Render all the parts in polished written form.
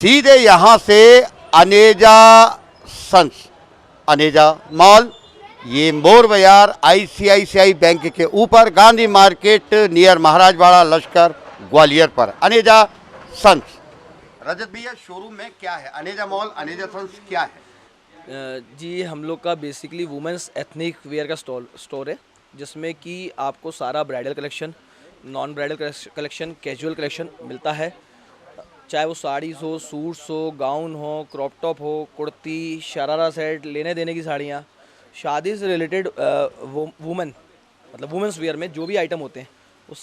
सीधे यहाँ से अनेजा सन्स, अनेजा मॉल, ये मोर बाजार आईसीआईसीआई बैंक के ऊपर, गांधी मार्केट नियर महाराजवाड़ा लश्कर ग्वालियर पर अनेजा सन्स। रजत भैया, शोरूम में क्या है? अनेजा मॉल, अनेजा सन्स क्या है? जी हम लोग का बेसिकली वुमेंस एथनिक वेयर का स्टोर है, जिसमें कि आपको सारा bridal collection, non bridal collection, casual collection मिलता है। चाहे वो साड़ीज़ हो, सूट्स हो, गाउन हो, क्रॉप टॉप हो, कुर्ती, शरारा सेट, लेने देने की साड़ियाँ, शादी से रिलेटेड वुमेन मतलब वुमेंस वेयर में जो भी आइटम होते हैं वो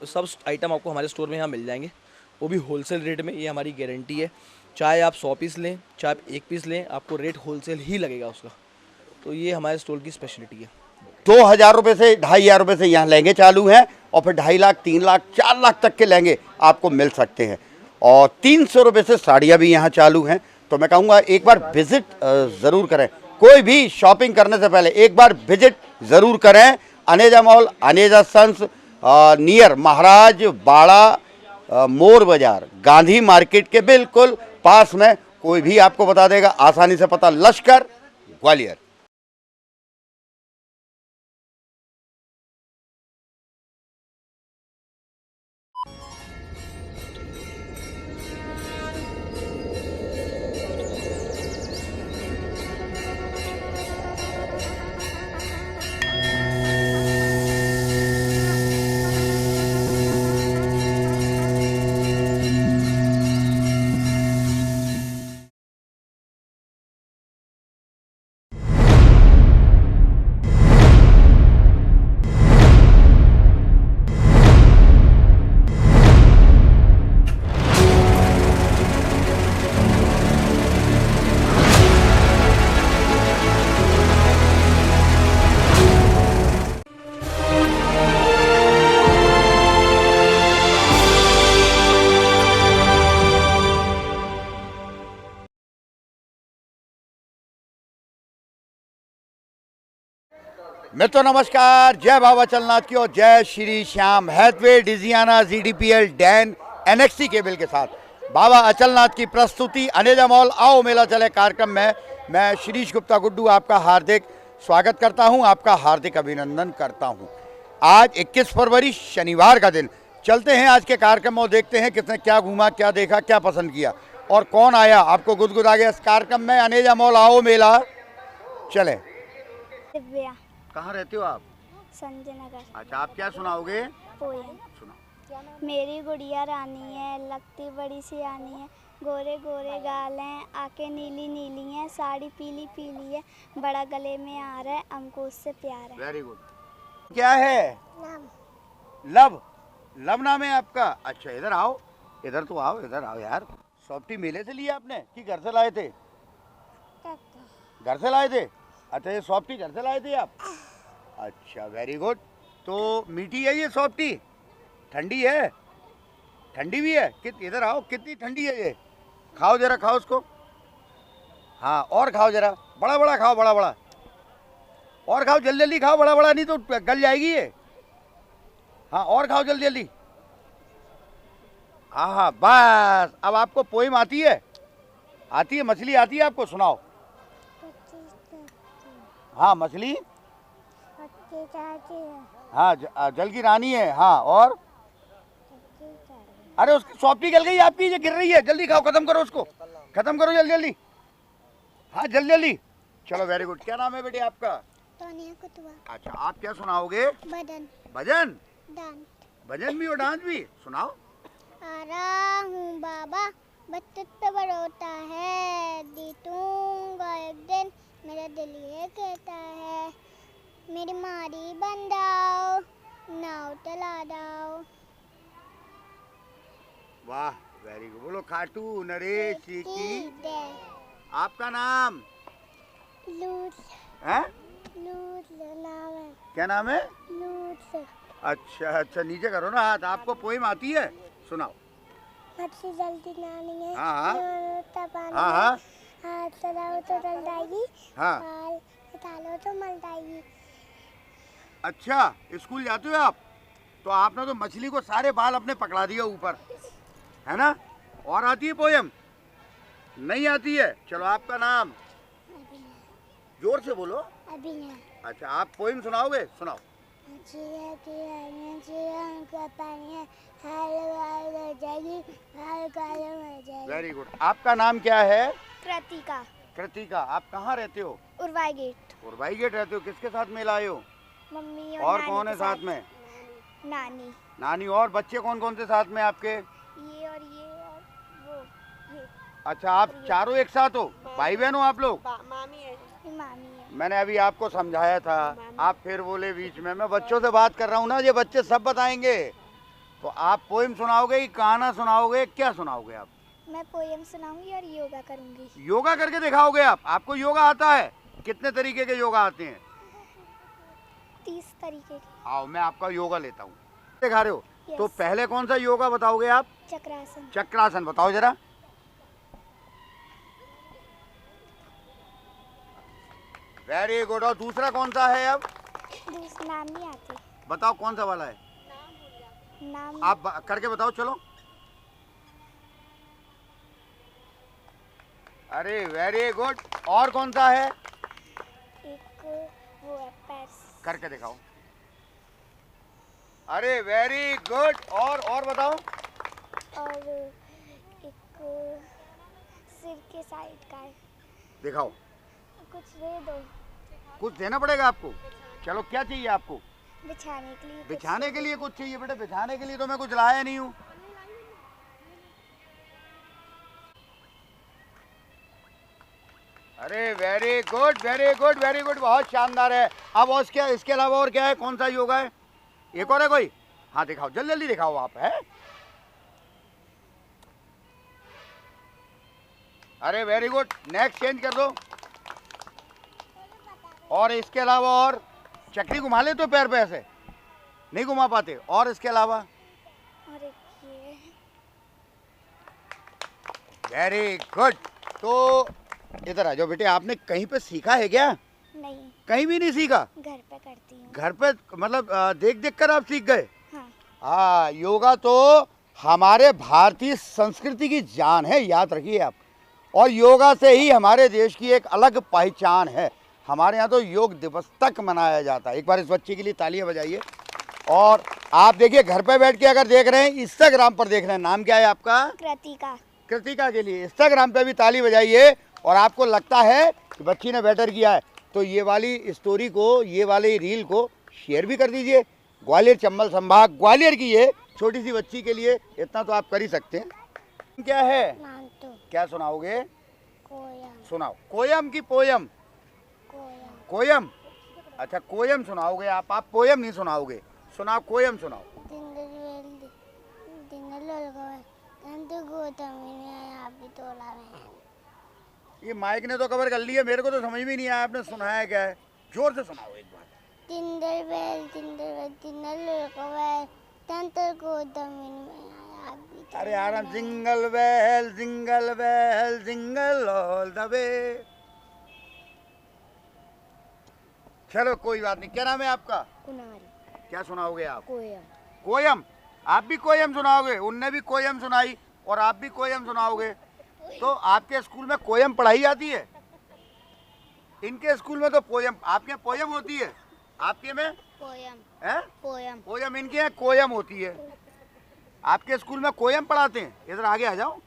सब आइटम आपको हमारे स्टोर में यहाँ मिल जाएंगे, वो भी होलसेल रेट में। ये हमारी गारंटी है। चाहे आप 100 पीस लें, चाहे आप 1 पीस लें, आपको रेट होलसेल ही लगेगा उसका। तो ये हमारे स्टोर की स्पेशलिटी है। 2,000 रुपये से 2,500 रुपये से यहाँ लहंगे चालू हैं और फिर 2.5 लाख, 3 लाख, 4 लाख तक के लहंगे आपको मिल सकते हैं और 300 रुपये से साड़ियाँ भी यहाँ चालू हैं। तो मैं कहूँगा एक बार विजिट ज़रूर करें। कोई भी शॉपिंग करने से पहले एक बार विजिट ज़रूर करें। Aneja mall, Aneja sons, near Maharaj Bada More बाजार, गांधी मार्केट के बिल्कुल पास में। कोई भी आपको बता देगा, आसानी से पता, लश्कर ग्वालियर। मित्रों नमस्कार, जय बाबा चलनाथ की और जय Shri Shyam. Hathway, Digiana, GDPL, Den, एनएक्सी केबल के साथ बाबा अचलनाथ की प्रस्तुति अनेजा मॉल आओ मेला चले कार्यक्रम में मैं शिरीष गुप्ता गुड्डू आपका हार्दिक स्वागत करता हूं, आपका हार्दिक अभिनंदन करता हूं। आज 21 फरवरी शनिवार का दिन। चलते हैं आज के कार्यक्रम में और देखते हैं किसने क्या घूमा, क्या देखा, क्या पसंद किया और कौन आया आपको गुदगुदा गया इस कार्यक्रम में। अनेजा मॉल आओ मेला चले। दिव्या, कहाँ रहते हो आप? संजय नगर। अच्छा, आप क्या सुनाओगे? पोएम। सुनाओ। मेरी गुड़िया रानी है, लगती बड़ी सी आनी है, गोरे गोरे गाल हैं, आंखें नीली नीली हैं, साड़ी पीली पीली है, बड़ा गले में आ रहा है, हमको उससे प्यार है। Very good. क्या है? लव। लव नाम है आपका? अच्छा, इधर आओ, इधर तो आओ, इधर आओ यार। सॉफ्टी मेले से लिया आपने कि घर से लाए थे? घर से लाए थे। अच्छा, ये सॉफ्टी घर से लाए थे आप? अच्छा, वेरी गुड। तो मीठी है ये सॉफ्टी? ठंडी है? ठंडी भी है? इधर आओ, कितनी ठंडी है ये? खाओ जरा, खाओ उसको। हाँ, और खाओ जरा, बड़ा बड़ा खाओ, बड़ा बड़ा और खाओ, जल्दी जल्दी खाओ, बड़ा बड़ा नहीं तो गल जाएगी ये। हाँ, और खाओ जल्दी जल्दी। हाँ हाँ, बस। अब आपको पोइम आती है? आती है? मछली आती है आपको? सुनाओ। हाँ, मछली। हाँ, जल की रानी है। हाँ, और अरे उसकी सॉफ्टी गल गई आपकी, ये गिर रही है। जल्दी खाओ, खत्म करो उसको, खत्म करो जल्दी जल्दी। हाँ, जल्दी जल्दी। चलो, वेरी गुड। क्या नाम है बेटे आपका? तोनिया कुतवा। अच्छा, आप क्या सुनाओगे? बदन। भजन? डांस। भजन भी और डांस भी? सुनाओ। आ रहा हूँ बाबा, बच्चे तो बड़ोता है, जीतूंगा एक दिन, मेरा दिल ये कहता है, मेरी मारी बन जाओ, नाव चला जाओ। वाह, वेरी गुड। बोलो खाटू नरेश की। जय। आपका नाम? लूट। है? लूट नाम है। क्या नाम है? लूट। अच्छा अच्छा, नीचे करो ना हाथ। आपको पोइम आती है? सुनाओ। मछली जल्दी नानी है, हाँ हाँ पानी हाँ हाँ हाथ चलाओ तो जल जाएगी, हाँ। बाल उतारो तो मल जाएगी। अच्छा, स्कूल जाते हो आप? तो आपने तो मछली को सारे बाल अपने पकड़ा दिए ऊपर, है ना? और आती है पोयम? नहीं आती है। चलो आपका नाम जोर से बोलो। अभिनय। अच्छा, आप पोइम सुनाओगे? सुनाओ। चिड़िया का पानी है, हाल वाल हो जाएगी, हाल कालम हो जाएगी। Very good. आपका नाम क्या है? कृतिका। कृतिका। आप कहाँ रहते हो? उर्वाई गेट। उर्वाई गेट रहते हो। किसके साथ मेला आए हो? मम्मी और नानी कौन है के साथ में? नानी। नानी। और बच्चे कौन कौन से साथ में आपके? ये और वो ये। अच्छा, आप चारों एक साथ हो? भाई बहन हो आप लोग? मामी है। मामी है। मैंने अभी आपको समझाया था, आप फिर बोले बीच में। मैं बच्चों से बात कर रहा हूँ ना, ये बच्चे सब बताएंगे। तो आप पोइम सुनाओगे कि गाना सुनाओगे, क्या सुनाओगे आप? मैं पोएम सुनाऊंगी और योगा करूंगी। योगा करके दिखाओगे आप? आपको योगा आता है? कितने तरीके के योगा आते हैं? 30 तरीके के। आओ, मैं आपका योगा लेता हूँ। दिखा रहे हो? Yes. तो पहले कौन सा योगा बताओगे आप? चक्रासन। चक्रासन बताओ जरा। Very good. और दूसरा कौन सा है अब? नाम नहीं आते। बताओ कौन सा वाला है? नाम आप करके बताओ। चलो। अरे वेरी गुड। और कौन सा है? एक वो है पैर्स। करके दिखाओ। अरे वेरी गुड। और बताओ। और एक सिर के साइड का है। दिखाओ। कुछ दे दो। कुछ देना पड़ेगा आपको। चलो, क्या चाहिए आपको? बिछाने के लिए। बिछाने के लिए कुछ चाहिए बेटा? बिछाने के लिए तो मैं कुछ लाया नहीं हूँ। अरे very good, very good, very good. बहुत शानदार है। अब और क्या, इसके अलावा और क्या है? कौन सा योगा है? एक और है कोई? हाँ दिखाओ, जल्दी जल्दी दिखाओ आप। है? अरे वेरी गुड। नेक्स्ट चेंज कर दो। और इसके अलावा और? चक्री घुमा लेते हो पैर पे? ऐसे नहीं घुमा पाते? और इसके अलावा? और एक ये। Very good. तो इधर आ जाओ बेटे। आपने कहीं पे सीखा है क्या? नहीं, कहीं भी नहीं सीखा? घर पे करती हूँ। घर पे मतलब देख देख कर आप सीख गए? हाँ। हाँ, योगा तो हमारे भारतीय संस्कृति की जान है, याद रखिए आप। और योगा से ही हमारे देश की एक अलग पहचान है। हमारे यहाँ तो योग दिवस तक मनाया जाता है। एक बार इस बच्चे के लिए तालियां बजाइए। और आप देखिए, घर पे बैठ के अगर देख रहे हैं, इंस्टाग्राम पर देख रहे हैं, नाम क्या है आपका? कृतिका। कृतिका के लिए इंस्टाग्राम पे भी ताली बजाइए। और आपको लगता है कि बच्ची ने बेटर किया है, तो ये वाली स्टोरी को, ये वाली रील को शेयर भी कर दीजिए। ग्वालियर चंबल संभाग ग्वालियर की ये छोटी सी बच्ची के लिए इतना तो आप कर ही सकते हैं। क्या है? नाम तो क्या सुनाओगे? कोयम। सुनाओ। कोयम की पोयम? कोयम। कोयम। अच्छा, कोयम सुनाओगे आप पोयम नहीं सुनाओगे। सुनाओ, कोयम सुनाओ। ये माइक ने तो कवर कर लिया, मेरे को तो समझ में नहीं आया आपने सुनाया क्या है। जोर से सुनाओ एक बार। अरे आराम। Jingle bell jingle bell jingle all the way. चलो कोई बात नहीं। क्या नाम है आपका? कुनारी। क्या सुनाओगे आप? कोयम। कोयम। आप भी कोयम सुनाओगे? उनने भी कोयम सुनाई और आप भी कोयम सुनाओगे। तो आपके स्कूल में कोयम पढ़ाई जाती है? इनके स्कूल में तो पोयम। आपके यहाँ पोयम होती है? आपके में पोयम। है? पोयम। पोयम। इनके यहाँ कोयम होती है। आपके स्कूल में कोयम पढ़ाते हैं? इधर आगे आ जाओ।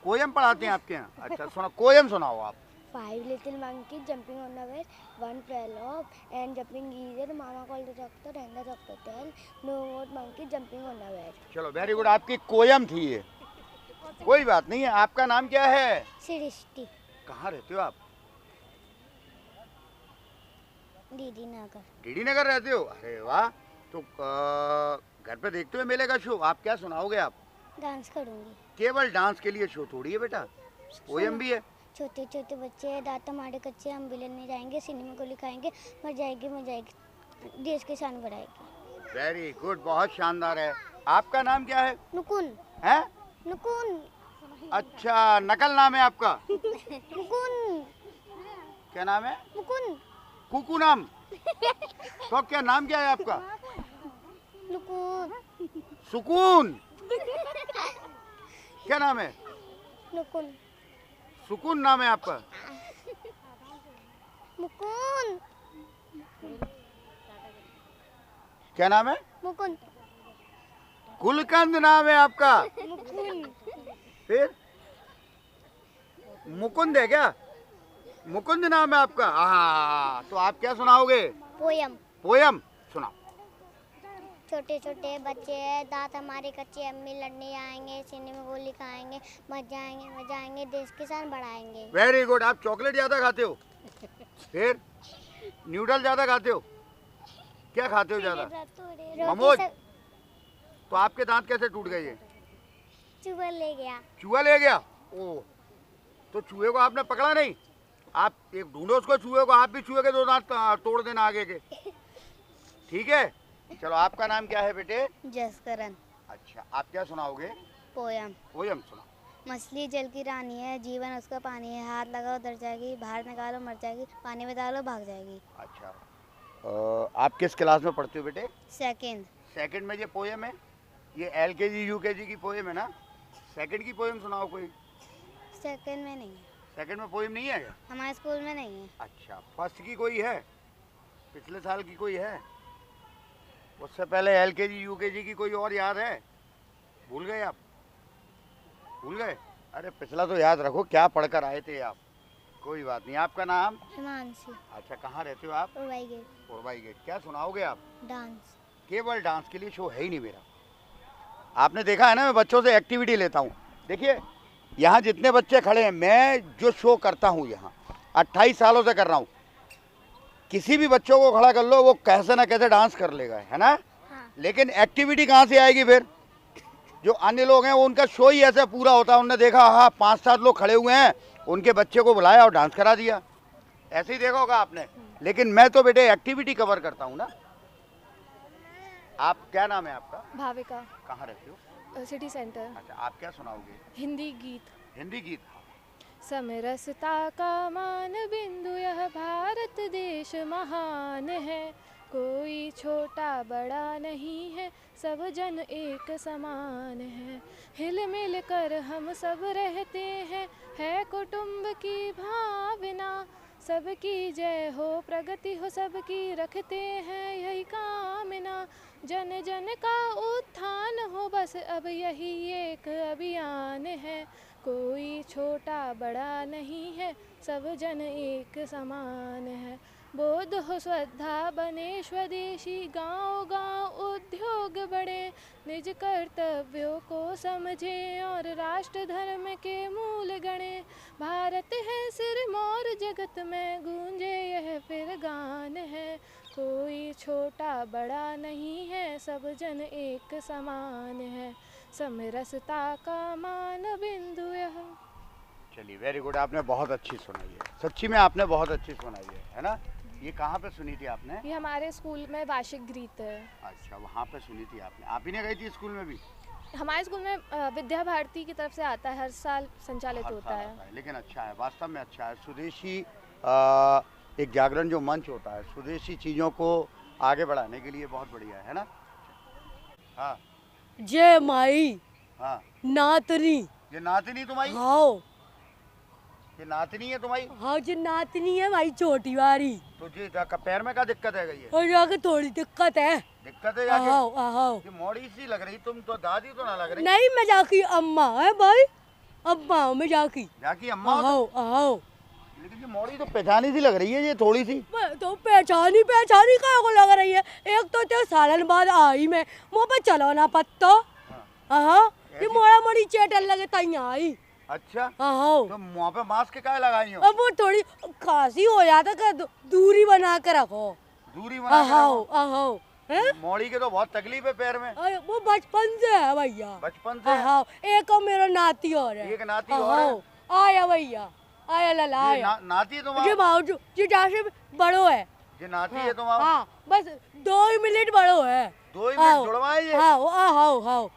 कोयम पढ़ाते हैं आपके यहाँ? अच्छा, सुना, कोयम सुनाओ आप। 5 little monkeys jumping on the bed, one fell off and jumping easier. Mama called the doctor and the doctor tell no more monkeys jumping on the bed. चलो वेरी गुड। आपकी कोयम थी ये। कोई बात नहीं है। आपका नाम क्या है? सृष्टि। कहाँ रहते हो आप? दीदी नगर। डीडी नगर रहते हो? अरे वाह। तो घर पे देखते हो मेले का शो? आप क्या सुनाओगे आप? डांस करूंगी। केवल डांस के लिए शो थोड़ी है बेटा, पोयम भी है। छोटे छोटे बच्चे दांत हमारे कच्चे, हम भी लेने जाएंगे, सिनेमा को लिखाएंगे, मर जाएगी देश के शान बढ़ाएगी। वेरी गुड, बहुत शानदार है। आपका नाम क्या है? नुकुन। है? नुकुन। अच्छा, नकल नाम है आपका? नुकुन। क्या नाम है? नुकुन। कुकू नाम? तो क्या नाम क्या है आपका? नुकुन। सुकून। क्या नाम है? नुकुन। सुकून नाम है आपका? मुकुंद। क्या नाम है? मुकुंद। गुलकंद नाम है आपका? मुकुंद। फिर मुकुंद है क्या? मुकुंद नाम है आपका? हाँ, तो आप क्या सुनाओगे? पोयम। पोयम सुनाओ। छोटे छोटे बच्चे हैं, दांत हमारे कच्चे, अम्मी लड़ने आएंगे, सीने में गोली खाएंगे, मजा आएंगे, देश किसान बढ़ाएंगे। Very good. आप चॉकलेट ज्यादा खाते हो? फिर न्यूडल ज्यादा खाते हो? क्या खाते हो ज्यादा? मोमोज। तो आपके दांत कैसे टूट गए? ये चूहा ले गया। चूहा ले गया? ओ, तो चूहे को आपने पकड़ा नहीं? आप एक ढूंढो उसको चूहे को, आप भी चूहे के 2 दांत तोड़ देना आगे के। ठीक है, चलो। आपका नाम क्या है बेटे? जसकरण। अच्छा, आप क्या सुनाओगे? पोयम। पोयम सुनाओ। मछली जल की रानी है, जीवन उसका पानी है, हाथ लगाओ डर जाएगी, बाहर निकालो मर जाएगी, पानी में डालो भाग जाएगी। अच्छा, आप किस क्लास में पढ़ते हो बेटे? सेकंड। सेकंड में ये पोयम है? ये LKG UKG की पोयम है ना? सेकंड की पोयम सुनाओ कोई। सेकंड में नहीं है, सेकंड में पोयम नहीं है क्या? हमारे स्कूल में नहीं है। अच्छा, फर्स्ट की कोई है? पिछले साल की कोई है? उससे पहले LKG UKG की कोई और याद है? भूल गए आप? भूल गए? अरे पिछला तो याद रखो, क्या पढ़कर आए थे आप। कोई बात नहीं। आपका नाम? हिमांशु। अच्छा, कहाँ रहते हो आप? उड़वाई गेट। उड़वाई गेट। क्या सुनाओगे आप? डांस। केवल डांस के लिए शो है ही नहीं मेरा। आपने देखा है ना, मैं बच्चों से एक्टिविटी लेता हूँ। देखिए यहाँ जितने बच्चे खड़े हैं, मैं जो शो करता हूँ यहाँ 28 सालों से कर रहा हूँ। किसी भी बच्चों को खड़ा कर लो, वो कैसे ना कैसे डांस कर लेगा, है ना? हाँ। लेकिन एक्टिविटी कहाँ से आएगी फिर? जो अन्य लोग हैं वो उनका शो ही ऐसे पूरा होता है। उन्होंने देखा, हाँ 5-7 लोग खड़े हुए हैं, उनके बच्चे को बुलाया और डांस करा दिया। ऐसे ही देखा होगा आपने। लेकिन मैं तो बेटे एक्टिविटी कवर करता हूँ ना। आप, क्या नाम है आपका? भाविका। कहाँ रहते हो? City centre. अच्छा, आप क्या सुनाओगे? हिंदी गीत। हिंदी गीत। समरसता का मान बिंदु यह भारत देश महान है, कोई छोटा बड़ा नहीं है, सब जन एक समान है, हिल मिल कर हम सब रहते हैं, है कुटुंब की भावना, सबकी जय हो प्रगति हो सबकी रखते हैं यही कामना, जन जन का उत्थान हो बस अब यही एक अभियान है, कोई छोटा बड़ा नहीं है, सब जन एक समान है, बोध हो श्रद्धा बने स्वदेशी, गांव गांव उद्योग बढ़े, निज कर्तव्यों को समझे और राष्ट्र धर्म के मूल गणे, भारत है सिरमौर जगत में गूंजे यह फिर गान है, कोई छोटा बड़ा नहीं है, सब जन एक समान है, समरसता का मान बिंदु यह। चलिए, वेरी गुड। आपने बहुत अच्छी सुनाई है, सच्ची में आपने बहुत अच्छी सुनाई है ना? ये कहाँ पे सुनी थी आपने? ये हमारे स्कूल में वार्षिक गीत है। अच्छा, वहाँ पे सुनी थी आपने। आप ही ने गई थी स्कूल में भी? हमारे स्कूल में विद्या भारती की तरफ से आता है, हर साल संचालित हर होता साल है। आता है। लेकिन अच्छा है, वास्तव में अच्छा है। स्वदेशी एक जागरण जो मंच होता है, स्वदेशी चीज़ों को आगे बढ़ाने के लिए बहुत बढ़िया है ना? हाँ जय माई हाँ। नातनी। ये नातनी तुम्हारी? हाँ ये नातनी है तुम्हारी? हाँ जी नातनी है भाई, छोटी वाली। तो जी पैर में क्या दिक्कत है? ये और जाके थोड़ी दिक्कत है। दिक्कत है जाके? आओ आओ। ये मोड़ी सी लग रही, तुम तो दादी तो ना लग रही। नहीं मैं जाकी अम्मा है भाई, अम्मा हूँ मैं जाकी। जाकी अम्मा हो आओ आओ। लेकिन ये मोड़ी तो पहचानी सी लग रही है, ये थोड़ी सी। तो पहचानी कहाँ को लग रही है? एक तो सालन बाद आई मैं, मुँह पे चलो ना पत्तो। हाँ ये मोड़ा मोड़ी चेटल लगे तई आई। अच्छा, आओ। तो मुँह पे मास्क क्या लगाई हो? अब वो थोड़ी खांसी हो जाता का, दूरी बना के रखो। दूरी बना के आओ रखो। आओ। हैं? मोड़ी के तो बहुत तकलीफ है पैर में। अरे वो बचपन से है भैया। बचपन से? हाँ एक और मेरा नाती और है। एक नाती और है? आया भैया, आया लला ये आया। नाती है तुम्हारा? जी भाऊ जी जैसे बड़ो है। ये नाती है तुम्हारा? हाँ बस 2 मिनट बड़ो है। 2 मिनट जुड़वाए ये? हाँ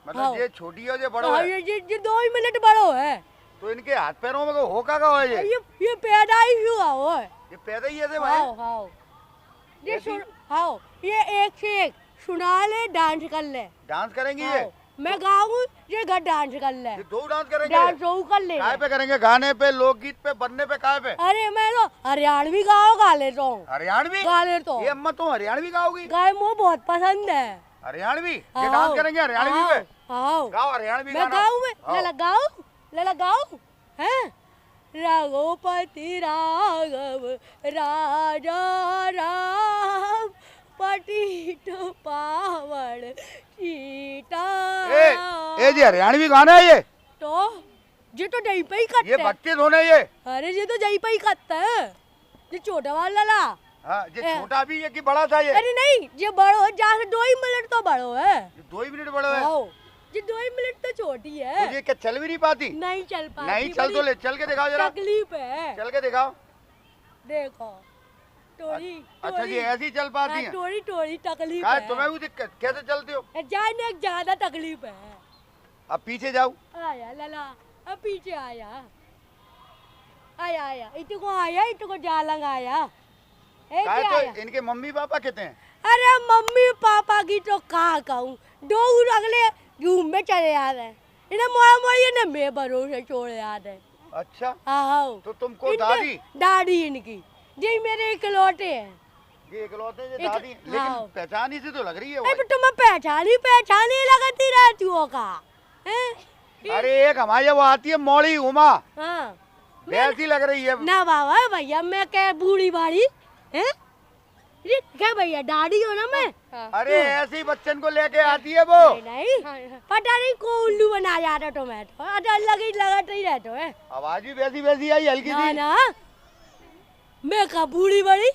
मतलब ये छोटी है, ये बड़ो है? ये 2 मिनट बड़ो है। तो इनके हाथ पैरों में होका का है ये? ये पैदा ही हुआ हो है। ये पैदा ही ऐसे भाई? हाँ ये ऐसी? हाँ ये एक से एक सुना ले, डांस कर ले। डांस करेंगी ये? मैं गाऊं ये घर डांस कर ले, ये दो डांस करेंगे। डांस वो कर ले। काय पे करेंगे? गाने पे, लोकगीत पे, बनने पे, काय पे? अरे मैं तो हरियाणवी गाओ गा लेता हूँ, हरियाणवी गा लेता हूँ। ये अम्मा तुम हरियाणवी गाओगी? गाय मुझे बहुत पसंद है। हरियाणवी ये डांस करेंगे हरियाणवी पे? आओ गाओ हरियाणवी मैं गाना। गाऊं, मैं आओ। लला गाऊं हैं। रघुपति राघव राजा राम पतित पावन सीता। ए जी हरियाणवी गाना है ये? तो ये तो जई पे ही करते ये हैं। बच्चे धोने ये? अरे ये तो जई पे ही करते हैं। ये छोटा वाला ला। हाँ, ये छोटा भी है कि बड़ा था ये? अरे नहीं, ये बड़ो है, जहाँ से 2 ही मिनट तो बड़ो है। ये 2 ही मिनट बड़ा है? आओ, ये 2 ही मिनट तो छोटी है। तो ये क्या चल भी नहीं पाती? नहीं चल पाती। नहीं चल तो ले, चल के दिखाओ जरा। तकलीफ है। चल के दिखाओ। देखो टोरी। अच्छा जी ऐसी चल पाती है? टोरी टोरी तकलीफ काय है। तुम्हें भी दिक्कत? कैसे चलते हो? जाने ज्यादा तकलीफ है। अब पीछे जाओ। आया लला, अब पीछे आया आया आया, इतको आया, इतको जालंग आया। ए काय क्या तो आया? इनके मम्मी पापा कहते हैं? अरे मम्मी पापा की तो कहा कहूँ, 2 अगले घूम में चले आ रहे। इन्हें मोड़ा मोड़ी ने मैं भरोसे छोड़े आ रहे। अच्छा आओ तो तुमको दादी? दादी इनकी, जी मेरे इकलौते हैं। ये इकलौते से एक- दादी, लेकिन हाँ। पहचानी से तो लग रही है वो। अरे तुम्हें पहचानी लगती रहती हो का हैं? अरे एक हमारी वो आती है मौड़ी उमा, हाँ वैसी लग रही है। ना बाबा भैया, मैं क्या बूढ़ी बाड़ी हैं? ये क्या भैया दादी हो ना मैं? अरे ऐसे ही बच्चन को लेके आती है वो। नहीं पता नहीं को उल्लू बना जा रहा तो मैं तो अलग ही लगत ही रहते है। आवाज भी वैसी वैसी आई हल्की ना सी। ना मैं का बूढ़ी बड़ी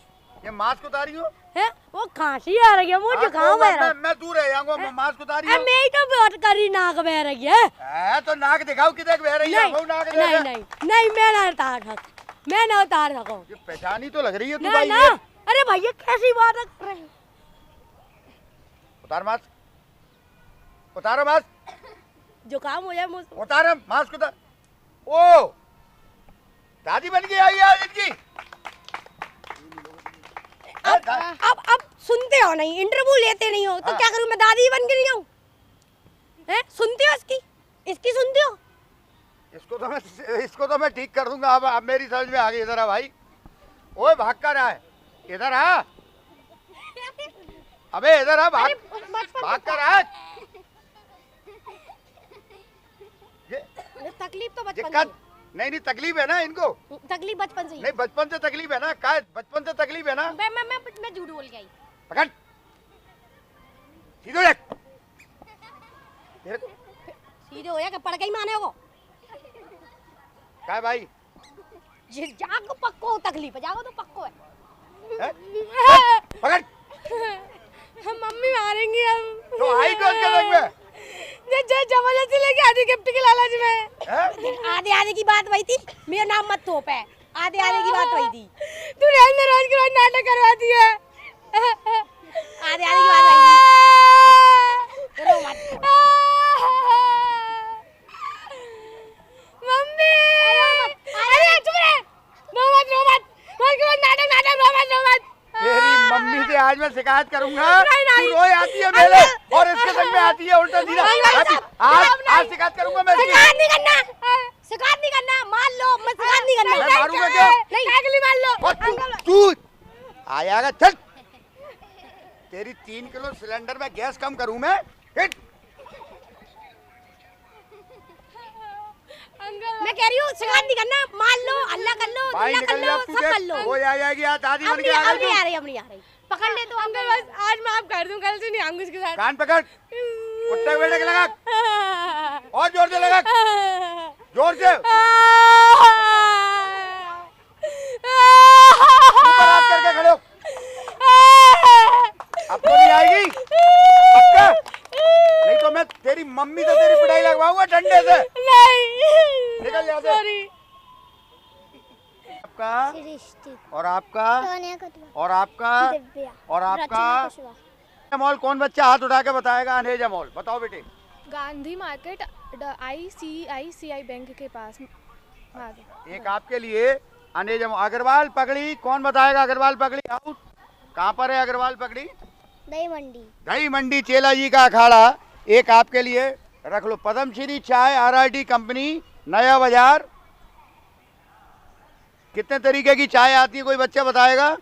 ये मास्क उतारी हो? है, वो खांसी आ रही है, मुझे जुकाम है। मैं दूर रह जाऊंगा, मास्क उतारी हो? मैं ही तो बात करी, नाक बह रही है। तो नाक दिखाओ किधर बह रही है? वो नाक नहीं दिखा। नहीं नहीं, मैं ना उतार सकूं, मैं ना उतार सकूं। ये पहचानी तो लग रही है तू ना भाई ना, ये। अरे भैया कैसी बात कर रहे हैं? उतार मास्क, उतारो मास्क, जुकाम हो जाए मुझे। उतारो मास्क उतार। ओ दादी बन के आई है आज इनकी। अब सुनते हो नहीं, इंटरव्यू लेते नहीं हो तो क्या करूं, मैं दादी बन के नहीं हूं? हैं, सुनते हो इसकी सुनते हो? इसको तो मैं ठीक कर दूंगा। अब मेरी समझ में आ गई। इधर आ भाई। ओए भाग कर रहा है, इधर आ। अबे इधर आ, भाग कर आ। ये तकलीफ तो बचपन दिक्कत नहीं तकलीफ है ना इनको? तकलीफ बचपन से ही। नहीं बचपन से तकलीफ है ना? काय बचपन से तकलीफ है ना? मैं झूठ बोल गई। पकड़ सीधे देख। सीधे हो या पड़ गई माने को। काय भाई? ये जागो पक्को तकलीफ है, जागो तो पक्को है। है? पकड़। मम्मी मारेंगी हम। तो आई कौन के रंग में? जबरदस्ती लेके आधी गिफ्ट के लालच में। हैं? आधे आधे की बात वही थी, मेरा नाम मत थोप है। आधे आधे की बात वही थी। तू रोज के रोज नाटक करवाती है। आधे आधे की बात वही थी। रो मत। मम्मी अरे चुप रह, रो मत रोज के रोज नाटक रो मत। तेरी मम्मी से आज मैं शिकायत करूंगा। नहीं, नहीं। तू रोज आती है मेरे और इसके संग में आती है उल्टा सीधा। आज शिकायत करूंगा मैं इसकी। शिकायत नहीं करना, मान लो, मैं शिकायत नहीं करना। मैं मारूंगा क्या? नहीं, अगली मान लो। और तू आयागा चल। तेरी 3 किलो सिलेंडर में गैस कम करूं मैं। हिट। मैं कह रही हूँ शिकायत नहीं करना, मान लो, अल्लाह कर लो, भाई दुल्ला कर निकल लो, जा, तू सब कर लो। देख वो आ जाएगी आज दादी अब बन के नहीं, आ अब गई नहीं तू। आ रही, अब नहीं आ रही। पकड़ ले तो अंकल, बस आज माफ कर दूं, कल से नहीं आऊंगी उसके साथ। कान पकड़, कुत्ते के बेटे के लगा और जोर से लगा, जोर से। ऊपर हाथ करके खड़े हो। अब तो नहीं आएगी पक्का? नहीं तो मैं तेरी मम्मी से तेरी पिटाई लगवाऊंगा डंडे से। नहीं, निकल यहाँ से। सॉरी। आपका सृष्टि, और आपका सोनिया कटवा, और आपका दिव्या और आपका रचना कुशवाहा। अनहेज अमोल। कौन बच्चा हाथ उठा के बताएगा अनहेज अमोल? बताओ बेटे। गांधी मार्केट ICICI बैंक के पास आगे। एक आपके लिए अनहेज अमोल। अग्रवाल पगड़ी कौन बताएगा? अग्रवाल पगड़ी आउट। कहाँ पर है अग्रवाल पगड़ी? दही मंडी, दही मंडी चेला जी का अखाड़ा। एक आपके लिए रख लो। पद्मश्री चाय RRT कंपनी नया बाजार। कितने तरीके की चाय आती है, कोई बच्चा बताएगा?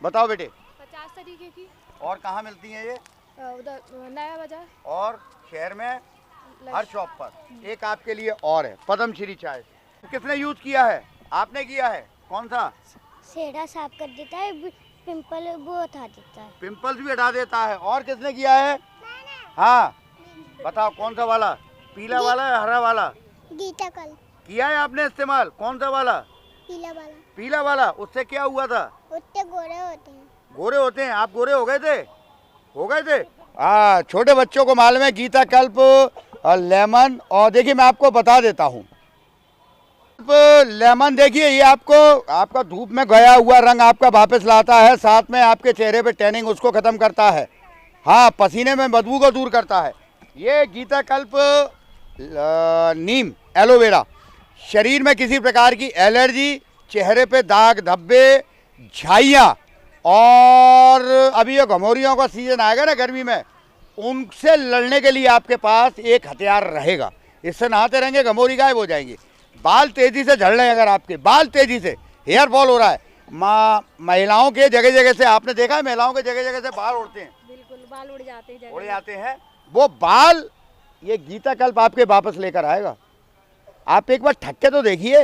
बताओ बेटे। 50 तरीके की। और कहाँ मिलती है ये? उधर नया बाजार और शहर में हर शॉप पर। एक आपके लिए और है पद्मश्री चाय। किसने यूज किया है? आपने किया है। कौन सा? सेहरा साफ कर देता है, पिंपल वो हटा देता है। पिंपल्स भी हटा देता है। और किसने किया है? हाँ बताओ कौन सा वाला? पीला वाला या हरा वाला? गीता कल किया है आपने इस्तेमाल? कौन सा वाला? पीला वाला। पीला वाला। उससे क्या हुआ था? उतने गोरे होते हैं। गोरे होते हैं। आप गोरे हो गए थे? हो गए थे। हाँ, छोटे बच्चों को मालूम है गीता कल्प और लेमन। और देखिए मैं आपको बता देता हूँ, लेमन देखिए ये आपको आपका धूप में गया हुआ रंग आपका वापस लाता है, साथ में आपके चेहरे पे टैनिंग उसको खत्म करता है। हाँ, पसीने में बदबू को दूर करता है। ये गीता कल्प नीम एलोवेरा शरीर में किसी प्रकार की एलर्जी, चेहरे पे दाग धब्बे, झाइयाँ, और अभी ये घमौरियों का सीजन आएगा ना गर्मी में, उनसे लड़ने के लिए आपके पास एक हथियार रहेगा। इससे नहाते रहेंगे, घमौरी गायब हो जाएंगी। बाल तेजी से झड़ रहे हैं, अगर आपके बाल तेजी से हेयर फॉल हो रहा है, महिलाओं के जगह जगह से आपने देखा है, महिलाओं के जगह जगह से बाल उड़ते हैं। बिल्कुल, बाल उड़ जाते हैं, उड़ जाते हैं वो बाल। ये गीता कल्प आपके वापस लेकर आएगा। आप एक बार ठग के तो देखिए,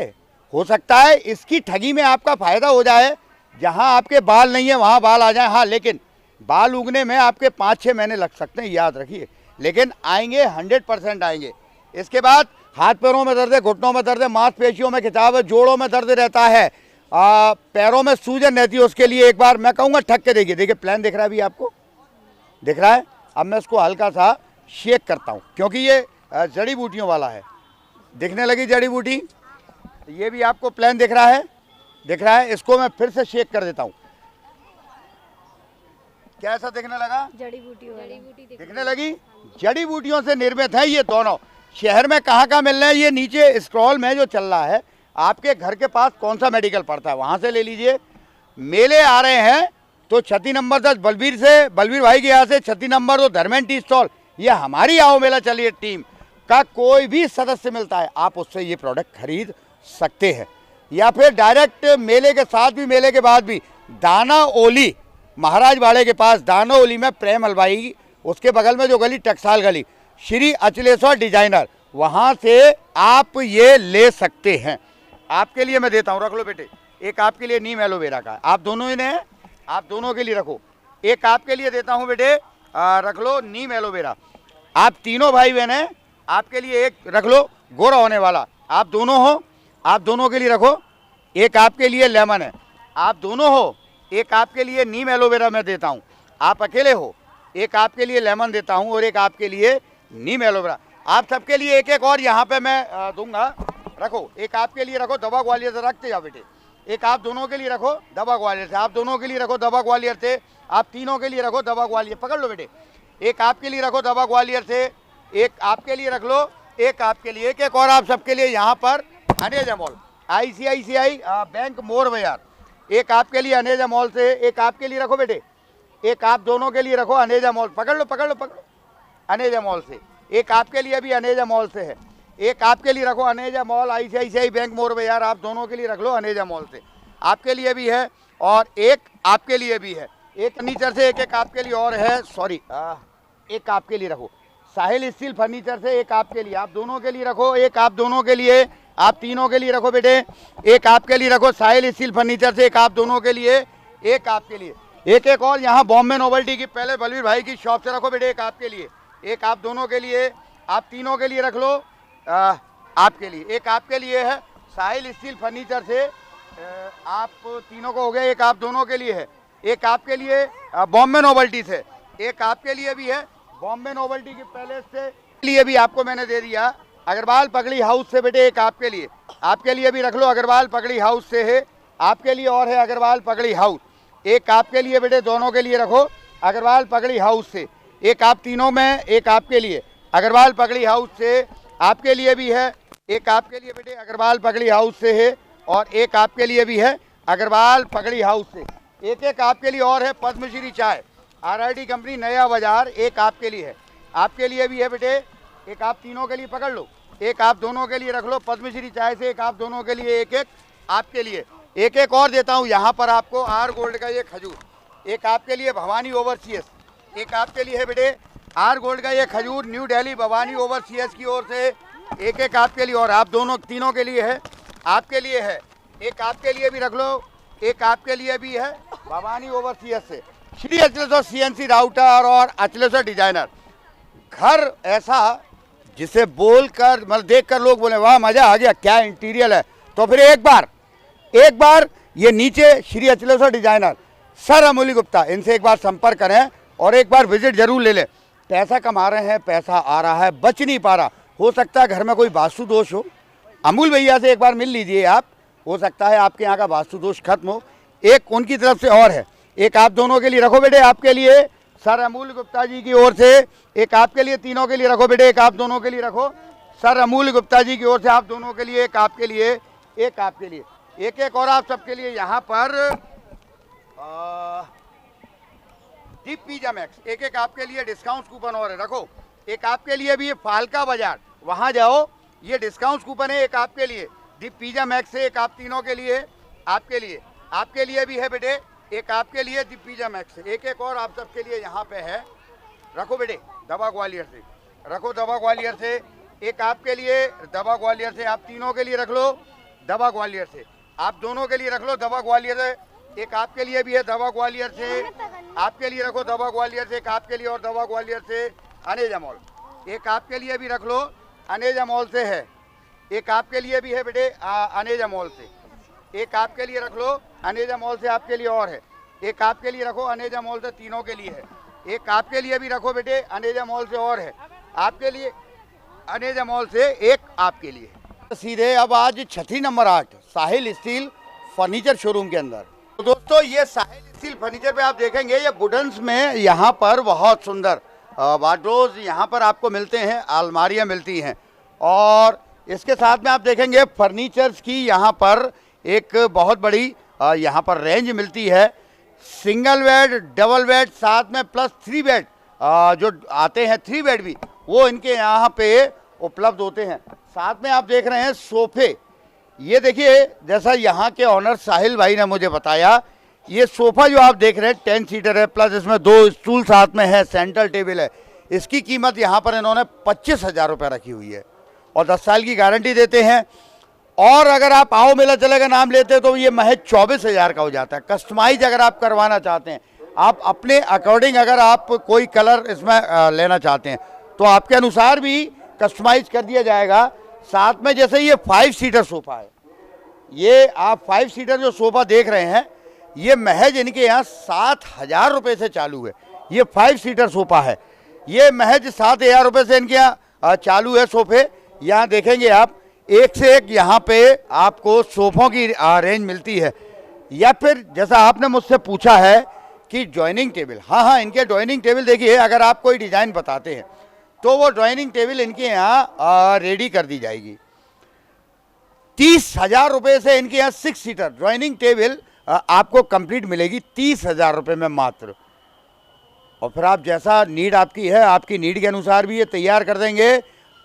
हो सकता है इसकी ठगी में आपका फायदा हो जाए। जहां आपके बाल नहीं है वहां बाल आ जाए। हाँ, लेकिन बाल उगने में आपके 5-6 महीने लग सकते हैं, याद रखिए, लेकिन आएंगे, 100% आएंगे। इसके बाद हाथ पैरों में दर्द है, घुटनों में दर्द है, मांसपेशियों में खिंचाव है, जोड़ों में दर्द रहता है, पैरों में सूजन रहती है, उसके लिए एक बार मैं कहूँगा ठग के देखिए। देखिए प्लान दिख रहा है, अभी आपको दिख रहा है। अब मैं इसको हल्का सा शेक करता हूँ, क्योंकि ये जड़ी बूटियों वाला है। दिखने लगी जड़ी बूटी? ये भी आपको प्लान दिख रहा है, दिख रहा है। इसको मैं फिर से शेक कर देता हूँ। कैसा दिखने लगा? जड़ी बूटी दिखने लगी। जड़ी बूटियों से निर्मित है ये दोनों। शहर में कहाँ कहाँ मिल रहे हैं? ये नीचे स्क्रॉल में जो चल रहा है, आपके घर के पास कौन सा मेडिकल पड़ता है वहाँ से ले लीजिए। मेले आ रहे हैं तो 36 नंबर 10 बलबीर भाई के यहाँ से, 36 नंबर 2 धर्मेंद्र टी स्टॉल, ये हमारी आओ मेला चलिए टीम का कोई भी सदस्य मिलता है, आप उससे ये प्रोडक्ट खरीद सकते हैं। या फिर डायरेक्ट मेले के साथ भी, मेले के बाद भी, दाना ओली महाराज वाड़े के पास, दाना ओली में प्रेम हलवाई, उसके बगल में जो गली टकसाल गली, श्री अचलेश्वर डिजाइनर, वहाँ से आप ये ले सकते हैं। आपके लिए मैं देता हूँ, रख लो बेटे। एक आपके लिए नीम एलोवेरा का, आप दोनों ही ने, आप दोनों के लिए रखो। एक आपके लिए देता हूँ बेटे, रख लो नीम एलोवेरा। आप तीनों भाई बहन हैं, आपके लिए एक रख लो गोरा होने वाला, आप दोनों हो, आप दोनों के लिए रखो। एक आपके लिए लेमन है, आप दोनों हो। एक आपके लिए नीम एलोवेरा मैं देता हूँ, आप अकेले हो। एक आपके लिए लेमन देता हूँ और एक आपके लिए नीम एलोवेरा। आप सबके लिए एक एक और यहाँ पे मैं दूंगा, रखो। एक आपके लिए रखो, दवा ग्वालियर से रखते जाओ बेटे। एक आप दोनों के लिए रखो, दवा ग्वालियर से। आप दोनों के लिए रखो, दवा ग्वालियर से। आप तीनों के लिए रखो, दवा ग्वालियर। पकड़ लो बेटे। एक आपके लिए रखो, दवा ग्वालियर से। एक आपके लिए रख लो, एक आपके लिए, एक एक और आप सबके लिए यहाँ पर अनेजा मॉल, ICICI बैंक मोर बाजार। एक आपके लिए अनेजा मॉल से। एक आपके लिए रखो बेटे, एक आप दोनों के लिए रखो अनेजा मॉल। पकड़ लो पकड़ लो पकड़ लो, अनेजा मॉल से। एक आपके लिए भी अनेजा मॉल से है। एक आपके लिए रखो अनेजा मॉल, ICICI बैंक मोर बाजार। आप दोनों के लिए रख लो अनेजा मॉल से, आपके लिए भी है। और एक आपके लिए भी है, एक फर्नीचर से। एक एक आपके लिए और है, सॉरी, एक आपके लिए रखो साहिल स्टील फर्नीचर से। एक आपके लिए, आप दोनों के लिए रखो। एक आप दोनों के लिए, आप तीनों के लिए रखो बेटे। एक आपके लिए रखो साहिल स्टील फर्नीचर से। एक आप दोनों के लिए, एक आपके लिए। एक एक और यहाँ बॉम्बे नोवेल्टी की, पहले बलवीर भाई की शॉप से रखो बेटे। एक आपके लिए, एक आप दोनों के लिए, आप तीनों के लिए रख लो। आपके लिए, एक आपके लिए है साहिल स्टील फर्नीचर से। आप तीनों को हो गया। एक आप दोनों के लिए है। एक आपके लिए बॉम्बे नोवेल्टी से। एक आपके लिए भी है बॉम्बे नोवेल्टी की पैलेस से, लिए भी आपको मैंने दे दिया। अग्रवाल पगड़ी हाउस से बेटे एक आपके लिए, आपके लिए भी रख लो। अग्रवाल पगड़ी हाउस से है, आपके लिए और है अग्रवाल पगड़ी हाउस। एक आपके लिए बेटे, दोनों के लिए रखो अग्रवाल पगड़ी हाउस से। एक आप तीनों में, एक आपके लिए अग्रवाल पगड़ी हाउस से। आपके लिए भी है, एक आपके लिए बेटे अग्रवाल पगड़ी हाउस से है। और एक आपके लिए भी है अग्रवाल पगड़ी हाउस से। एक एक आपके लिए और है पद्मश्री चाय RRT कंपनी नया बाजार, एक आपके लिए है। आपके लिए भी है बेटे, एक आप तीनों के लिए पकड़ लो, एक आप दोनों के लिए रख लो पद्मश्री चाय से, एक आप दोनों के लिए, एक एक आपके लिए, एक एक और देता हूँ यहाँ पर आपको आर गोल्ड का ये खजूर, एक आपके लिए भवानी ओवरसीज, एक आपके लिए है बेटे आर गोल्ड का ये खजूर न्यू दिल्ली भवानी ओवरसीज की ओर से, एक एक आपके लिए, और आप दोनों तीनों के लिए है, आपके लिए है, एक आपके लिए भी रख लो, एक आपके लिए भी है भवानी ओवरसीज से, श्री अचलेश्वर CNC राउटर और अचलेश्वर डिजाइनर। घर ऐसा जिसे बोलकर मतलब देखकर लोग बोले वाह मजा आ गया, क्या इंटीरियर है, तो फिर एक बार ये नीचे श्री अचलेश्वर डिजाइनर सर अमूल्य गुप्ता, इनसे एक बार संपर्क करें और एक बार विजिट जरूर ले लें। पैसा कमा रहे हैं, पैसा आ रहा है, बच नहीं पा रहा, हो सकता है घर में कोई वास्तु दोष हो, अमूल भैया से एक बार मिल लीजिए आप, हो सकता है आपके यहाँ का वास्तु दोष खत्म हो। एक उनकी तरफ से और है, एक आप दोनों के लिए रखो बेटे, आपके लिए सर अमूल गुप्ता जी की ओर से, एक आपके लिए, तीनों के लिए रखो बेटे, एक आप दोनों के लिए रखो, सर अमूल गुप्ता जी की ओर से आप दोनों के लिए, एक आपके लिए, एक आपके लिए, एक एक और आप सबके लिए यहाँ पर डीप पिज़्ज़ा मैक्स, एक एक आपके लिए डिस्काउंट कूपन और है, रखो, एक आपके लिए भी, ये फालका बाजार वहाँ जाओ, ये डिस्काउंट कूपन है एक आपके लिए डीप पिज़्ज़ा मैक्स से, एक आप तीनों के लिए, आपके लिए भी है बेटे, एक आपके लिए डीप पिज़्ज़ा मैक्स से, एक एक और आप सबके लिए यहाँ पे है, रखो बेटे दवा ग्वालियर से, रखो दवा ग्वालियर से, एक आपके लिए दवा ग्वालियर से, आप तीनों के लिए रख लो दवा ग्वालियर से, आप दोनों के लिए रख लो दवा ग्वालियर से, एक आपके लिए भी है दवा ग्वालियर से, आपके लिए रखो दवा ग्वालियर से, एक आपके लिए और दवा ग्वालियर से अनेजा मॉल, एक आपके लिए भी रख लो अनेजा मॉल से है, एक आपके लिए भी है बेटे अनेजा मॉल से, एक आपके लिए रख लो अनेजा मॉल से, आपके लिए और है, एक आपके लिए रखो अनेजा मॉल से, तीनों के लिए है, एक आपके लिए भी रखो बेटे अनेजा मॉल से और है, आपके लिए अनेजा मॉल से, एक आपके लिए। सीधे अब आज 6 नंबर 8 साहिल स्टील फर्नीचर शोरूम के अंदर। तो दोस्तों ये साहिल स्टील फर्नीचर पे आप देखेंगे ये वुडन्स में यहाँ पर बहुत सुंदर वार्डरोब्स यहाँ पर आपको मिलते हैं, अलमारियाँ मिलती हैं, और इसके साथ में आप देखेंगे फर्नीचर्स की यहाँ पर एक बहुत बड़ी यहाँ पर रेंज मिलती है, सिंगल बेड, डबल बेड, साथ में प्लस 3 बेड जो आते हैं, 3 बेड भी वो इनके यहाँ पे उपलब्ध होते हैं। साथ में आप देख रहे हैं सोफे, ये देखिए जैसा यहाँ के ऑनर साहिल भाई ने मुझे बताया, ये सोफ़ा जो आप देख रहे हैं 10 सीटर है, प्लस इसमें 2 स्टूल साथ में है, सेंट्रल टेबल है, इसकी कीमत यहाँ पर इन्होंने 25,000 रुपये रखी हुई है और 10 साल की गारंटी देते हैं। और अगर आप आओ मेला चलेगा नाम लेते हैं तो ये महज 24,000 का हो जाता है। कस्टमाइज अगर आप करवाना चाहते हैं, आप अपने अकॉर्डिंग अगर आप कोई कलर इसमें लेना चाहते हैं तो आपके अनुसार भी कस्टमाइज कर दिया जाएगा। साथ में जैसे ये 5 सीटर सोफ़ा है, ये आप 5 सीटर जो सोफ़ा देख रहे हैं ये महज इनके यहाँ 7,000 रुपये से चालू है। ये 5 सीटर सोफ़ा है, ये महज 7,000 रुपये से इनके यहाँ चालू है सोफ़े। यहाँ देखेंगे आप एक से एक यहाँ पे आपको सोफ़ों की रेंज मिलती है। या फिर जैसा आपने मुझसे पूछा है कि जॉइनिंग टेबल, हाँ इनके जॉइनिंग टेबल देखिए, अगर आप कोई डिज़ाइन बताते हैं तो वो जॉइनिंग टेबल इनके यहाँ रेडी कर दी जाएगी। 30,000 रुपये से इनके यहाँ 6 सीटर जॉइनिंग टेबल आपको कंप्लीट मिलेगी 30,000 रुपये में मात्र। और फिर आप जैसा नीड आपकी है, आपकी नीड के अनुसार भी ये तैयार कर देंगे।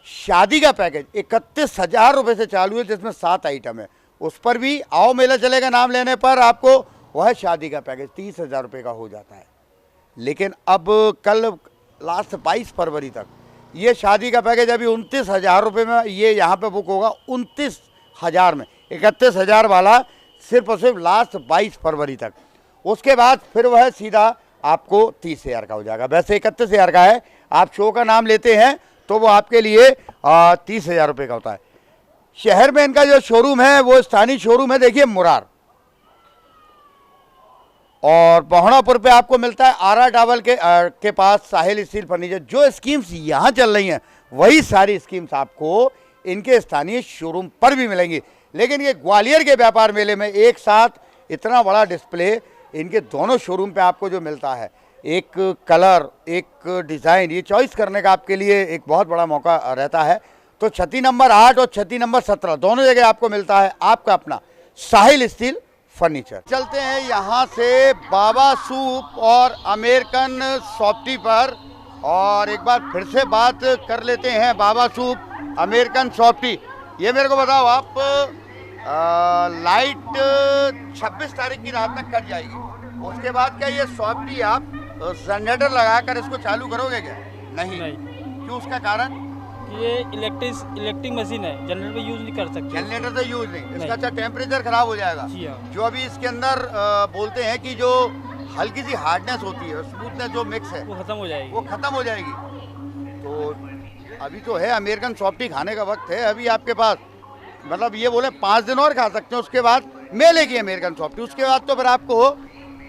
शादी का पैकेज 31,000 रुपये से चालू है, जिसमें 7 आइटम है। उस पर भी आओ मेला चलेगा नाम लेने पर आपको वह शादी का पैकेज 30,000 रुपये का हो जाता है। लेकिन अब कल लास्ट 22 फरवरी तक ये शादी का पैकेज अभी 29,000 रुपये में ये यहाँ पे बुक होगा। 29,000 में 31,000 वाला सिर्फ और सिर्फ लास्ट 22 फरवरी तक। उसके बाद फिर वह सीधा आपको 30,000 का हो जाएगा। वैसे 31,000 का है, आप शो का नाम लेते हैं तो वो आपके लिए 30,000 रुपये का होता है। शहर में इनका जो शोरूम है वो स्थानीय शोरूम है, देखिए मुरार, और बहोड़ापुर पे आपको मिलता है आरा टावर के पास साहिल स्टील फर्नीचर। जो स्कीम्स यहाँ चल रही हैं वही सारी स्कीम्स आपको इनके स्थानीय शोरूम पर भी मिलेंगी। लेकिन ये ग्वालियर के व्यापार मेले में एक साथ इतना बड़ा डिस्प्ले इनके दोनों शोरूम पे आपको जो मिलता है, एक कलर एक डिज़ाइन, ये चॉइस करने का आपके लिए एक बहुत बड़ा मौका रहता है। तो 36 नंबर 8 और 36 नंबर 17 दोनों जगह आपको मिलता है आपका अपना साहिल स्टील फर्नीचर। चलते हैं यहाँ से बाबा सूप और अमेरिकन सॉफ्टी पर। और एक बार फिर से बात कर लेते हैं बाबा सूप अमेरिकन सॉफ्टी। ये मेरे को बताओ आप, लाइट 26 तारीख की रात तक कट जाएगी, उसके बाद क्या ये सॉफ्टी आप जनरेटर लगाकर इसको चालू करोगे क्या? नहीं। क्यों, उसका कारण? ये इलेक्ट्रिक मशीन है, जनरेटर पे यूज नहीं कर सकते। जनरेटर से यूज नहीं, इसका अच्छा टेम्परेचर खराब हो जाएगा। जी हाँ। जो अभी इसके अंदर बोलते हैं कि जो हल्की सी हार्डनेस होती है, स्मूथनेस जो मिक्स है, वो खत्म हो जाएगी। वो खत्म हो जाएगी। तो अभी तो है अमेरिकन सॉफ्टी खाने का वक्त है अभी आपके पास, मतलब ये बोले 5 दिन और खा सकते हैं, उसके बाद मेले की अमेरिकन सॉफ्टी, उसके बाद तो फिर आपको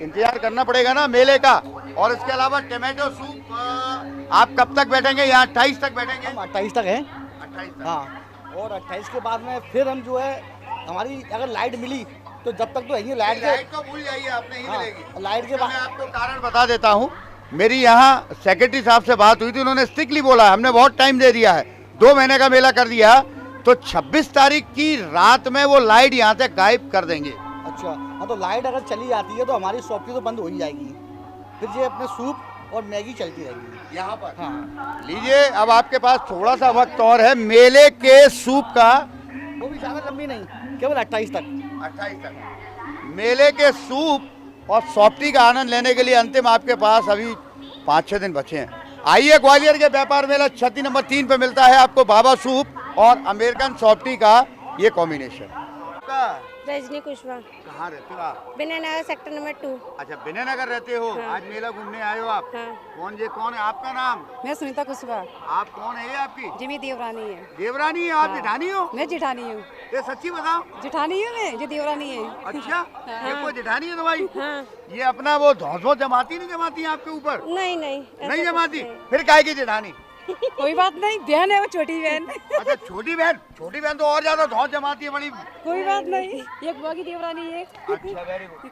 इंतजार करना पड़ेगा ना मेले का। और इसके अलावा टमाटो सूप आप कब तक बैठेंगे यहाँ? 28 तक बैठेंगे? हम 28 तक हैं। 28 तक। हाँ, और 28 के बाद में फिर हम जो है, हमारी अगर लाइट मिली तो जब तक तो है लाइट को भूल जाइए, आप नहीं मिलेगी। लाइट के तो बाद मैं आपको कारण बता देता हूँ। मेरी यहाँ सेक्रेटरी साहब से बात हुई थी, उन्होंने स्ट्रिक्टली बोला हमने बहुत टाइम दे दिया है, 2 महीने का मेला कर दिया, तो 26 तारीख की रात में वो लाइट यहाँ से गायब कर देंगे। अच्छा, हाँ, तो लाइट अगर चली जाती है तो हमारी सॉफ्टी तो बंद हो ही जाएगी, फिर ये अपने सूप और मैगी चलती रहेगी यहाँ पर। हाँ, लीजिए, अब आपके पास थोड़ा सा वक्त और है मेले के सूप का, वो भी ज़्यादा लंबी नहीं, केवल 28 तक। 28 तक मेले के सूप और सॉफ्टी का आनंद लेने के लिए अंतिम आपके पास अभी 5-6 दिन बचे हैं। आइए, ग्वालियर के व्यापार मेला छत्ती नंबर 3 पे मिलता है आपको बाबा सूप और अमेरिकन सॉफ्टी का ये कॉम्बिनेशन। रजनी कुशवाहा, कहाँ रहते हो आप? Vinaynagar sector number 2। अच्छा, विनयनगर रहते हो। हाँ। आज मेला घूमने आए हो आप? हाँ। कौन है आपका नाम? मैं सुनीता कुशवाहा। आप कौन है ये आपकी? जिमी देवरानी है। देवरानी है आप? हाँ। जेठानी हो? मैं जेठानी हूँ। ये सच्ची बताओ। जेठानी हूँ मैं, जो देवरानी है। अच्छा, ये कोई जेठानी है तुम्हारी? हाँ। ये अपना वो धौस जमाती नहीं जमाती है आपके ऊपर? नहीं नहीं, ऐसा नहीं कुछ जमाती? नहीं। फिर काहे की जेठानी? कोई बात नहीं, बहन है वो, छोटी बहन। अच्छा, छोटी बहन तो और ज्यादा धौस जमाती है बड़ी। कोई बात नहीं, एक बुआ की देवरानी है। अच्छा, वेरी गुड।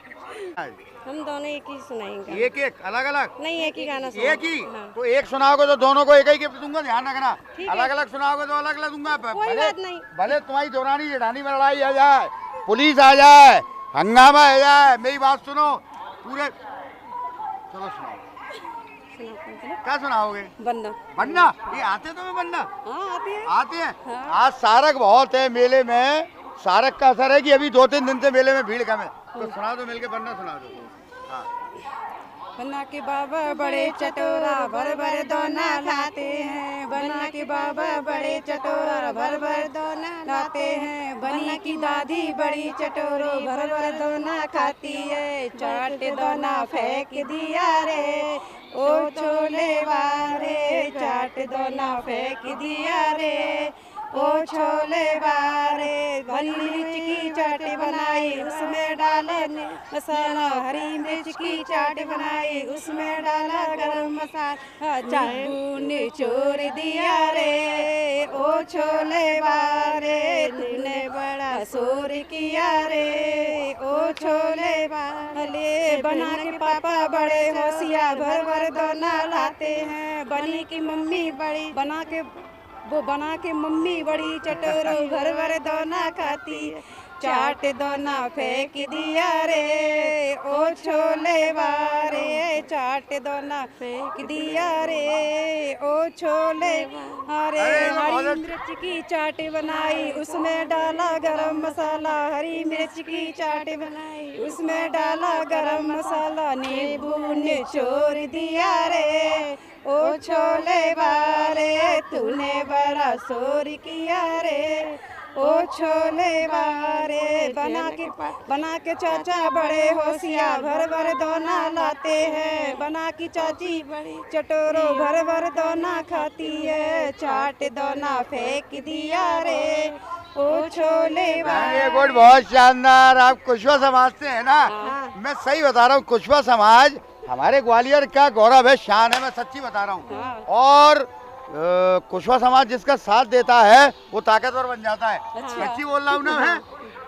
हम दोनों एक ही सुनाएंगे। एक अलग अलग? नहीं, एक ही गाना सुनाएंगे। एक ही? हाँ। तो एक सुनाओगे तो दोनों को एक ही गिफ्ट दूंगा, ध्यान रखना। ठीक है। अलग अलग सुनाओगे तो अलग अलग दूंगा। कोई बात नहीं। भले तुम्हारी देवरानी जेठानी में लड़ाई आ जाए, पुलिस आ जाए, हंगामा आ जाए, मेरी बात सुनो पूरे। चलो सुनाओ, क्या सुनाओगे? बनना। ये आते तुम्हें बनना? हाँ, आते हैं। आज सारक बहुत है मेले में, सारक का असर है कि अभी 2-3 दिन से मेले में भीड़ कम है, तो सुना दो मिलके, बनना सुना दो। हाँ। बना के बाबा बड़े चटोरा, भर भर दोना लाते हैं। बना के बाबा बड़े चटोरा, भर भर दोना लाते हैं। बनी की दादी बड़ी चटोरो, भर भर दोना खाती है। चाट दोना फेंक दिया रे, ओ छोले वारे, चाट दोना फेंक दिया रे, ओ छोले वारे। बनी मिर्च की चाट बनाई, उसमें डाला मसाला, हरी मिर्च की चाट बनाई, उसमें डाला गरम मसाला, चाबू ने चोर दिया रे, ओ छोले वारे, तूने बड़ा शोर किया रे, ओ छोले वाले। बना के पापा बड़े होशियार, भर भर दोना लाते हैं। बनी की मम्मी बड़ी, बना के मम्मी बड़ी चटोरो, भर भर दोना खाती है। चाट दोना फेंक दिया रे, ओ छोले वारे, चाट दोना फेंक दिया रे, ओ छोले वारे। हरी मिर्च की चाट बनाई, उसमें डाला गरम मसाला, हरी मिर्च की चाट बनाई, उसमें डाला गरम मसाला, नींबू ने चोर दिया रे, ओ छोले वारे, तूने बड़ा शोर किया रे, ओ छोले वारे। बना के चाचा बड़े होशियार, भर भर दोना लाते हैं। बना की चाची बड़ी चटोरो, भर भर दोना खाती है। चाट दोना फेंक दिया रे, ओ छोले वारे। ये गुड, बहुत शानदार। आप कुशवा समाज से है ना? मैं सही बता रहा हूँ, कुशवा समाज हमारे ग्वालियर का गौरव है, शान है, मैं सच्ची बता रहा हूँ। और कुशवा समाज जिसका साथ देता है वो ताकतवर बन जाता है। सच्ची बोल रहा हूँ ना,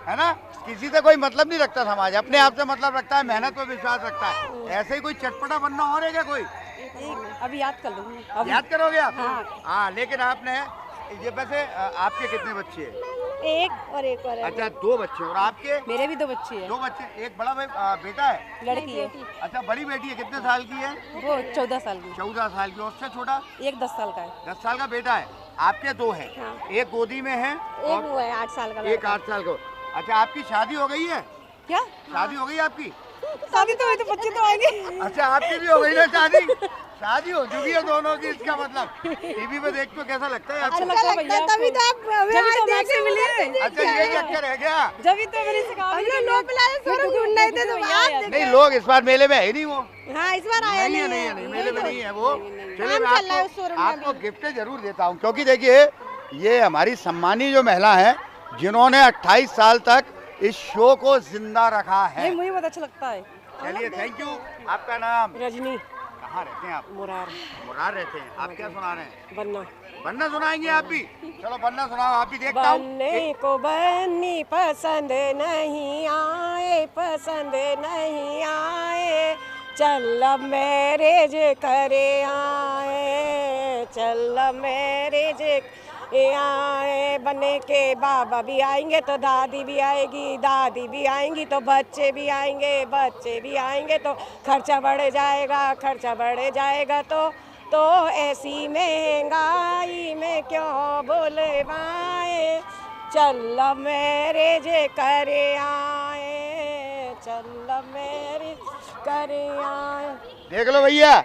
है ना? किसी से कोई मतलब नहीं रखता समाज, अपने आप से मतलब रखता है, मेहनत पर विश्वास रखता है। ऐसे ही कोई चटपटा बनना और है क्या कोई? अभी याद कर लूँगी। याद करोगे आप? हाँ। हाँ, लेकिन आपने ये वैसे आपके कितने बच्चे हैं? एक और एक और है। अच्छा 2 बच्चे और आपके? मेरे भी 2 बच्चे हैं। 2 बच्चे, एक बड़ा भाई बेटा है? लड़की है। अच्छा बड़ी बेटी है, कितने साल की है? वो 14 साल की। 14 साल की। और उससे छोटा? एक 10 साल का है। 10 साल का बेटा है। आपके 2 हैं? हाँ। एक गोदी में है एक वो है 8 साल का एक लड़का। 8 साल का। अच्छा आपकी शादी हो गई है? क्या शादी हो गई आपकी? शादी तो हुई तो बच्चे तो आएंगे। अच्छा आपकी भी हो गई ना शादी? शादी हो चुकी है दोनों की, इसका मतलब टीवी पे देख तो कैसा लगता है आपको? अच्छा लगता है तभी तो आप हमें आज देख के मिले। अच्छा ये चक्कर है क्या? जब ही तो मैंने सिखा दिया। हम लोग पिलाने शोरूम ढूंढ रहे थे तो आप नहीं लोग इस बार मेले में है ही नहीं वो। हाँ इस बार आया नहीं है, नहीं नहीं है, नहीं मेले में नहीं है वो। चलिए काम मैं चल रहा है उस शोरूम में आपको गिफ्ट जरूर देता हूँ, क्योंकि देखिए ये हमारी सम्मानी जो महिला है जिन्होंने 28 साल तक इस शो को जिंदा रखा है। मुझे बहुत अच्छा लगता है। चलिए थैंक यू। आपका नाम? रजनी। कहाँ रहते हैं आप? मुरार। मुरार रहते हैं। आप क्या सुना रहे हैं? बनना। बनना सुनाएंगे आप भी? चलो बनना सुनाओ आप भी, देखता हूँ। बनने को बन्नी पसंद नहीं आए, पसंद नहीं आए, चल मैरिज करे आए, चल मैरिज आए। बने के बाबा भी आएंगे तो दादी भी आएगी, दादी भी आएंगी तो बच्चे भी आएंगे, बच्चे भी आएंगे तो खर्चा बढ़ जाएगा, खर्चा बढ़ जाएगा तो ऐसी महंगाई में क्यों बोलवाए, चल मैरिज करे आए, चल मैरिज करे आए। देख लो भैया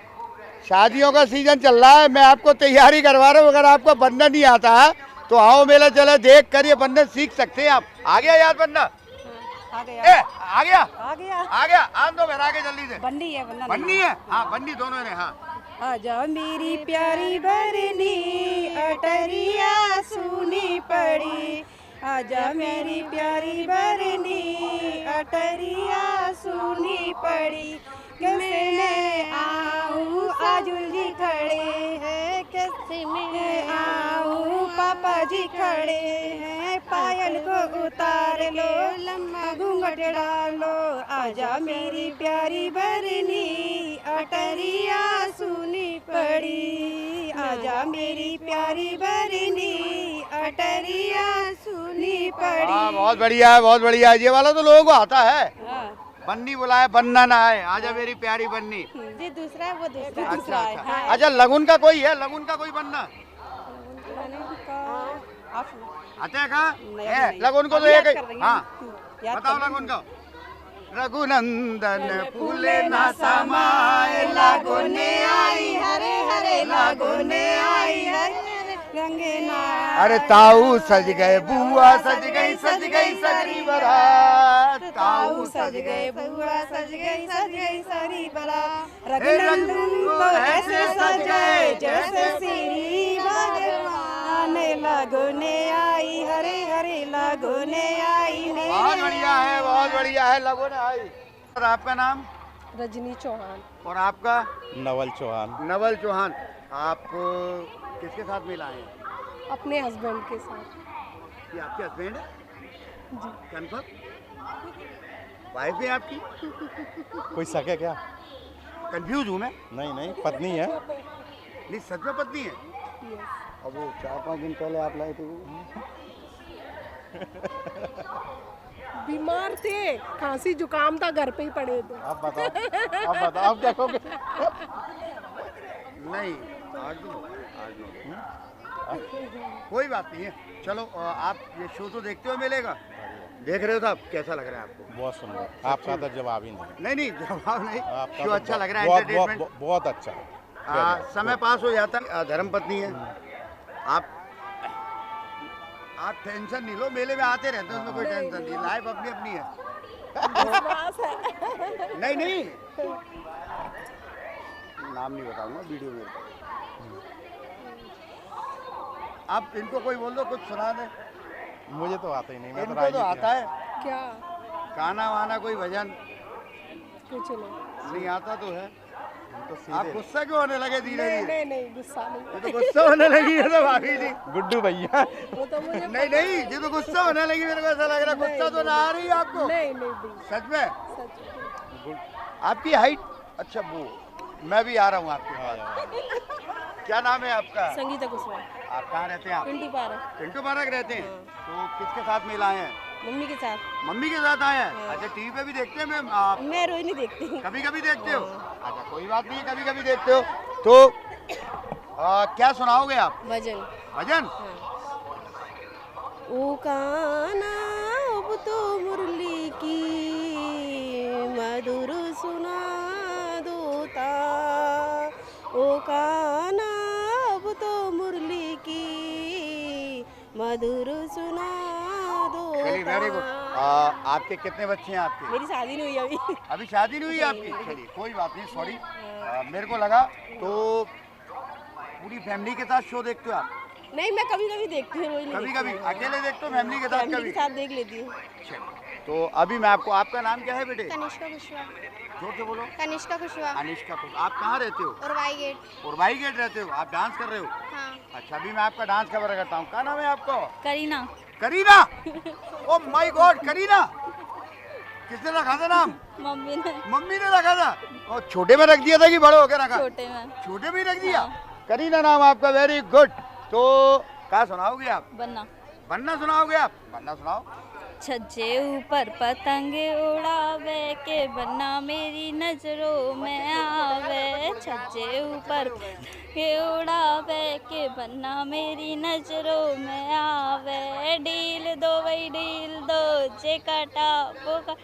शादियों का सीजन चल रहा है, मैं आपको तैयारी करवा रहा हूँ। अगर आपको बंधन नहीं आता है तो आओ मेला चले, देख कर ये बंधन सीख सकते हैं आप। आ गया याद बनना? आ गया। आ गया? आ गया। आ गया। आन दो बहरा के जल्दी से। बन्नी है बनना। बन्नी है? हाँ बन्नी दोनों ने। हाँ आजा मेरी प्यारी बरनी अटरिया सुनी पड़ी, आजा मेरी प्यारी बरनी अटरिया सुनी पड़ी, कैसे आऊँ आजुल जी खड़े हैं, कैसे मैं आऊँ पापा जी खड़े हैं, पायल को उतार लो लम्बा घूंघट डालो, आजा मेरी प्यारी बरनी अटरिया सुनी पड़ी, आजा मेरी प्यारी बरनी अटरिया सुनी पड़ी। हाँ बहुत बढ़िया है, बहुत बढ़िया है। ये वाला तो लोगों को आता है। हाँ। बन्नी बुलाए बनना ना है, आजा मेरी प्यारी बन्नी। जी दूसरा है वो दूसरा। अच्छा अच्छा। अच्छा लगुन का कोई है? लगुन का कोई बनना आता है कहाँ? लगुन को तो एक हाँ बताओ लगुन का। रघुनंदन फूले ना समाए, लगुने आई हरे हरे, लगुने आई हरे रंगे ना। अरे ताऊ सज गए बुआ सज गई सगरी बारात, ताऊ सज गए बुआ सज गई सारी बारात, रघुनंदन तो ऐसे सजाए जैसे श्री भगवान, लगुने आई हरे हरे लगुने आई। बहुत बढ़िया है, बहुत बढ़िया है, लगुन आई। और आपका नाम? रजनी चौहान। और आपका? नवल चौहान। नवल चौहान। आप किसके साथ मिला है? अपने हस्बैंड के साथ। ये आपके हस्बैंड है? जी। कन्फर्म? वाइफ है आपकी? कोई सके क्या? कंफ्यूज हूँ मैं। नहीं नहीं पत्नी है। नहीं सच में पत्नी है? अब वो 4-5 दिन पहले आप लाए थे वो। बीमार थे, खांसी जुकाम था, घर पे ही पड़े थे। आप बताओ आप क्या कहोगे? नहीं आज नो कोई बात नहीं है। चलो आप ये शो तो देखते हो मेले का? देख रहे हो साहब, कैसा लग रहा है आपको? बहुत सुंदर। आपका तो जवाब ही नहीं। नहीं जवाब नहीं, आपका शो तो अच्छा लग रहा है, एंटरटेनमेंट बहुत अच्छा है। समय पास हो जाता है। धर्मपत्नी है आप टेंशन नहीं लो, मेले में आते रहते हैं, उसमें कोई टेंशन नहीं, लाइफ अपनी अपनी है। नहीं नाम नहीं बताऊंगा वीडियो में। आप इनको कोई बोल दो कुछ सुना दे। मुझे तो आता ही नहीं। मैं इनको तो आता है क्या? गाना वाना कोई भजन कुछ नहीं। नहीं आता तो है। तो आप गुस्सा क्यों होने लगे धीरे धीरे? नहीं गुस्सा नहीं। ये तो गुस्सा होने लगी है तो भाभी जी। गुड्डू भैया वो तो मुझे नहीं ये तो गुस्सा होने लगी, मेरे को ऐसा लग रहा है। गुस्सा तो ना आ रही है आपको? नहीं सच में? सच। आपकी हाइट? अच्छा वो मैं भी आ रहा हूँ आपके पास। क्या नाम है आपका? संगीता कुशवाहा। आप कहाँ रहते हैं आप? पिंटू पारा। पिंटू पार्क रहते हैं। तो किसके साथ मेला आए हैं? मम्मी के साथ। मम्मी के साथ आए हैं। अच्छा टीवी पे भी देखते हैं मैम आप? मैं रोज नहीं देखती। कभी कभी देखते हो? अच्छा कोई बात नहीं, कभी कभी देखते हो। तो क्या सुनाओगे आप? भजन। भजन? ओ काना अब तो मुरली की मधुर सुना दोता, ओ काना अब तो मुरली की मधुर सुना चलिए वेरी गुड। दोता। आपके कितने बच्चे हैं आपके? मेरी शादी नहीं हुई अभी। अभी शादी नहीं हुई आपकी? चलिए कोई बात नहीं, सॉरी। मेरे को लगा तो पूरी फैमिली के साथ शो देखते हो आप? नहीं, मैं कभी कभी देखती हूँ, रोज नहीं कभी देखती कभी हूँ। अकेले देखते हो, फैमिली के साथ फैमिली कभी? के साथ देख लेती हूँ। तो अभी मैं आपको, आपका नाम क्या है बेटे? तनिष्का कुशवाहा। जोर से बोलो। तनिष्का कुशवाहा। अनिष्का कुश। आप कहाँ रहते हो? और वाई गेट। और भाई गेट रहते हो? आप डांस कर रहे हो? हाँ। अच्छा अभी मैं आपका डांस कवर करता हूँ। क्या नाम है आपका? Kareena. Kareena. Oh my God, Kareena किसने रखा था नाम? मम्मी ने। मम्मी ने रखा था। और छोटे में रख दिया था कि बड़े होकर रखा? छोटे में। छोटे में ही रख दिया। करीना नाम आपका, वेरी गुड। तो क्या सुनाओगे आप? बनना। बनना सुनाओगे आप? बनना सुनाओ। छज्जे ऊपर पतंगे उड़ावे के बनना मेरी नजरों में आवे, छज्जे ऊपर पतंगे उड़ावे के बनना मेरी नजरों में आवे, डील दो वही डील दो, जे काटा वो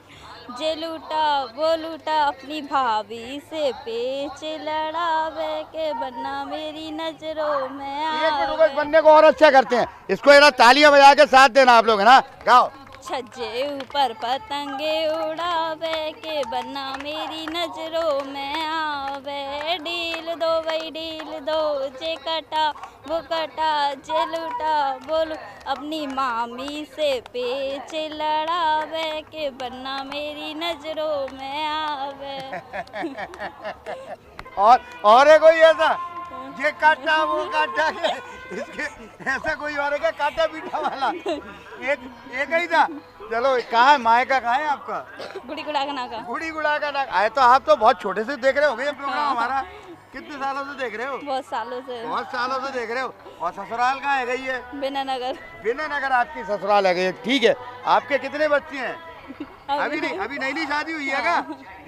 जे लूटा वो लूटा, अपनी भाभी से पेच लड़ावे के बनना मेरी नजरों में एक मिनट रुको, इस आवे। बनने को और अच्छा करते हैं। इसको जरा तालियां बजा के साथ देना आप लोग, है ना? गाओ। छज्जे ऊपर पतंगे उड़ावे के बनना मेरी नजरों में आवे, डील दो वही डील दो, जे कटा वो कटा, जे लूटा बोलो, अपनी मामी से पेच लड़ावे के बनना मेरी नजरों में आवे। और है कोई ऐसा? ये काटा वो काटा इसके ऐसा कोई और है क्या? काटा पीटा वाला एक ही था। चलो कहाँ है मायका, कहाँ है आपका? गुड़ी गुड़ा का नाका। गुड़ी गुड़ा का नाक आए। तो आप तो बहुत छोटे से देख रहे हो प्रोग्राम हमारा। कितने सालों से देख रहे हो? बहुत सालों से। बहुत सालों से देख रहे हो। और ससुराल कहाँ है गई है? बिनानगर। बिनानगर आपकी ससुराल है गई है, ठीक है। आपके कितने बच्चे हैं? अभी नहीं शादी हुई है क्या?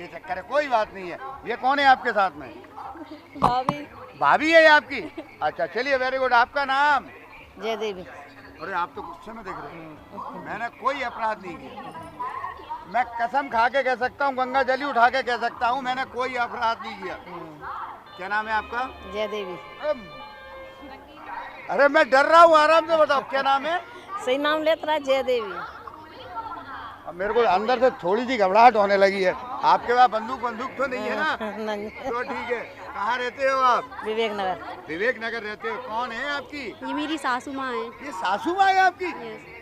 ये चक्कर है, कोई बात नहीं है। ये कौन है आपके साथ में? भाभी। भाभी है ये आपकी? अच्छा चलिए वेरी गुड। आपका नाम? जय देवी। अरे आप तो गुस्से में देख रहे हो। मैंने कोई अपराध नहीं किया। मैं कसम खा के कह सकता हूँ, गंगा जली उठा के कह सकता हूँ, मैंने कोई अपराध नहीं किया। क्या नाम है आपका? जय देवी। अरे मैं डर रहा हूँ, आराम से बताओ क्या नाम है? सही नाम लेता रहा, जय देवी। अब मेरे को अंदर से थोड़ी सी घबराहट होने लगी है। आपके पास बंदूक तो नहीं है ना? नहीं। तो ठीक है। कहाँ रहते हो आप? विवेक नगर। विवेक नगर रहते हो। कौन है आपकी? ये मेरी सासू माँ है। ये सासू माँ है आपकी?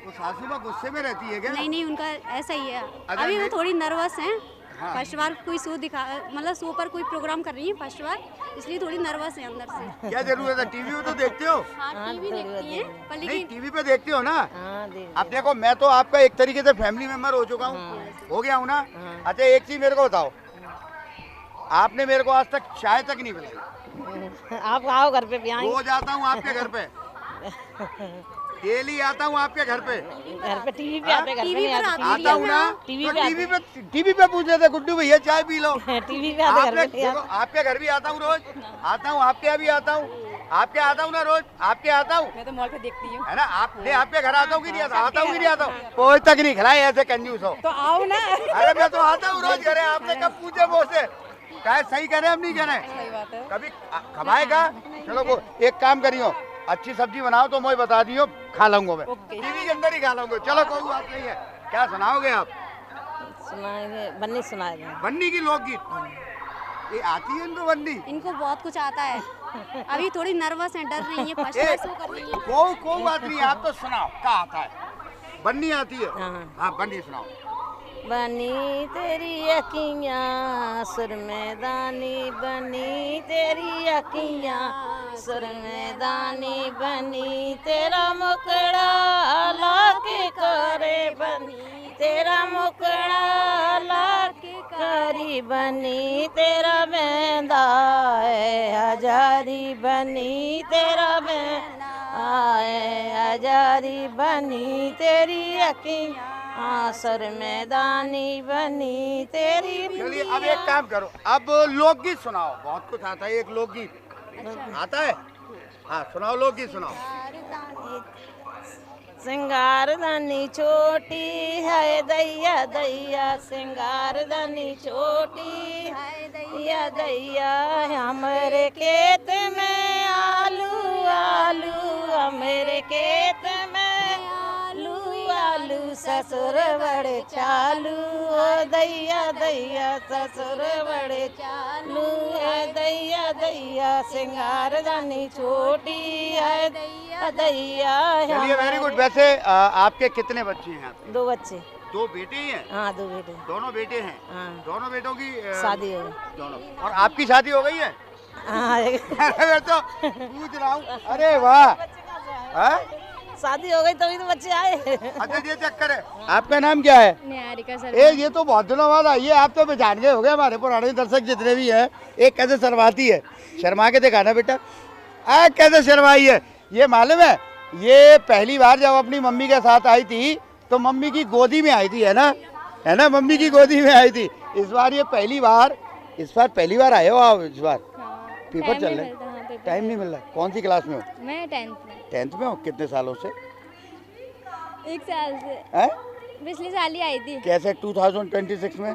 तो सासू माँ गुस्से में रहती है क्या? नहीं उनका ऐसा ही है। अगर अभी वो मैं- थोड़ी नर्वस हैं। हाँ। फर्स्ट बार कोई शो दिखा, मतलब शो पर कोई प्रोग्राम कर रही है फर्स्ट बार, इसलिए थोड़ी नर्वस है अंदर से। क्या जरूरत है? टीवी में तो देखते हो? हाँ टीवी देखती हैं पर नहीं लेकिन टीवी पे देखते हो ना? हाँ देवी। अब देखो मैं तो आपका एक तरीके से फैमिली मेंबर हो चुका हूँ, हो गया हूँ ना? अच्छा एक चीज मेरे को बताओ, आपने मेरे को आज तक चाय तक नहीं पिलाई। आप आओ घर पे पियाएंगे। रोज आता हूँ आपके घर पे, डेली आता हूँ आपके घर पे। घर पे टीवी पे आते, घर पे टीवी नहीं पर आते। आता हूँ ना? टीवी तो पे टीवी पे पूछ लेते गुड्डू भैया चाय पी लो। टीवी पे आते, घर आपने पे नहीं देखो, आते। आपके घर भी आता हूँ रोज, आता हूँ आपके यहाँ भी आता हूँ, आपके आता हूँ ना रोज, आपके आता हूँ, मैं तो मॉल पे देखती हूँ। है ना? आपके घर आता हूँ कि नहीं आता? आता हूँ कि नहीं आता हूँ? कोई तक नहीं खिलाए, ऐसे कंजूस हो। तो आओ ना। अरे मैं तो आता हूँ रोज करे। आपने कब पूछे मुझसे? क्या सही कह रहे हैं हम नहीं कह रहे? सही बात है। कभी खवाएगा? चलो वो एक काम करियो, अच्छी सब्जी बनाओ तो मुझे बता दियो, खा लूंगा मैं। टीवी के अंदर ही खा लूंगा। चलो कोई बात नहीं है। क्या सुनाओगे आप? सुनाएंगे, बन्नी सुनाएंगे। बन्नी की लोकगीत ये आती है इनको? बन्नी इनको बहुत कुछ आता है। अभी थोड़ी नर्वस है, डर रही है, फर्स्ट बार शो कर रही है। कोई बात नहीं, आप तो सुनाओ क्या आता है। बन्नी आती है? हाँ बन्नी सुनाओ। बनी तेरी अखियाँ सुर मैदानी, बनी तेरी अखियाँ सुर मैदानी, बनी तेरा मुखड़ा लाके करे, बनी तेरा मुखड़ा लाके करी, बनी तेरा बेंदा है हजारी, बनी तेरा बेंदा आए हजारी बनी तेरी अखियाँ आसर मैदानी बनी तेरी। चलिए अब एक काम करो, अब लोकगीत सुनाओ। बहुत कुछ आता है, एक लोकगीत आता है? हाँ सुनाओ, लोकगीत सुनाओ। सिंगारदानी छोटी है दैया दैया, सिंगारदानी छोटी है दैया दैया, हमारे खेत में आलू आलू, हमारे खेत में आलू आलू, ससुर बड़े चालू दैया दैया, ससुर बड़े चालू दैया दैया, सिंगारदानी छोटी है दैया दैया। चलिए वेरी गुड। वैसे आपके कितने बच्चे हैं? आपके 2 बच्चे। 2 बेटे ही हैं? हाँ 2 बेटे। दोनों बेटे हैं? हाँ। दोनों बेटों की शादी हो गई दोनों। और आपकी शादी हो गई है? हाँ मैं तो पूछ रहा हूँ। अरे वाह, हाँ? शादी हो गई तभी तो बच्चे आए। अच्छा ये चक्कर है। आपका नाम क्या है? निहारिका ये तो बहुत दिनों बाद आई है। आप तो पहचान गए हो गए, हमारे पुराने दर्शक जितने भी हैं। एक कैसे शर्माती है, शर्मा के दिखाना बेटा। कैसे शर्माई है, ये मालूम है? ये पहली बार जब अपनी मम्मी के साथ आई थी तो मम्मी की गोदी में आई थी, है ना, मम्मी की गोदी में आई थी। इस बार ये पहली बार पहली बार आए हो आप? इस बार पेपर चल रहे हैं, टाइम नहीं मिल रहा। कौन सी क्लास में हो? मैं 10th में हो। कितने सालों से? 1 साल से। हैं? पिछले साल ही आई थी, कैसे 2026 में?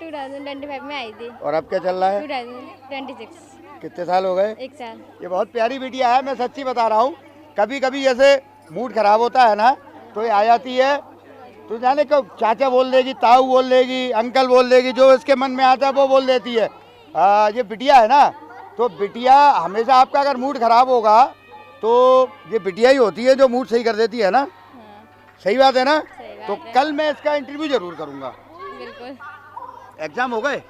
2025 में आई थी। और अब क्या चल रहा है? 2026। कितने साल हो गए? 1 साल। ये बहुत प्यारी बिटिया है, मैं सच्ची बता रहा हूँ। कभी कभी जैसे मूड खराब होता है ना, तो ये आ जाती है, तो जाने कब चाचा बोल देगी, ताऊ बोल देगी, अंकल बोल देगी, जो इसके मन में आता है वो बोल देती है। ये बिटिया है ना, तो बिटिया हमेशा आपका अगर मूड खराब होगा तो ये बिटिया ही होती है जो मूड सही कर देती है ना। सही बात है ना? तो कल मैं इसका इंटरव्यू जरूर करूँगा। बिल्कुल। एग्जाम हो गए?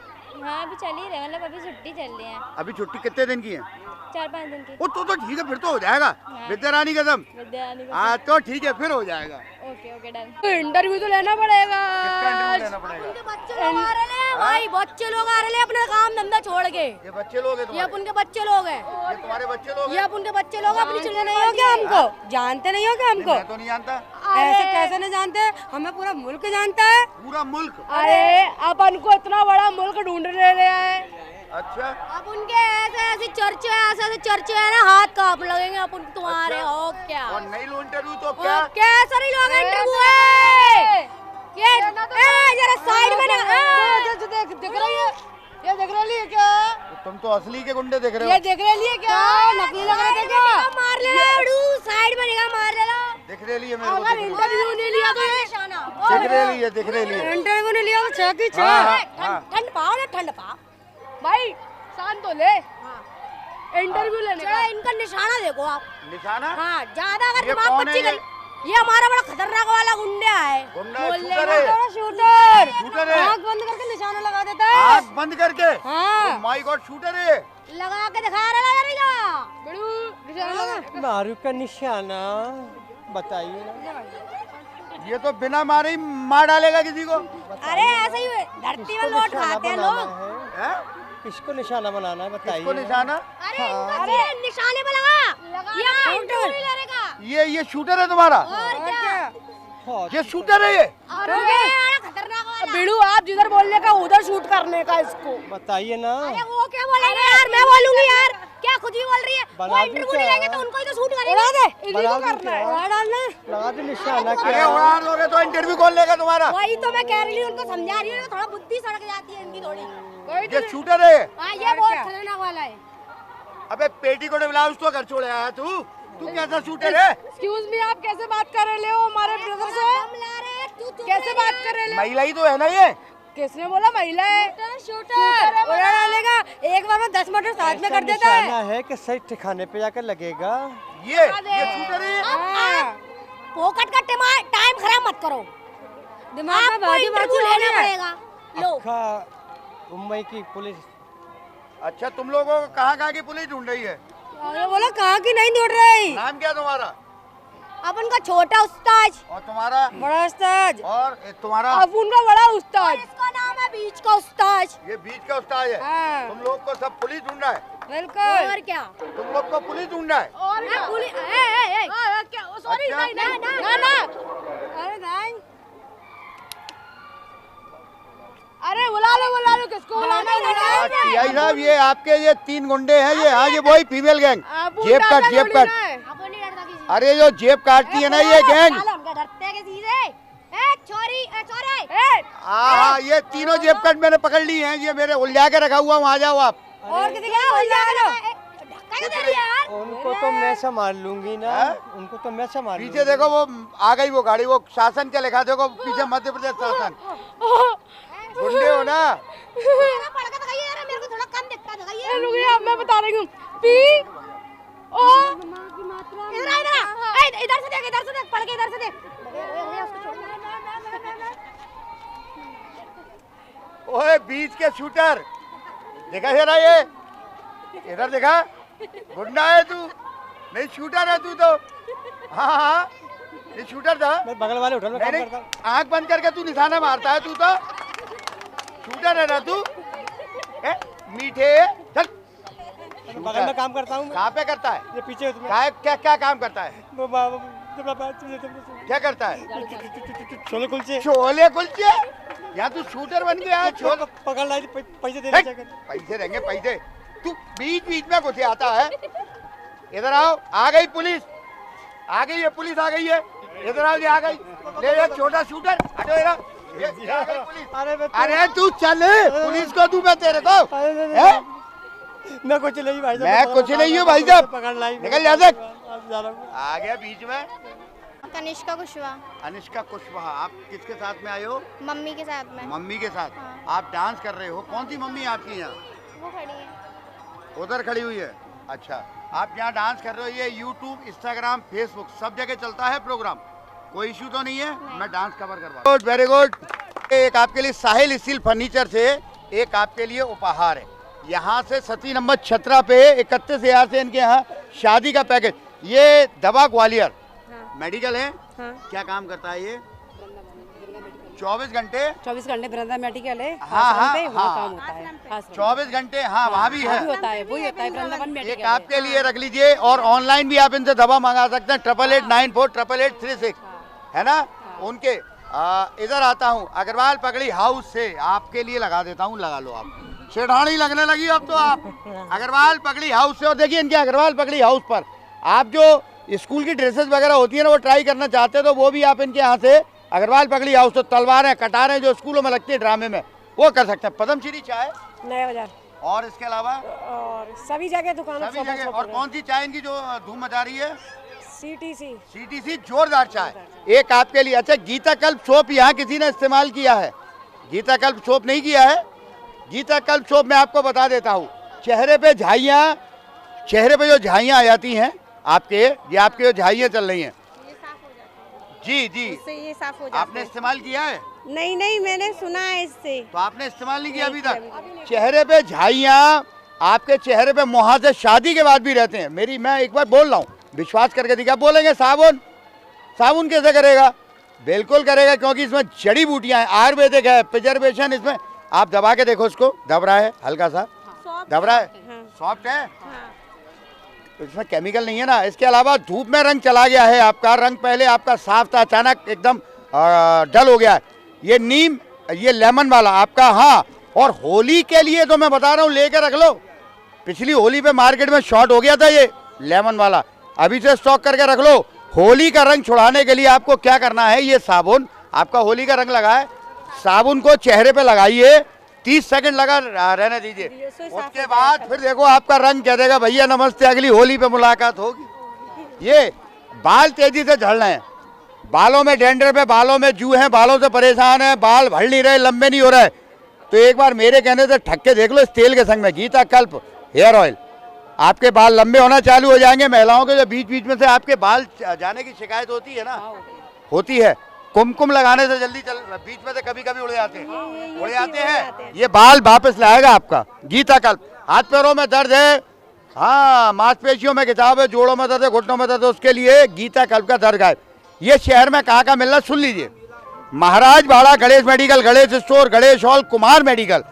हाँ अभी चल ही रहे, मतलब अभी छुट्टी चल रही है। अभी छुट्टी कितने दिन की है? 4-5 दिन की। वो तो ठीक है, फिर तो हो जाएगा। विद्या रानी कदम। हाँ तो ठीक है, फिर हो जाएगा। Okay done. इंटरव्यू तो लेना पड़ेगा। किसका इंटरव्यू लेना पड़ेगा? बच्चे लोग आ रहे हैं भाई, बच्चे लोग आ रहे हैं अपना काम धंधा छोड़ के। ये बच्चे लोग हैं ये अपन के बच्चे लोग हैं। ये तुम्हारे बच्चे लोग ये हैं? अपन के बच्चे लोग अपनी चुने नहीं हो क्या हमको? जानते नहीं हो क्या हमको? मैं तो नहीं जानता। ऐसे कैसे नहीं जानते? हमें पूरा मुल्क जानता है। पूरा मुल्क? अरे अपन को इतना बड़ा मुल्क ढूंढ रहे हैं। अच्छा। अब उनके ऐसे चर्चे ऐसे चर्चे है ना, हाथ कांप लगेंगे अपन तुम्हारे। अच्छा। हो क्या? और नहीं लो इंटरव्यू तो क्या? क्या सारे लोग इंटरव्यू है? ये जरा साइड में ना, देख रही है? ये देख रही है क्या? तुम तो असली के गुंडे देख रहे हो। ये देख रही है क्या? नकली लग रहे थे क्या? मार लेना साइड में निगाह मार लेना। दिख रही है मेरे को। अगर इंटरव्यू नहीं लिया तो दिख रही है। इंटरव्यू नहीं लिया तो 6 की 6। ठंड पाओ ना, ठंड पाओ भाई, शांत तो ले। इंटरव्यू लेने का इनका निशाना देखो आप। निशाना? हाँ, ज्यादा अगर ये दिमाग कौन है पच्ची ये? करी। ये हमारा बड़ा खतरनाक वाला गुंडा है। गुंडा बोल शूटर लेगा है? तो शूटर। शूटर है? आँख बंद करके निशाना लगा देता है। आँख बंद करके? हाँ। माय गॉड, शूटर है? लगा के दिखा रहा बड़ू निशाना लगा। मारू का निशाना बताइए ना। ये तो बिना मारे ही मार डालेगा किसी को। अरे ऐसे ही धरती में लौट खाते हैं लोग। हैं? किसको निशाना बनाना है बताइए। किसको निशाना? अरे निशाने पे लगा। ये इंटरव्यू नहीं लेने का। ये शूटर है तुम्हारा? और क्या? ये शूटर है ये? खतरनाक वाला। बिड़ू आप जिधर बोलने का उधर शूट करने का इसको। बताइए ना। अरे वो क्या बोलेंगे यार, मैं बोलूंगी यार। क्या खुद ही बोल रही है? वो बना दूं इंटरव्यू क्या? नहीं लेंगे तो उनको ही तो शूट करेंगे। उड़ा दे, इन्हीं को करना है। उड़ा डालना। लगा दो निशाना। अरे क्या उड़ा दोगे तो इंटरव्यू कौन लेगा तुम्हारा? वही तो मैं कह रही हूँ, उनको समझा रही हूँ, थोड़ा बुद्धि सड़क जाती है इनकी थोड़ी। ये शूटर है? हाँ ये बहुत खतरनाक वाला है। अबे पेटीकोट ब्लाउज तो घर छोड़े आया तू कैसा शूटर है? एक्सक्यूज मी, आप कैसे बात कर रहे हो हमारे ब्रदर से? कैसे बात कर रहे हो? महिला ही तो है ना ये? किसने बोला महिला है? शूटर उड़ा डालेगा। एक बार में 10 मटर साथ में कर देता है। निशाना है कि सही ठिकाने पे जाकर लगेगा। ये शूटर है? पोकट का टाइम खराब मत करो। दिमाग में इंटरव्यू लेना पड़ेगा। लो मुंबई की पुलिस। अच्छा, तुम लोगों को कहाँ की पुलिस ढूंढ रही है? ये बोला कहाँ की नहीं ढूंढ रही। नाम क्या तुम्हारा? अपन का छोटा उस्ताद। और तुम्हारा? बड़ा उस्ताद। और तुम्हारा? अपन का बड़ा उस्ताद। इसका नाम है बीच का उस्ताद। ये बीच का उस्ताद है। हाँ। तुम लोग को सब पुलिस ढूंढ रहा है? बिल्कुल। और क्या? तुम लोग को पुलिस ढूंढ रहा है? और क्या? पुलिस क्या? सॉरी अच्छा? ना। अरे नहीं। अरे बुला लो किसको बुलाना है? यही साहब ये आपके ये 3 गुंडे हैं ये। हाँ ये वही फीमेल गैंग जेब कट। अरे जो जेब काटती है ना ये गैंग। डरते हैं सीधे। छोरी हाँ ये तीनों जेब कट मैंने पकड़ ली हैं। ये मेरे उलझा के रखा हुआ। वहाँ जाओ आप। और किसी का उलझा लो। उनको तो मैं संभाल लूंगी ना। उनको तो मैं संभाल लूंगी। पीछे देखो वो आ गई वो गाड़ी। वो शासन क्या लिखा देखो पीछे, मध्य प्रदेश शासन। गुंडे हो ना? मेरे को थोड़ा कम दिखता है। मैं बता रही हूँ। पी ओ इधर से देख पढ़ के इधर से देख। ओए बीच के शूटर देखा जरा ये इधर देखा। गुंडा है तू? नहीं शूटर है तू तो। हाँ ये शूटर था। मैं बगल वाले होटल में काम करता हूँ। आँख बंद करके तू निशाना मारता है तू तो। शूटर है ना तू? मीठे चल। बगल में काम करता हूँ। कहाँ पे करता है? ये पीछे क्या काम करता है? क्या करता है? छोले कुलचे। छोले कुलचे? यहाँ तू शूटर बन गया है। छोले पकड़ लाई पैसे दे। पैसे देंगे पैसे। तू बीच में घुसे आता है। इधर आओ। आ गई पुलिस। आ गई है पुलिस। आ गई है। इधर आओ। ये आ गई। ले जा छोटा शूटर। हटो इधर। अरे तू चल। पुलिस को दूं मैं तेरे को? मैं कुछ नहीं भाई साहब। मैं कुछ नहीं हूँ भाई साहब। पकड़ लाई। निकल जा सक। आ गया बीच में। कनिष्का कुशवाहा। अनिष्का कुशवाहा। आप किसके साथ में आए हो? मम्मी के साथ में। मम्मी के साथ। हाँ। आप डांस कर रहे हो? कौन सी मम्मी है आपकी यहाँ? वो खड़ी है। उधर खड़ी हुई है। अच्छा आप यहाँ डांस कर रहे हो। ये यूट्यूब, इंस्टाग्राम, फेसबुक सब जगह चलता है प्रोग्राम? कोई इशू तो नहीं है? मैं डांस कवर करवा। Good, very good. एक आपके लिए साहिल स्टील फर्नीचर से एक आपके लिए उपहार है। यहाँ से सती नंबर छत्रा पे 31,000 से इनके यहाँ शादी का पैकेज। ये दवा ग्वालियर। हाँ। मेडिकल है। हाँ। क्या काम करता है ये? 24 घंटे। 24 घंटे वृंदा मेडिकल है। हाँ हाँ काम होता है। 24 घंटे। हाँ वहाँ भी है। होता है वही होता है वृंदावन एक मेडिकल। आपके लिए रख लीजिए। और ऑनलाइन भी आप इनसे दवा मंगा सकते हैं। 8894888836 है ना उनके। इधर आता हूँ अग्रवाल पगड़ी हाउस से आपके लिए लगा देता हूँ। लगा लो आप। शेठानी लगने लगी अब तो आप। अग्रवाल पगड़ी हाउस से। और देखिए इनके अग्रवाल पगड़ी हाउस पर आप जो स्कूल की ड्रेसेस वगैरह होती है ना वो ट्राई करना चाहते हैं तो वो भी आप इनके यहाँ से अग्रवाल पगड़ी हाउस तो तलवारें कटारें जो स्कूलों में लगती है ड्रामे में वो कर सकते हैं। पद्मश्री चाय नया बाजार और इसके अलावा और सभी जगह दुकान। सभी जगह। और कौन सी चाय इनकी जो धूम मचा रही है? सीटीसी जोरदार चाय एक आपके लिए। अच्छा गीता कल्प सोप यहाँ किसी ने इस्तेमाल किया है? गीता कल्प सोप नहीं किया है? गीता कल्प सोप मैं आपको बता देता हूँ। चेहरे पे जो झाइयाँ आ जाती हैं आपके, ये आपके जो झाइयाँ चल रही हैं जी इससे ये साफ हो जाता है। आपने इस्तेमाल किया है? नहीं मैंने सुना है इससे। तो आपने इस्तेमाल नहीं किया अभी तक? चेहरे पे झाइयाँ आपके चेहरे पे मुहासे शादी के बाद भी रहते हैं। मैं एक बार बोल रहा हूँ विश्वास करके दिखा। बोलेंगे साबुन कैसे करेगा? बिल्कुल करेगा क्योंकि इसमें जड़ी बूटियां हैं, आयुर्वेदिक है, प्रिजर्वेशन। इसमें आप दबा के देखो इसको। दब रहा है हल्का सा। दब रहा है। सॉफ्ट है। तो इसमें केमिकल नहीं है ना। इसके अलावा धूप में रंग चला गया है आपका। रंग पहले आपका साफ था अचानक एकदम डल हो गया है। ये नीम ये लेमन वाला आपका। हाँ और होली के लिए तो मैं बता रहा हूँ लेके रख लो। पिछली होली पे मार्केट में शॉर्ट हो गया था ये लेमन वाला। अभी से स्टॉक करके रख लो। होली का रंग छुड़ाने के लिए आपको क्या करना है? ये साबुन आपका होली का रंग लगा है। साबुन को चेहरे पे लगाइए। 30 सेकंड लगा रहने दीजिए। उसके बाद फिर देखो आपका रंग कह देगा भैया नमस्ते, अगली होली पे मुलाकात होगी। ये बाल तेजी से झड़ रहे हैं। बालों में डेंड्रफ है, बालों में जू है, बालों से परेशान है, बाल बढ़ नहीं रहे, लंबे नहीं हो रहे, तो एक बार मेरे कहने से ठग के देख लो इस तेल के संग में गीता कल्प हेयर ऑयल। आपके बाल लंबे होना चालू हो जाएंगे। महिलाओं के जो बीच बीच में से आपके बाल जाने की शिकायत होती है ना, होती है, कुमकुम लगाने से जल्दी बीच में से कभी कभी उड़ जाते हैं। ये बाल वापस लाएगा आपका गीता कल्प। हाथ पैरों में दर्द है, हाँ, मांसपेशियों में खिंचाव है, जोड़ों में दर्द है, घुटनों में दर्द है, उसके लिए गीता कल्प का दर्द गायब। ये शहर में कहाँ का मिलना सुन लीजिए। Maharaj Bada Ganesh medical, Ganesh store, Ganesh hall, Kumar medical.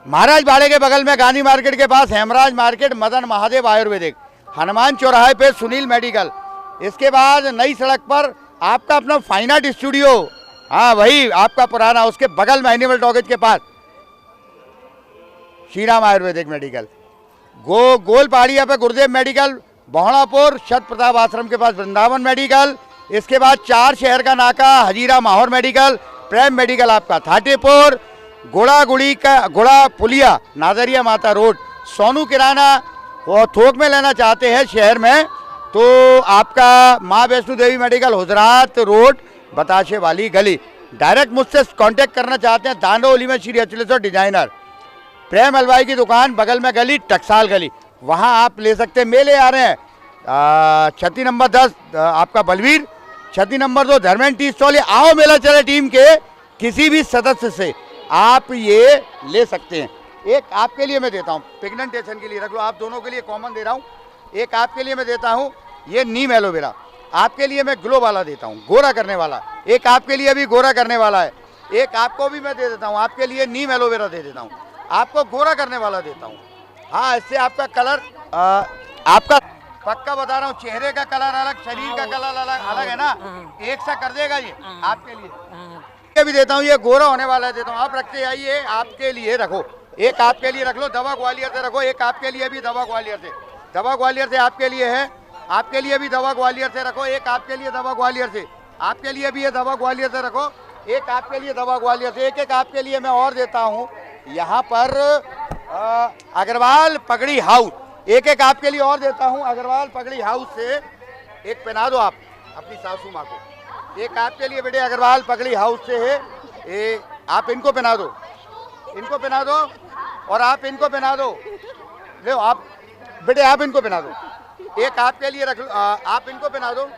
Maharaj बाड़े के बगल में गांधी मार्केट के पास हेमराज मार्केट, मदन महादेव आयुर्वेदिक, हनुमान चौराहे पे सुनील मेडिकल। इसके बाद नई सड़क पर आपका अपना फाइन आर्ट स्टूडियो, हाँ वही आपका पुराना, उसके बगल में एनिमल टॉकीज के पास श्री राम आयुर्वेदिक मेडिकल। गोल पहाड़िया पे गुरुदेव मेडिकल, बहुणापुर शत प्रताप आश्रम के पास वृंदावन मेडिकल। इसके बाद 4 शहर का नाका हजीरा माहौर मेडिकल, प्रेम मेडिकल आपका थाटेपुर, गुड़ा पुलिया नादरिया माता रोड, सोनू किराना। और थोक में लेना चाहते हैं शहर में तो आपका माँ वैष्णो देवी मेडिकल, हुजरात रोड, बताशे वाली गली। डायरेक्ट मुझसे कांटेक्ट करना चाहते हैं दांडोली में श्री अचलेश्वर डिजाइनर, प्रेम हलवाई की दुकान बगल में गली, टकसाल गली, वहाँ आप ले सकते हैं। मेले आ रहे हैं, छती नंबर 10 आपका बलवीर, छती नंबर 2 धर्मेंद्र टी स्टॉल। आओ मेला चले टीम के किसी भी सदस्य से आप ये ले सकते हैं। एक आपके लिए मैं देता हूँ, पिगमेंटेशन के लिए रख लो, आप दोनों के लिए कॉमन दे रहा हूँ। एक आपके लिए मैं देता हूँ ये नीम एलोवेरा, आपके लिए मैं ग्लो वाला देता हूँ, गोरा करने वाला। एक आपके लिए भी गोरा करने वाला है, एक आपको भी मैं दे देता हूँ, आपके लिए नीम एलोवेरा दे देता हूँ, आपको गोरा करने वाला देता हूँ। हाँ, इससे आपका कलर आपका पक्का बता रहा हूँ, चेहरे का कलर अलग, शरीर का कलर अलग अलग है ना, एक सा कर देगा ये आपके लिए। ये भी देता हूँ, ये गोरा होने वाला है देता हूँ, आप रखते आइए, आपके लिए रखो। एक आपके लिए रख लो, दवा ग्वालियर से रखो। एक आपके लिए भी दवा ग्वालियर से, दवा ग्वालियर से आपके लिए है, आपके लिए भी दवा ग्वालियर से रखो। एक आपके लिए दवा ग्वालियर से, आपके लिए भी ये दवा ग्वालियर से रखो। एक आपके लिए दवा ग्वालियर से, एक आपके लिए मैं और देता हूँ यहाँ पर अग्रवाल पगड़ी हाउस, एक आपके लिए और देता हूँ अग्रवाल पगड़ी हाउस से। एक पहना दो आप अपनी सासू माँ को, एक आपके लिए बेटे अग्रवाल पगड़ी हाउस से है, आप इनको पहना दो, इनको पहना दो, और आप इनको पहना दो। ले आप बेटे, आप इनको पहना दो। एक आपके लिए रख लो, आप इनको पहना दो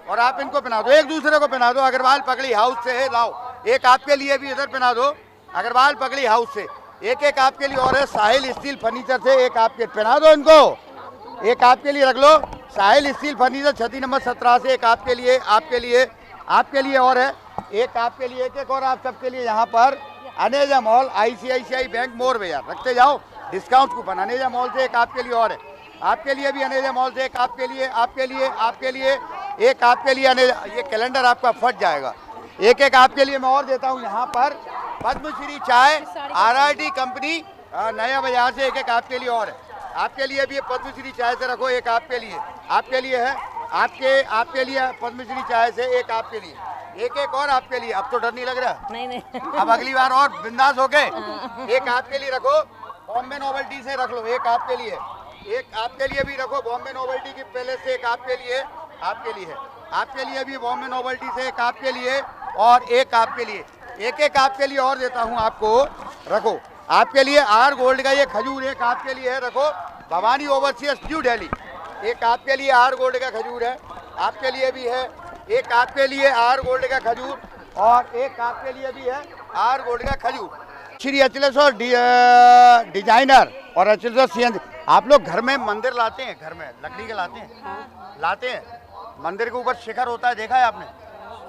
और आप इनको पहना दो, एक दूसरे को पहना दो। अग्रवाल पगड़ी हाउस से है, लाओ। एक आपके लिए भी इधर पहना दो अग्रवाल पगड़ी हाउस से। एक आपके लिए और है साहिल स्टील फर्नीचर से, एक आपके पहना दो इनको। एक आपके लिए रख लो साहिल स्टील फर्नीचर, छती नंबर 17 से। एक आपके लिए, आपके लिए और है, एक आपके लिए, एक और आप सबके लिए। यहाँ पर अनेजा मॉल, ICICI बैंक मोर भैया, रखते जाओ डिस्काउंट कूपन। अनेजा मॉल से एक आपके लिए और है, आपके लिए भी अनेजा मॉल से एक आपके लिए, आपके लिए, आपके लिए, एक आपके लिए अनेजा। ये कैलेंडर आपका फट जाएगा। एक आपके लिए मैं और देता हूँ यहाँ पर पद्मश्री चाय RRT कंपनी नया बाजार से, एक आपके लिए और है। आपके लिए भी पद्मश्री चाय से रखो, एक आपके लिए, आपके लिए है, आपके लिए पद्मश्री चाय से, एक आपके लिए, एक और आपके लिए। अब तो डर नहीं लग रहा? नहीं। अब अगली बार और बिंदास हो गए। एक आपके लिए रखो, बॉम्बे नोवेल्टी से रख लो, एक आपके लिए, एक आपके लिए भी रखो बॉम्बे नोवेल्टी की पहले से, एक आपके लिए, आपके लिए है, आपके लिए भी बॉम्बे नोवेल्टी से, एक आपके लिए और एक आपके लिए। एक आपके लिए और देता हूँ आपको, रखो। आपके लिए आर गोल्ड का ये खजूर, एक आपके लिए है, रखो, भवानी ओवरसीज न्यू दिल्ली। एक आपके लिए आर गोल्ड का खजूर है, आपके लिए भी है। एक आपके लिए आर गोल्ड का खजूर और एक आपके लिए भी है आर गोल्ड का खजूर। श्री अचलेश्वर डिजाइनर और अचलेश्वर CNC। आप लोग घर में मंदिर लाते हैं, घर में लकड़ी के लाते हैं? लाते हैं। मंदिर के ऊपर शिखर होता है, देखा है आपने?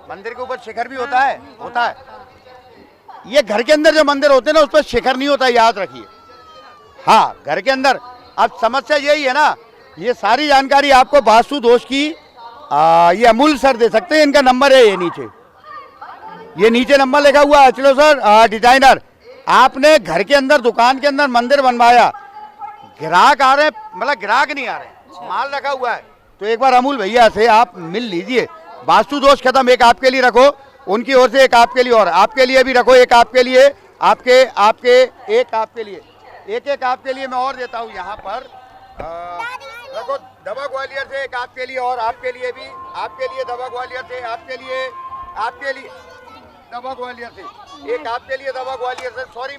मंदिर के ऊपर शिखर भी होता है, होता है। ये घर के अंदर जो मंदिर होते हैं ना, उस पर शिखर नहीं होता, याद रखिए। हाँ, घर के अंदर। अब समस्या यही है ना, ये सारी जानकारी आपको वास्तु दोष की ये अमूल सर दे सकते हैं। इनका नंबर है ये नीचे नंबर लिखा हुआ है, चलो सर डिजाइनर। आपने घर के अंदर, दुकान के अंदर मंदिर बनवाया, ग्राहक आ रहे, मतलब ग्राहक नहीं आ रहे, माल रखा हुआ है, तो एक बार अमूल भैया से आप मिल लीजिए। वास्तु दोष खत्म। एक आपके लिए रखो, उनकी ओर से एक आपके लिए और आपके लिए भी रखो। एक आपके लिए, आपके एक आपके लिए, एक आपके लिए मैं और देता हूँ यहाँ पर, रखो दवा ग्वालियर से, एक आपके लिए और आपके लिए भी, आपके लिए दवा ग्वालियर से, आपके लिए दवा ग्वालियर से, एक आपके लिए दवा ग्वालियर से, सॉरी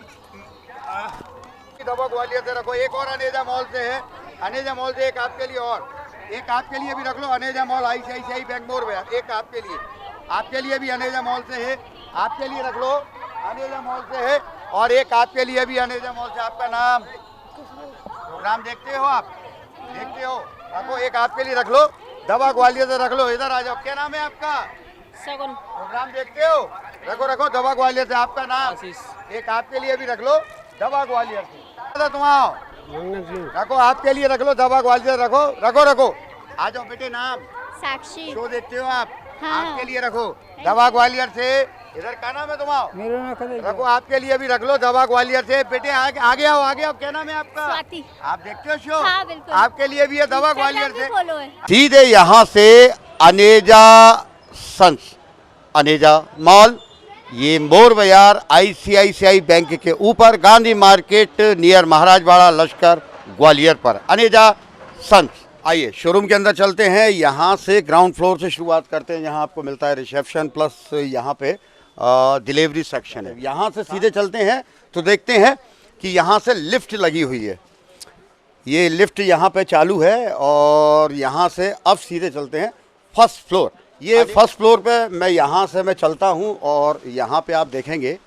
दवा ग्वालियर से रखो। एक और अनेजा मॉल से है, अनेजा मॉल से एक आपके लिए और, एक आपके लिए भी रख लो, अनेजा मॉल ICICI बैंक मोर भैया, एक आपके लिए भी अनेजा मॉल से है, आपके लिए रख लो, अनेजा मॉल से है, और एक आपके लिए भी अनेजा मॉल से। आपका नाम? प्रोग्राम देखते हो आप? देखते हो, रखो एक आपके लिए रख लो, दवा ग्वालियर से रख लो, इधर आ जाओ। क्या नाम है आपका? सगुन। प्रोग्राम देखते हो? रखो रखो, दवा ग्वालियर से। आपका नाम? एक आपके लिए भी रख लो, दवा ग्वालियर से। तुम आओ, रखो आपके लिए रख लो, दवा ग्वालियर रखो, रखो रखो, आ जाओ बेटे। नाम? साक्षी। शो देखते हो आप? हाँ। आपके लिए रखो, दवा ग्वालियर से। इधर क्या नाम है तुम्हारा? रखो आपके लिए भी रख लो, दवा ग्वालियर से। बेटे आगे आगे आओ, आगे आओ। क्या नाम है आपका? स्वाति। आप देखते हो शो? हाँ, बिल्कुल। आपके लिए भी है, दवा ग्वालियर से। फॉलो है। सीधे यहाँ से अनेजा सन्स, अनेजा मॉल, ये मोर बाजार ICICI बैंक के ऊपर, गांधी मार्केट नियर महाराजवाड़ा लश्कर ग्वालियर पर, अनेजा सन्स। आइए शोरूम के अंदर चलते हैं। यहाँ से ग्राउंड फ्लोर से शुरुआत करते हैं। यहाँ आपको मिलता है रिसेप्शन प्लस यहाँ पे डिलीवरी सेक्शन है। यहाँ से सीधे चलते हैं तो देखते हैं कि यहाँ से लिफ्ट लगी हुई है। ये लिफ्ट यहाँ पे चालू है और यहाँ से अब सीधे चलते हैं फर्स्ट फ्लोर। ये फर्स्ट फ्लोर पे मैं यहाँ से मैं चलता हूँ और यहाँ पे आप देखेंगे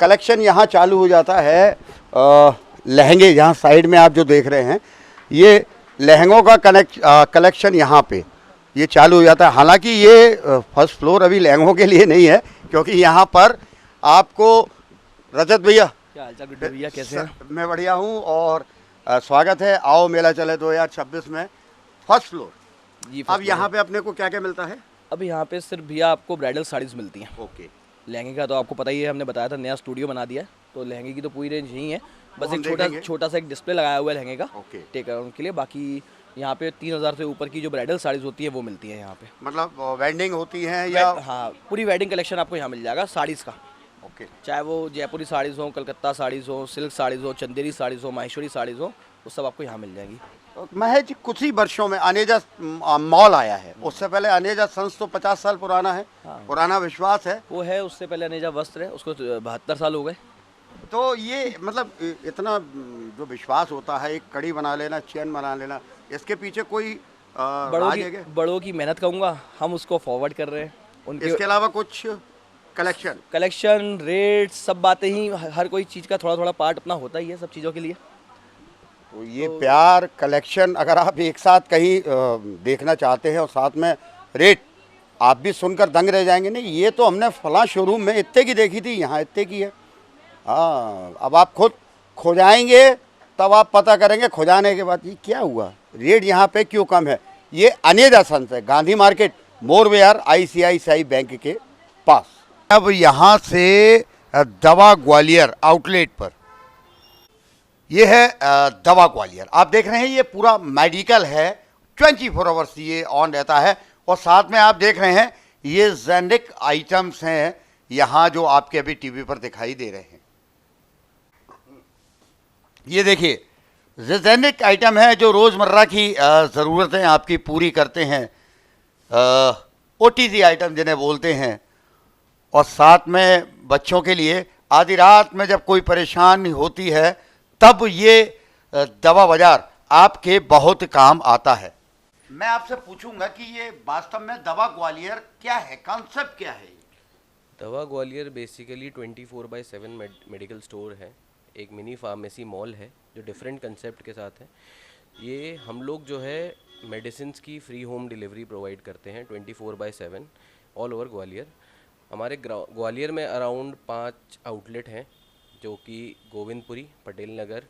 कलेक्शन यहाँ चालू हो जाता है। लहंगे यहाँ साइड में आप जो देख रहे हैं, ये लहंगों का कलेक्शन यहाँ पे ये चालू हो जाता है। हालांकि ये फर्स्ट फ्लोर अभी लहंगों के लिए नहीं है, क्योंकि यहाँ पर आपको रजत भैया, क्या हाल चाल गुड्डू भैया, कैसे हैं? मैं बढ़िया हूँ और स्वागत है आओ मेला चले 2026 में फर्स्ट फ्लोर। जी अब यहाँ पे अपने को क्या क्या मिलता है? अब यहाँ पे सिर्फ भैया आपको ब्राइडल साड़ीज मिलती हैं। ओके। लहंगे का तो आपको पता ही है, हमने बताया था नया स्टूडियो बना दिया है, तो लहंगे की तो पूरी रेंज यही है। बस हम एक देखेंगे। छोटा सा एक डिस्प्ले लगाया हुआ है लहंगे का, ओके। टेक अराउंड के लिए। बाकी यहाँ पे 3000 से ऊपर की जो ब्राइडल साड़ीज होती है वो मिलती है यहाँ पे। मतलब वेंडिंग होती है या? हाँ, पूरी वेडिंग कलेक्शन आपको यहाँ मिल जाएगा साड़ीज़ का। ओके। चाहे वो जयपुरी साड़ीज़ हो, कलकत्ता साड़ीज़ हो, सिल्क साड़ीज़ हो, चंदेरी साड़ीज़ हो, माहेश्वरी साड़ीज़ हो, वो सब आपको यहाँ मिल जाएंगी। महज कुछ ही वर्षों में अनेजा मॉल आया है। उससे पहले अनेजा सन्स तो 50 साल पुराना है। पुराना विश्वास है वो है। उससे पहले अनेजा वस्त्र है, उसको 72 साल हो गए। तो ये मतलब इतना जो विश्वास होता है, एक कड़ी बना लेना, चैन बना लेना, इसके पीछे कोई बड़ों की मेहनत कहूँगा, हम उसको फॉरवर्ड कर रहे हैं। उनके इसके अलावा कुछ कलेक्शन रेट सब बातें ही, हर कोई चीज़ का थोड़ा थोड़ा पार्ट अपना होता ही है सब चीज़ों के लिए। तो ये प्यार कलेक्शन अगर आप एक साथ कहीं देखना चाहते हैं और साथ में रेट, आप भी सुनकर दंग रह जाएंगे। नहीं, ये तो हमने फलां शोरूम में इतने की देखी थी, यहाँ इतने की है। हाँ, अब आप खुद खो जाएंगे तब आप पता करेंगे, खो जाने के बाद ये क्या हुआ, रेट यहाँ पे क्यों कम है। ये अनेजा सन्स है, गांधी मार्केट मोर बाजार ICICI बैंक के पास। अब यहाँ से दवा ग्वालियर आउटलेट पर, ये है दवा ग्वालियर। आप देख रहे हैं ये पूरा मेडिकल है, 24 आवर्स ये ऑन रहता है। और साथ में आप देख रहे हैं ये जेनेरिक आइटम्स हैं यहाँ जो आपके अभी टीवी पर दिखाई दे रहे हैं। ये देखिए जेनेरिक आइटम है जो रोज़मर्रा की ज़रूरतें आपकी पूरी करते हैं। OTC आइटम जिन्हें बोलते हैं। और साथ में बच्चों के लिए आधी रात में जब कोई परेशानी होती है तब ये दवा बाजार आपके बहुत काम आता है। मैं आपसे पूछूंगा कि ये वास्तव में दवा ग्वालियर क्या है, कॉन्सेप्ट क्या है? दवा ग्वालियर बेसिकली 24/7 मेडिकल स्टोर है, एक मिनी फार्मेसी मॉल है जो डिफरेंट कंसेप्ट के साथ है। ये हम लोग जो है मेडिसिन की फ्री होम डिलीवरी प्रोवाइड करते हैं 24/7 ऑल ओवर ग्वालियर। हमारे ग्वालियर में अराउंड 5 आउटलेट हैं, जो कि गोविंदपुरी, पटेल नगर,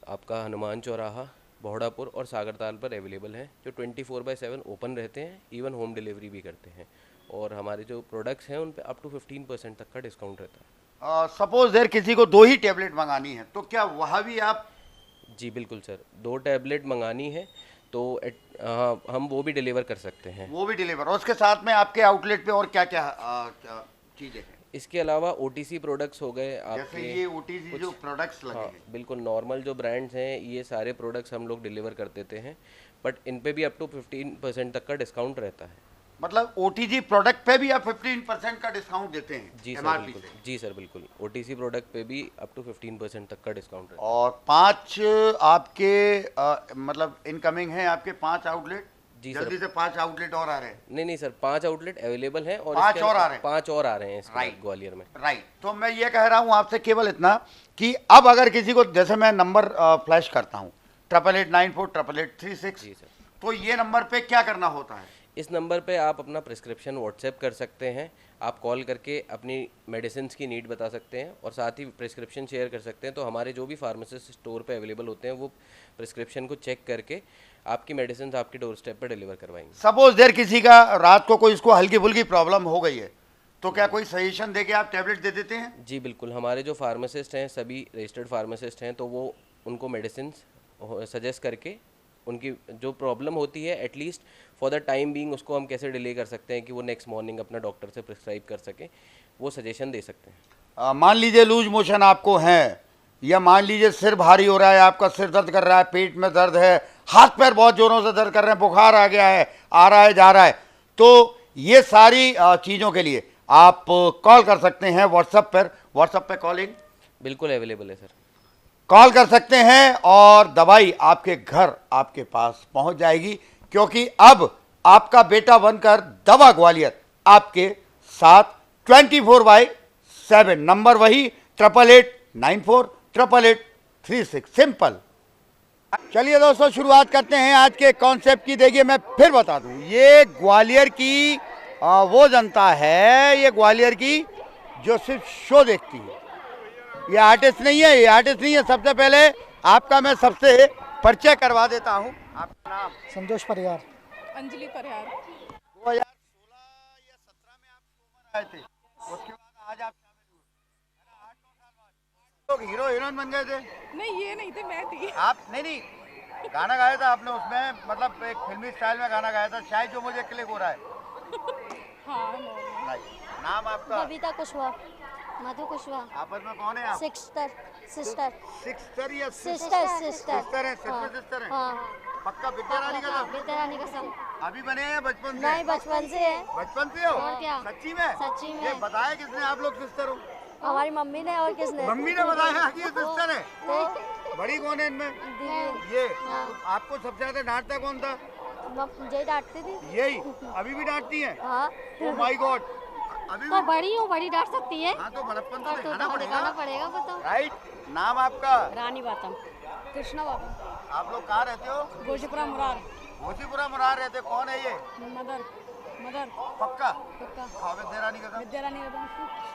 आपका हनुमान चौराहा, बहोड़ापुर और सागरताल पर अवेलेबल हैं, जो 24/7 ओपन रहते हैं। इवन होम डिलीवरी भी करते हैं। और हमारे जो प्रोडक्ट्स हैं उन पे अप टू 15% तक का डिस्काउंट रहता है। सपोज देर किसी को 2 ही टेबलेट मंगानी है तो क्या वहाँ भी आप? जी बिल्कुल सर, 2 टैबलेट मंगानी है तो हम वो भी डिलीवर कर सकते हैं। वो भी डिलीवर। और उसके साथ में आपके आउटलेट पे और क्या क्या चीज़ें हैं? इसके अलावा OTC प्रोडक्ट्स हो गए आपके, जैसे ये OTC जो प्रोडक्ट्स लगे हैं। बिल्कुल नॉर्मल जो ब्रांड्स हैं ये सारे प्रोडक्ट्स हम लोग डिलीवर कर देते हैं, बट इन पे भी अप टू 15% तक का डिस्काउंट रहता है। मतलब OTC प्रोडक्ट पे भी आप 15% का डिस्काउंट देते हैं? जी सर बिल्कुल। जी सर बिल्कुल, OTC प्रोडक्ट पे भी अप टू 15% तक का डिस्काउंट रहता है। और 5 आपके मतलब इनकमिंग हैं आपके 5 आउटलेट? जी जल्दी सर, से 5 आउटलेट और आ रहे हैं? नहीं सर, 5 आउटलेट अवेलेबल हैं और 5 और आ रहे हैं? 5 और आ रहे हैं राइट ग्वालियर में। राइट। तो मैं ये कह रहा हूँ आपसे केवल इतना कि अब अगर किसी को, जैसे मैं नंबर फ्लैश करता हूँ, 88948836। जी सर। तो ये नंबर पे क्या करना होता है? इस नंबर पे आप अपना प्रिस्क्रिप्शन व्हाट्सएप कर सकते हैं, आप कॉल करके अपनी मेडिसिन की नीड बता सकते हैं और साथ ही प्रिस्क्रिप्शन शेयर कर सकते हैं। तो हमारे जो भी फार्मासिस्ट स्टोर पे अवेलेबल होते हैं वो प्रिस्क्रिप्शन को चेक करके आपकी मेडिसिन आपके डोर स्टेप पर डिलीवर करवाएंगे। सपोज देर किसी का रात को कोई इसको हल्की फुल्की प्रॉब्लम हो गई है, तो क्या कोई सजेशन दे के आप टैबलेट दे देते हैं? जी बिल्कुल, हमारे जो फार्मासिस्ट हैं सभी रजिस्टर्ड फार्मासिस्ट हैं, तो वो उनको मेडिसिन सजेस्ट करके उनकी जो प्रॉब्लम होती है at least for the time being उसको हम कैसे डिले कर सकते हैं कि वो नेक्स्ट मॉर्निंग अपना डॉक्टर से प्रिस्क्राइब कर सकें, वो सजेशन दे सकते हैं। मान लीजिए लूज मोशन आपको है, या मान लीजिए सिर भारी हो रहा है, आपका सिर दर्द कर रहा है, पेट में दर्द है, हाथ पैर बहुत जोरों से दर्द कर रहे हैं, बुखार आ गया है, आ रहा है जा रहा है, तो ये सारी चीज़ों के लिए आप कॉल कर सकते हैं व्हाट्सएप पर। व्हाट्सएप पे कॉलिंग बिल्कुल अवेलेबल है सर। कॉल कर सकते हैं और दवाई आपके घर आपके पास पहुंच जाएगी, क्योंकि अब आपका बेटा बनकर दवा ग्वालियर आपके साथ 24/7। नंबर वही 8889488836। सिंपल। चलिए दोस्तों, शुरुआत करते हैं आज के कॉन्सेप्ट की। देखिए मैं फिर बता दूं, ये ग्वालियर की वो जनता है, ये ग्वालियर की जो सिर्फ शो देखती है। ये आर्टिस्ट नहीं है, ये आर्टिस्ट नहीं है। सबसे पहले आपका मैं सबसे परिचय करवा देता हूँ। आपका नाम? संतोष परिहार। अंजलि परिहार। 2016 या 17 में आप उम्र आए थे, उसके बाद आज आप शामिल हुए, 8-9 साल बाद तो हीरो हीरोइन बन गए थे। नहीं ये नहीं थे, मैं थी। आप नहीं गाना गाया था आपने उसमें, मतलब एक फिल्मी स्टाइल में गाना गाया था शायद, जो मुझे क्लिक हो रहा है। हाँ। नाम आपका? बबीता कुशवाहा, मधु कुशवाहा। आपस में कौन है आप? सिस्टर सिस्टर या सिस्टर सिस्टर है? सिस्टर है। हाँ। पक्का विद्या रानी का नाम? विद्या रानी कसम। अभी बने हैं बचपन से? नहीं, बचपन से है। बचपन से हो? और क्या? सच्ची में? सच्ची में। ये बताया किसने आप लोग सिस्टर हो? हमारी मम्मी ने। और किसने? मम्मी ने बताया कि ये सिस्टर है। तो बड़ी कौन है इनमें? ये। आपको सबसे ज्यादा डांटता कौन था? मुझे डांटती थी। यही अभी भी डांटती हैं? हाँ। Oh my God. अभी तो बड़ी हूँ, बड़ी डांट सकती है। हाँ, तो बड़प्पन तो दिखाना पड़ेगा बताओ। राइट। नाम आपका? रानी बातम। कृष्णा बाबा। आप लोग कहाँ रहते हो? गोशीपुरा मुरार। गोशीपुरा मुरार रहते। कौन है ये? मदर। पक्का? पक्का। हाँ, विद्या रानी का? विद्या रानी का।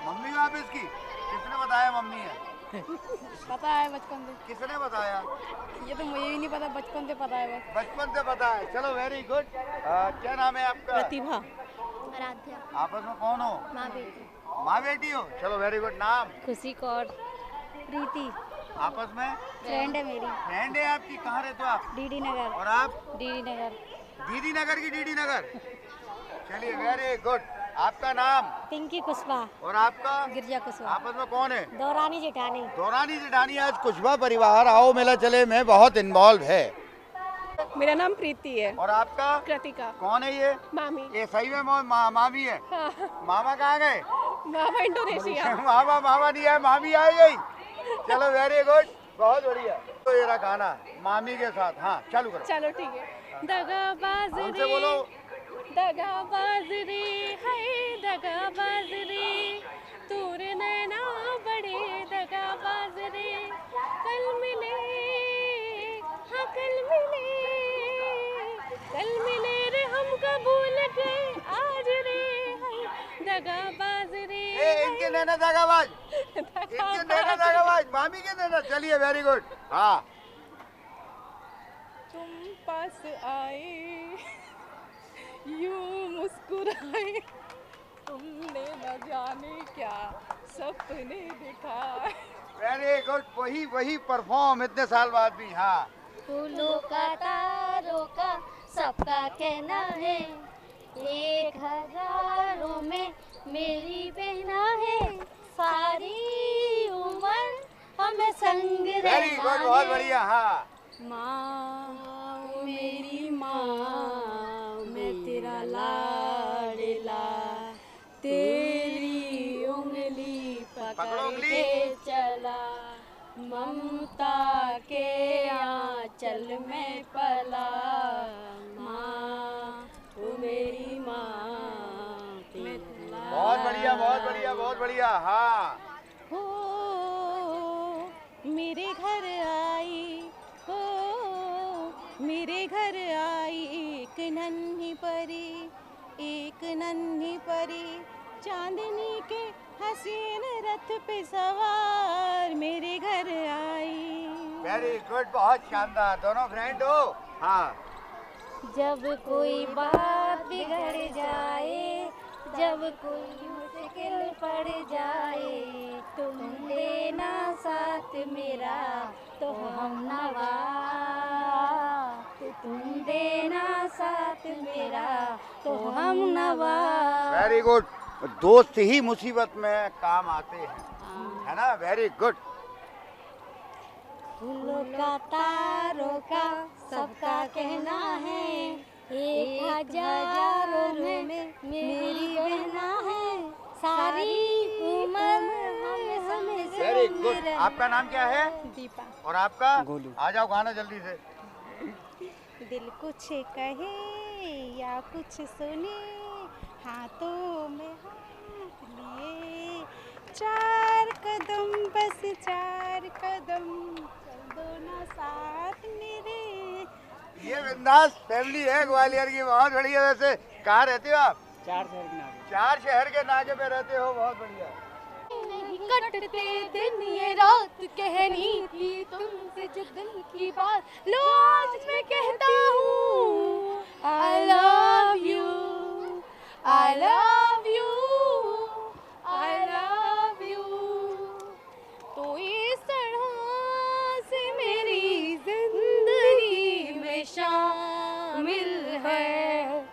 मम्मी हो आप इसकी? किसने बताया मम्मी है? पता है बचपन से। किसने बताया? ये तो मुझे भी नहीं पता, बचपन से पता है बस। बचपन से पता है। चलो वेरी गुड। क्या नाम है आपका? प्रतिभा। आराध्या। आपस में कौन हो? माँ बेटी। माँ बेटी हो? चलो वेरी गुड। नाम? खुशी कौर। प्रीति। आपस में? फ्रेंड है मेरी। फ्रेंड है आपकी? कहाँ रहते हो आप? डीडी नगर। और आप? डीडी नगर। दीदी नगर की डीडी नगर। चलिए वेरी गुड। आपका नाम? पिंकी कुशवाहा। और आपका? गिरजा कुशवाहा। आपस में कौन है? दौरानी जेठानी। दौरानी जेठानी। आज कुशवाहा परिवार आओ मेला चले में बहुत इन्वॉल्व है। मेरा नाम प्रीति है। और आपका? कृतिका। कौन है ये? मामी। ये सही में मामी है? हाँ। मामा कहाँ गए? मामा इंडोनेशिया। मामा नहीं है, मामी आई गई। चलो वेरी गुड, बहुत बढ़िया। तो ये रहा गाना मामी के साथ। हाँ चालू करो। चलो ठीक है। दगाबाज उनसे बोलो। दगाबाज रे है दगाबाज रे, तूरे नैना बड़े दगाबाज रे, कल मिले हाँ कल मिले रे हम कबूल के आज रे है दगाबाज रे। इनके नैना दगाबाज, इनके नैना दगाबाज, मामी के नैना। चलिए वेरी गुड। हाँ। तुम पास आए यूं मुस्कुराए, तुमने न जाने क्या सपने दिखाए। Very good. वही परफॉर्म इतने साल बाद भी। हाँ। फूलों का तारों का सबका कहना है, 1000 में मेरी बहना है, सारी उम्र हमें संग रहना है। वेरी गुड, बहुत बढ़िया। हाँ। माँ मेरी माँ, मैं तेरा लाडला, तेरी उंगली पकड़ के चला, ममता के आंचल में पला, माँ तू मेरी माँ। बहुत बढ़िया, बहुत बढ़िया, बहुत बढ़िया। हाँ। हो मेरे घर आई, हो मेरे घर आई एक नन्ही परी चांदनी के हसीन रथ पे सवार मेरे घर आई। वेरी गुड, बहुत शानदार। दोनों फ्रेंड हो? हाँ। जब कोई बात बिगड़ जाए, जब कोई मुश्किल पड़ जाए, तुम देना साथ मेरा तो हम नवा, तुम देना साथ मेरा तो हम नवा। Very good. दोस्त ही मुसीबत में काम आते हैं, है ना? Very good. फूलों का तारों का सबका कहना है, एक हजारों में मेरी बहना है, सारी उम्र हमें वेरी गुड। आपका नाम क्या है? दीपा। और आपका? गोलू। आ जाओ गाना जल्दी से। दिल कुछ कहे या कुछ सुने, हाथों में हाथ लिए, 4 कदम बस 4 कदम चल दो ना साथ मेरे। ये बिंदास फैमिली है ग्वालियर की, बहुत बढ़िया। वैसे कहाँ रहते हो आप? 4 शहर के नाम। 4 शहर के नाके पे रहते हो, बहुत बढ़िया। कटते दिन ये रात कहनी थी तुमसे जो दिल की बात, लो आज मैं कहता हूँ I love you, I love you, I love you। तो इस तरह से मेरी जिंदगी में शामिल है,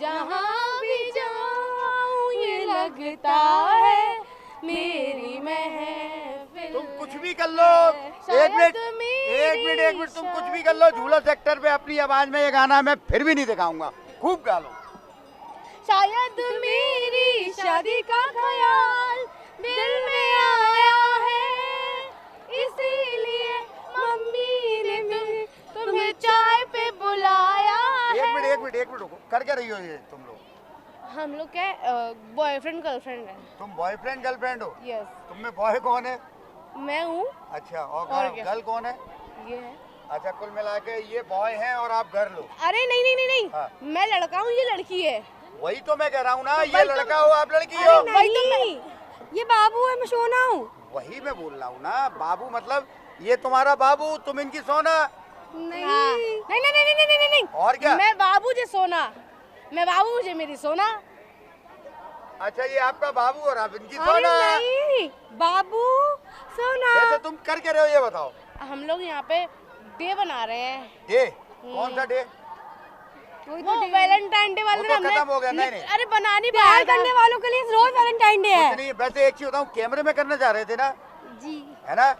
जहाँ भी जाऊँ ये लगता है मेरी महफिल। तुम कुछ भी कर लो, एक मिनट तुम कुछ भी कर लो, झूला सेक्टर पे अपनी आवाज में ये गाना मैं फिर भी नहीं दिखाऊंगा, खूब गा लो। शायद मेरी शादी का ख्याल दिल में आया है, इसीलिए मम्मी ने तुम्हें चाय पे बुलाया है। एक मिनट रुको, कर क्या रही हो ये तुम लोग? हम लोग क्या बॉयफ्रेंड गर्लफ्रेंड है। तुम बॉयफ्रेंड गर्लफ्रेंड हो? यस। तुम में बॉय कौन है? मैं हूँ। अच्छा, और क्या? गर्ल कौन है? ये है। अच्छा, कुल मिला के ये बॉय है और आप गर्ल हो? अरे नहीं हाँ। मैं लड़का हूँ, ये लड़की है। वही तो मैं कह रहा हूँ ना, ये लड़का हो आप लड़की हो। वही तो ये बाबू है, मैं सोना हूँ। वही मैं बोल रहा हूँ ना, बाबू मतलब ये तुम्हारा बाबू, तुम इनकी सोना। नहीं। और क्या? मैं बाबू जे सोना, मैं बाबू जे मेरी सोना। अच्छा, ये आपका बाबू और आप इनकी सोना। नहीं, बाबू सोना। वैसे तुम कर क्या रहे हो ये बताओ? हम लोग यहाँ पे डे बना रहे हैं। डे? कौन सा डे? वो वैलेंटाइन डे वाले वो तो खत्म हो गया। नहीं। अरे बनानी प्यार करने वालों के लिए रोज वैलेंटाइन डे है। नहीं, वैसे एक चीज बताऊँ, कैमरे में करना चाह रहे थे ना जी, है ना?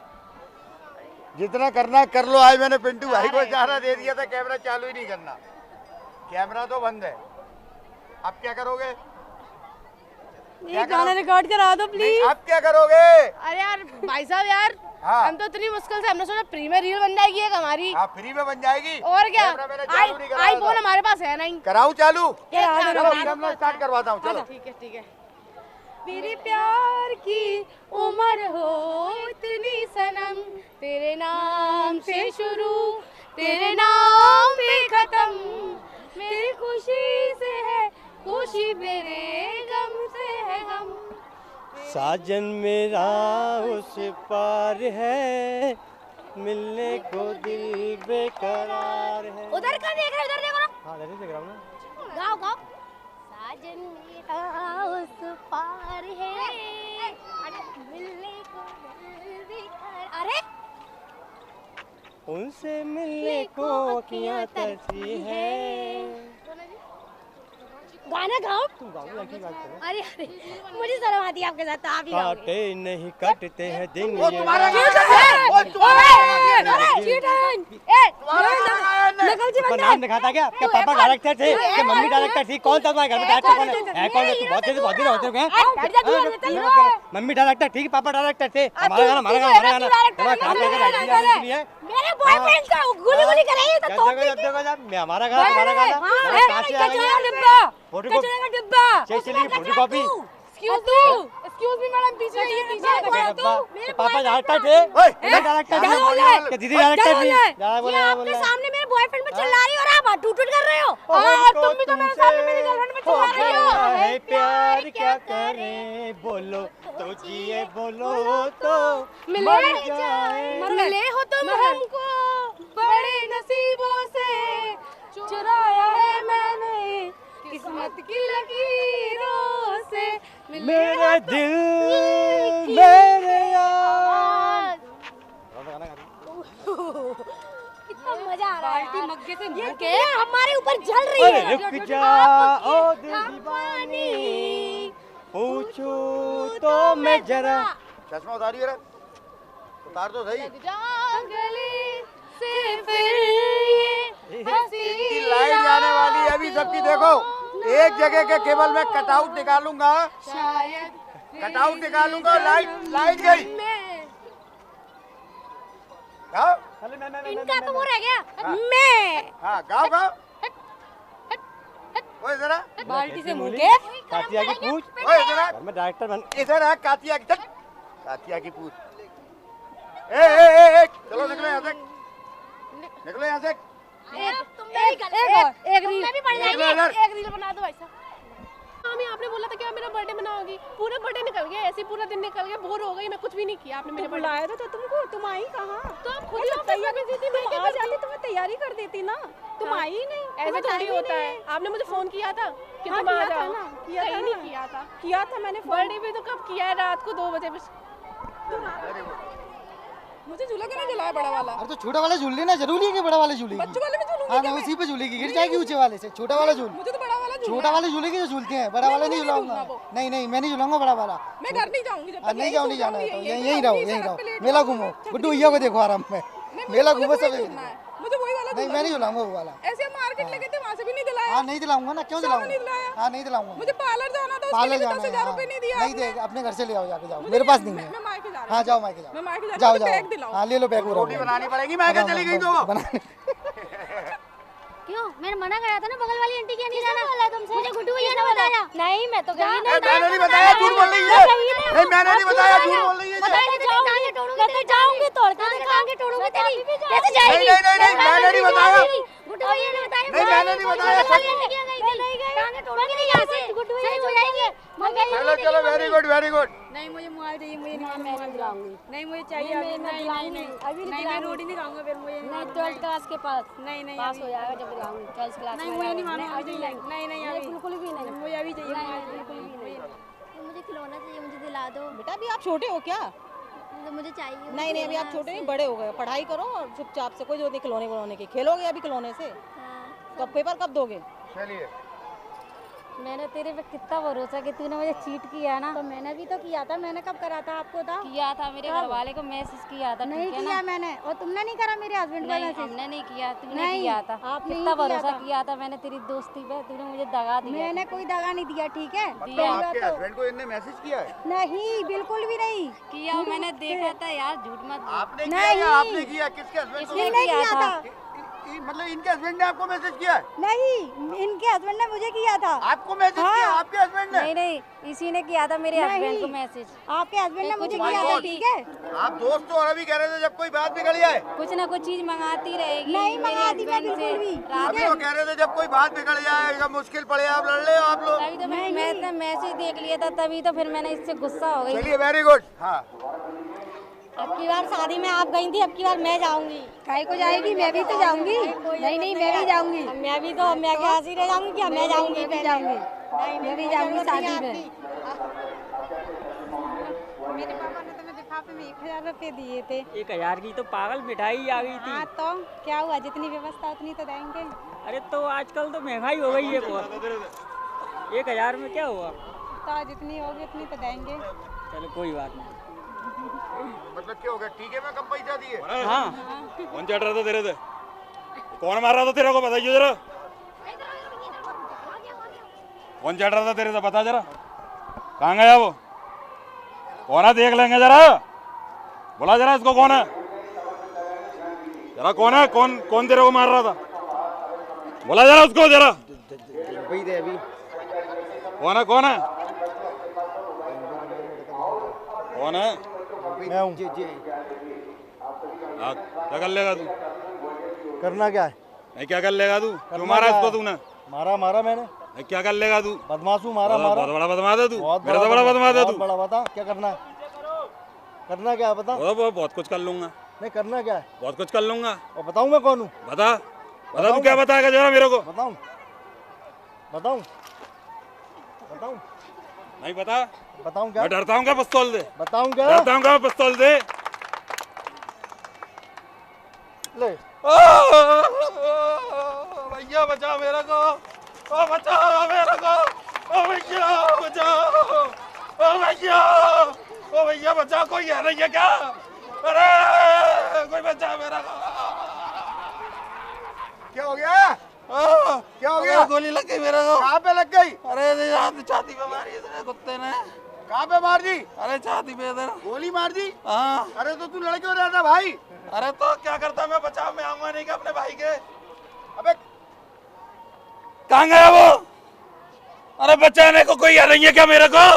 जितना करना कर लो। आज मैंने पिंटू भाई को इशारा दे दिया था कैमरा चालू ही नहीं करना, कैमरा तो बंद है। अब क्या करोगे? ये गाना रिकॉर्ड करा दो प्लीज। अब क्या करोगे? अरे यार भाई साहब यार, हाँ। हम तो इतनी मुश्किल से, हमने सोचा फ्री में रील बन जाएगी एक हमारी। हाँ, फ्री में बन जाएगी। और क्या? आईफोन आईफोन हमारे पास है नहीं। कराऊं चालू? चलो कैमरा स्टार्ट करवाता हूँ, चलो। ठीक है। मेरे प्यार की उम्र हो इतनी सनम, तेरे नाम से शुरू तेरे नाम पे खत्म, मेरी खुशी से है खुशी, मेरे गम से है गम। साजन मेरा उस पार है, मिलने को दिल बेकरार है। उधर का देख रहे, उधर देखो ना। हाँ, देख रहा हूँ ना। गाओ। साजन मेरा उस पार है, मिलने को दिल बेकरार। अरे उनसे मिलने को किया तरसी है। गाना गाओ। तुम गाओ, लड़की बात करो। अरे मुझे शर्म आती है आपके साथ, तो आप ही गाओगे। काटे नहीं कटते हैं दिन वो ये तुम्हारा रात। नकल नाम दिखाता क्या? क्या पापा डायरेक्टर थे? क्या मम्मी डायरेक्टर थी? कौन था तुम्हारे घर में डायरेक्टर? कौन है? कौन है? तू बहुत देर होते हैं। मम्मी डायरेक्टर ठीक, पापा डायरेक्टर थे। हमारा गाना मेरे बॉयफ्रेंड का गुली कराइए तो हमारा गाना डिब्बा, photo copy. Excuse me. Excuse me madam, पीछे आइए, पीछे आइए। तो पापा डायरेक्टर थे, इधर डायरेक्टर थे, दीदी डायरेक्टर थी। ज्यादा बोला, ज्यादा बोला। सामने मेरे बॉयफ्रेंड पे चिल्ला रही हो और आप टूट कर रहे हो। और तुम भी तो मेरे सामने मेरी गर्लफ्रेंड पे चिल्ला रही हो। है प्यार क्या करें, बोलो तो जिए, बोलो तो मर जाए। मिले हो तुम हमको बड़े नसीबों से, चुराया है मैंने किस्मत की लकीरों से। मेरे दिल मेरे यार। कितना मजा आ रहा है बाल्टी मग्गे से ये मुंह के हमारे ऊपर जल रही है। अरे रुक जाओ दिल दीवानी, पूछू तो मैं जरा। चश्मा उतारिए रे, उतार तो सही। गली से फिर ये इनकी लाइट जाने वाली है अभी सबकी। देखो एक जगह के केबल में कटआउट निकालूंगा, शायद कटआउट निकालूंगा, लाइट गई। गाओ इनका तो वो रह गया मैं। हाँ गाओ गाओ। ओए जरा बाल्टी से मुंह के कातिया की पूछ। ओए जरा मैं डायरेक्टर बन। इधर आ, कातिया की कातिया की पूछ। ए चलो निकलो यहाँ से, निकलो यहाँ से। एक रील भी पड़ जाएगी। एक रील बना दो ऐसा। मामी आपने बोला था कि आप मेरा बर्थडे मनाओगी, पूरा बर्थडे निकल गया, ऐसे पूरा दिन निकल गया, बोर हो गई, मैं कुछ भी नहीं किया। आपने मेरे बुलाया था तो तुमको, तुम आई कहाँ? तो आप खुद ही ऑफिस में बिजी थी, मैं क्या आ जाती तो मैं तैयारी कर देती ना। तुम आई ही नहीं। ऐसे थोड़ी होता है। आपने मुझे फोन किया था कि तुम आ जाओ। कहीं नहीं किया था मैंने। बर्थडे भी तो कब किया है, रात को 2 बजे। मुझे झूला क्यों नहीं झुलाया बड़ा वाला? अरे तो छोटा वाला झूल लेना, जरूरी है कि बड़ा वाला झूलेगी? बच्चों वाले में झूलूंगी हाँ ना, उसी पे झूलेगी, गिर जाएगी ऊंचे वाले से। छोटा वाला झूल, मुझे तो बड़ा वाला छोटा वाला झूलेगी जो झूलते हैं, बड़ा वाला नहीं झुलाऊंगा। नहीं मैं नहीं झुलाऊंगा बड़ा वाला। मैं घर नहीं जाऊंगी जब तक नहीं जाओ, नहीं जाना है तो यहीं रहो। मेला घूमो, गुड्डू भैया को देखो आराम में, मेला घूमो सब। मुझे वही वाला नहीं मैं नहीं झुलाऊंगा वो वाला। ऐसे मार्केट लेके थे, वहाँ से भी नहीं दिलाया। हाँ नहीं दिलाऊंगा ना, क्यों दिलाऊंगा? हाँ नहीं दिलाऊंगा। मुझे पार्लर जाना था, पार्लर जाना है। 10,000 रुपए नहीं दिया। नहीं दे, अपने घर से ले आओ, जाके जाओ, मेरे पास नहीं है। मैं मायके जा रही हूँ। हाँ जाओ मायके जाओ, मैं मायके जा रही जाओ हूँ, बैग जाओ। दिलाओ। हाँ ले लो बैग। रोटी बनानी पड़ेगी, मैं क्या चली गई तो वो? क्यों? मैंने मना करा था ना बगल वाली आंटी के नहीं जाना। मुझे गुड्डू भैया ने बताया। नहीं मैं तो गई नहीं। मैंने नहीं बताया, झूठ बोल रही है। नहीं मैंने नहीं बताया, झूठ बोल रही है। मैं जाऊंगी तोड़ के दिखाऊंगी, तोड़ूंगी तेरी। कैसे जाएगी? नहीं मैंने नहीं बताया। गुड्डू भैया ने बताया। नहीं मैंने नहीं बताया। नहीं गई। टांगे तोड़ूंगी नहीं यहाँ से। गुड्डू भैया हो जाएंगे। चलो वेरी गुड। नहीं मुझे मोबाइल चाहिए, मुझे नहीं दिलाऊंगी। नहीं मुझे चाहिए अभी। नहीं अभी नहीं, मैं रोटी नहीं खाऊंगा फिर। मुझे नहीं 12th क्लास के पास नहीं पास हो जाएगा जब दिलाऊंगी। 12th क्लास नहीं मुझे नहीं मानो। नहीं बिल्कुल भी नहीं। मुझे अभी चाहिए। बिल्कुल भी नहीं। मुझे खिलौना चाहिए, मुझे दिला दो। बेटा अभी आप छोटे हो क्या? मुझे चाहिए। नहीं अभी आप छोटे नहीं, बड़े हो गए। पढ़ाई करो और चुपचाप से, कोई जरूरत नहीं खिलौने बनाने की। खेलोगे अभी खिलौने से? तो अब पेपर कब दोगे? चलिए मैंने तेरे पे कितना भरोसा कि तूने मुझे चीट किया ना। तो मैंने भी तो किया था। मैंने कब करा था आपको? था किया था, मेरे घर वाले को मैसेज किया था। नहीं किया मैंने। और तुमने नहीं करा मेरे हस्बैंड को मैसेज? हमने नहीं किया, तूने नहीं, किया था। आपने कितना ही किया भरोसा था। किया था मैंने तेरी दोस्ती पे, तूने मुझे दगा दिया। मैंने कोई दगा नहीं दिया, ठीक है? मतलब आपके हस्बैंड को इनने मैसेज किया है? नहीं बिल्कुल भी नहीं किया। मैंने देखा था यार, झूठ मत। आपने किया या आपने किया? किसके हस्बैंड को? नहीं किया था। मतलब इनके हस्बैंड ने आपको मैसेज किया है? नहीं इनके हस्बैंड ने मुझे किया था। आपको मैसेज किया आपके हस्बैंड ने? नहीं इसी ने किया था मेरे हस्बैंड को मैसेज। आपके हस्बैंड ने मुझे किया था, ठीक है? आप दोस्त तो और अभी कह रहे थे जब कोई बात बिगड़ जाए कुछ ना कुछ चीज मंगाती रहेगी। नहीं मंगाती मैं बिल्कुल भी। अभी वो कह रहे थे जब कोई बात बिगड़ जाए या मुश्किल पड़े आप लड़ ले आप लोग। तभी तो मैं मैसेज देख लिया था, तभी तो फिर मैंने इससे गुस्सा हो गई। चलिए वेरी गुड। हाँ अब की बार शादी में आप गई थी, अब की बार मैं जाऊंगी। काहे को जाएगी? मैं भी तो जाऊंगी। नहीं मैं भी जाऊंगी। मैं भी तो, मैं क्या हंसी रह जाऊंगी क्या? मैं जाऊंगी। मैं भी जाऊंगी। मैं भी जाऊंगी शादी में। मेरे पापा ने तो मुझे लिफाफे में 1000 रुपए दिए थे। 1000 की तो पागल मिठाई आ गई थी। हाँ तो क्या हुआ? जितनी व्यवस्था उतनी तो देंगे। अरे तो आजकल तो महंगाई हो गई है बहुत। 1000 में क्या हुआ? तो जितनी होगी उतनी तो देंगे। चलो कोई बात नहीं। मतलब क्या हो गया? ठीक है मैं कम पैसा दिए। हाँ कौन चढ़ रहा था तेरे से? कौन मार रहा था तेरे को? बताइए जरा। कौन चढ़ रहा था तेरे से? बता जरा। कहाँ गया वो? कौन है? देख लेंगे जरा। बोला जरा इसको कौन है? जरा कौन है? कौन तेरे को मार रहा था? बोला जरा उसको जरा। अभी कौन है? कौन है? मैं हूँ। हाँ, क्या कर लेगा तू? करना क्या है? नहीं, क्या कर लेगा तू? क्यों करना मारा क्या इसको है? तूने? मारा मैंने। नहीं, क्या कर लेगा तू? बदमाश हूँ, मारा बहुत बड़ा बदमाश है तू। मेरा तो बड़ा बदमाश है बहुत तू। बड़ा। बता क्या करना है? करना क्या है बता? बहुत कुछ कर लूंगा। नहीं, करना क्या है? बहुत कुछ कर लूंगा। और बताऊँ मैं कौन हूँ? बता तू क्या बताएगा जरा मेरे को? बताऊँ? नहीं बता। बताऊँ क्या? मैं डरता हूँ क्या? पिस्तौल दे। बताऊँ क्या? डरता हूँ क्या? पिस्तौल दे। ले। भैया बचा मेरे को। ओ बचाओ मेरे को। ओ भैया बचाओ। ओ भैया। ओ भैया बचाओ। कोई है नहीं है क्या? अरे कोई बचा मेरा को। क्या हो गया? क्या हो गया? गोली लग गई मेरे को। कहाँ पे लग गई? अरे छाती पे मारी इसने कुत्ते ने। कहाँ पे मार दी? अरे छाती पे इधर। गोली मार दी? हाँ। अरे तो तू लड़ क्यों रहा था भाई? अरे तो क्या करता, मैं बचाव में आऊंगा नहीं क्या अपने भाई के? अबे कहाँ गया वो? अरे बचाने को कोई है नहीं है क्या मेरे को?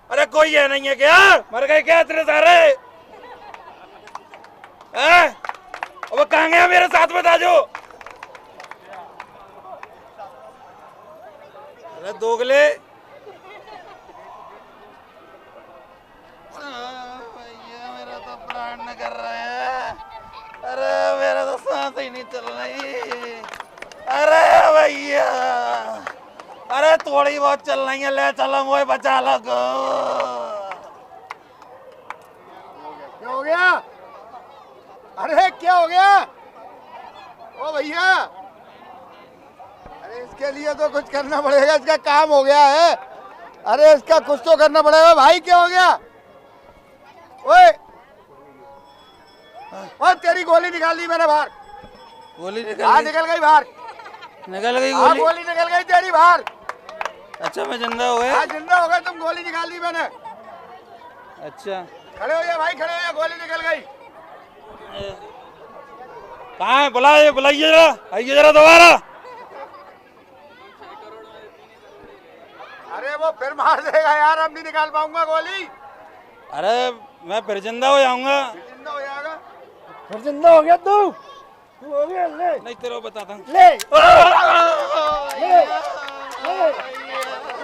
अरे कोई है नहीं है क्या? मर गए क्या इतने सारे? अब कहाँ गया? मेरे साथ बता जो। अरे दोगले। भैया मेरा तो प्राण न कर रहे हैं। अरे मेरा तो सांस ही नहीं चल रही। अरे भैया, अरे थोड़ी बहुत चल रही है, ले चलो मुझे बचा लो। क्या हो गया? अरे क्या हो गया? ओ भैया, अरे इसके लिए तो कुछ करना पड़ेगा, इसका काम हो गया है। अरे इसका कुछ तो करना पड़ेगा भाई। क्या हो गया? ओए तेरी गोली निकाल दी मैंने बाहर। गोली निकल गई बाहर। निकल गई गोली? गोली निकल गई तेरी बाहर। अच्छा मैं जिंदा हो गया? हाँ जिंदा हो गए तुम, गोली निकाल दी मैंने। अच्छा खड़े हो जा भाई, खड़े हो जा, गोली निकल गई। कहाँ है? बुलाइए जरा, आइए जरा दोबारा। अरे वो फिर मार देगा यार, अब नहीं निकाल पाऊंगा गोली। अरे मैं फिर जिंदा हो जाऊंगा। जिंदा हो जाएगा? फिर जिंदा हो गया तू? तू हो गया? ले नहीं तेरे को बताता हूँ। ले ले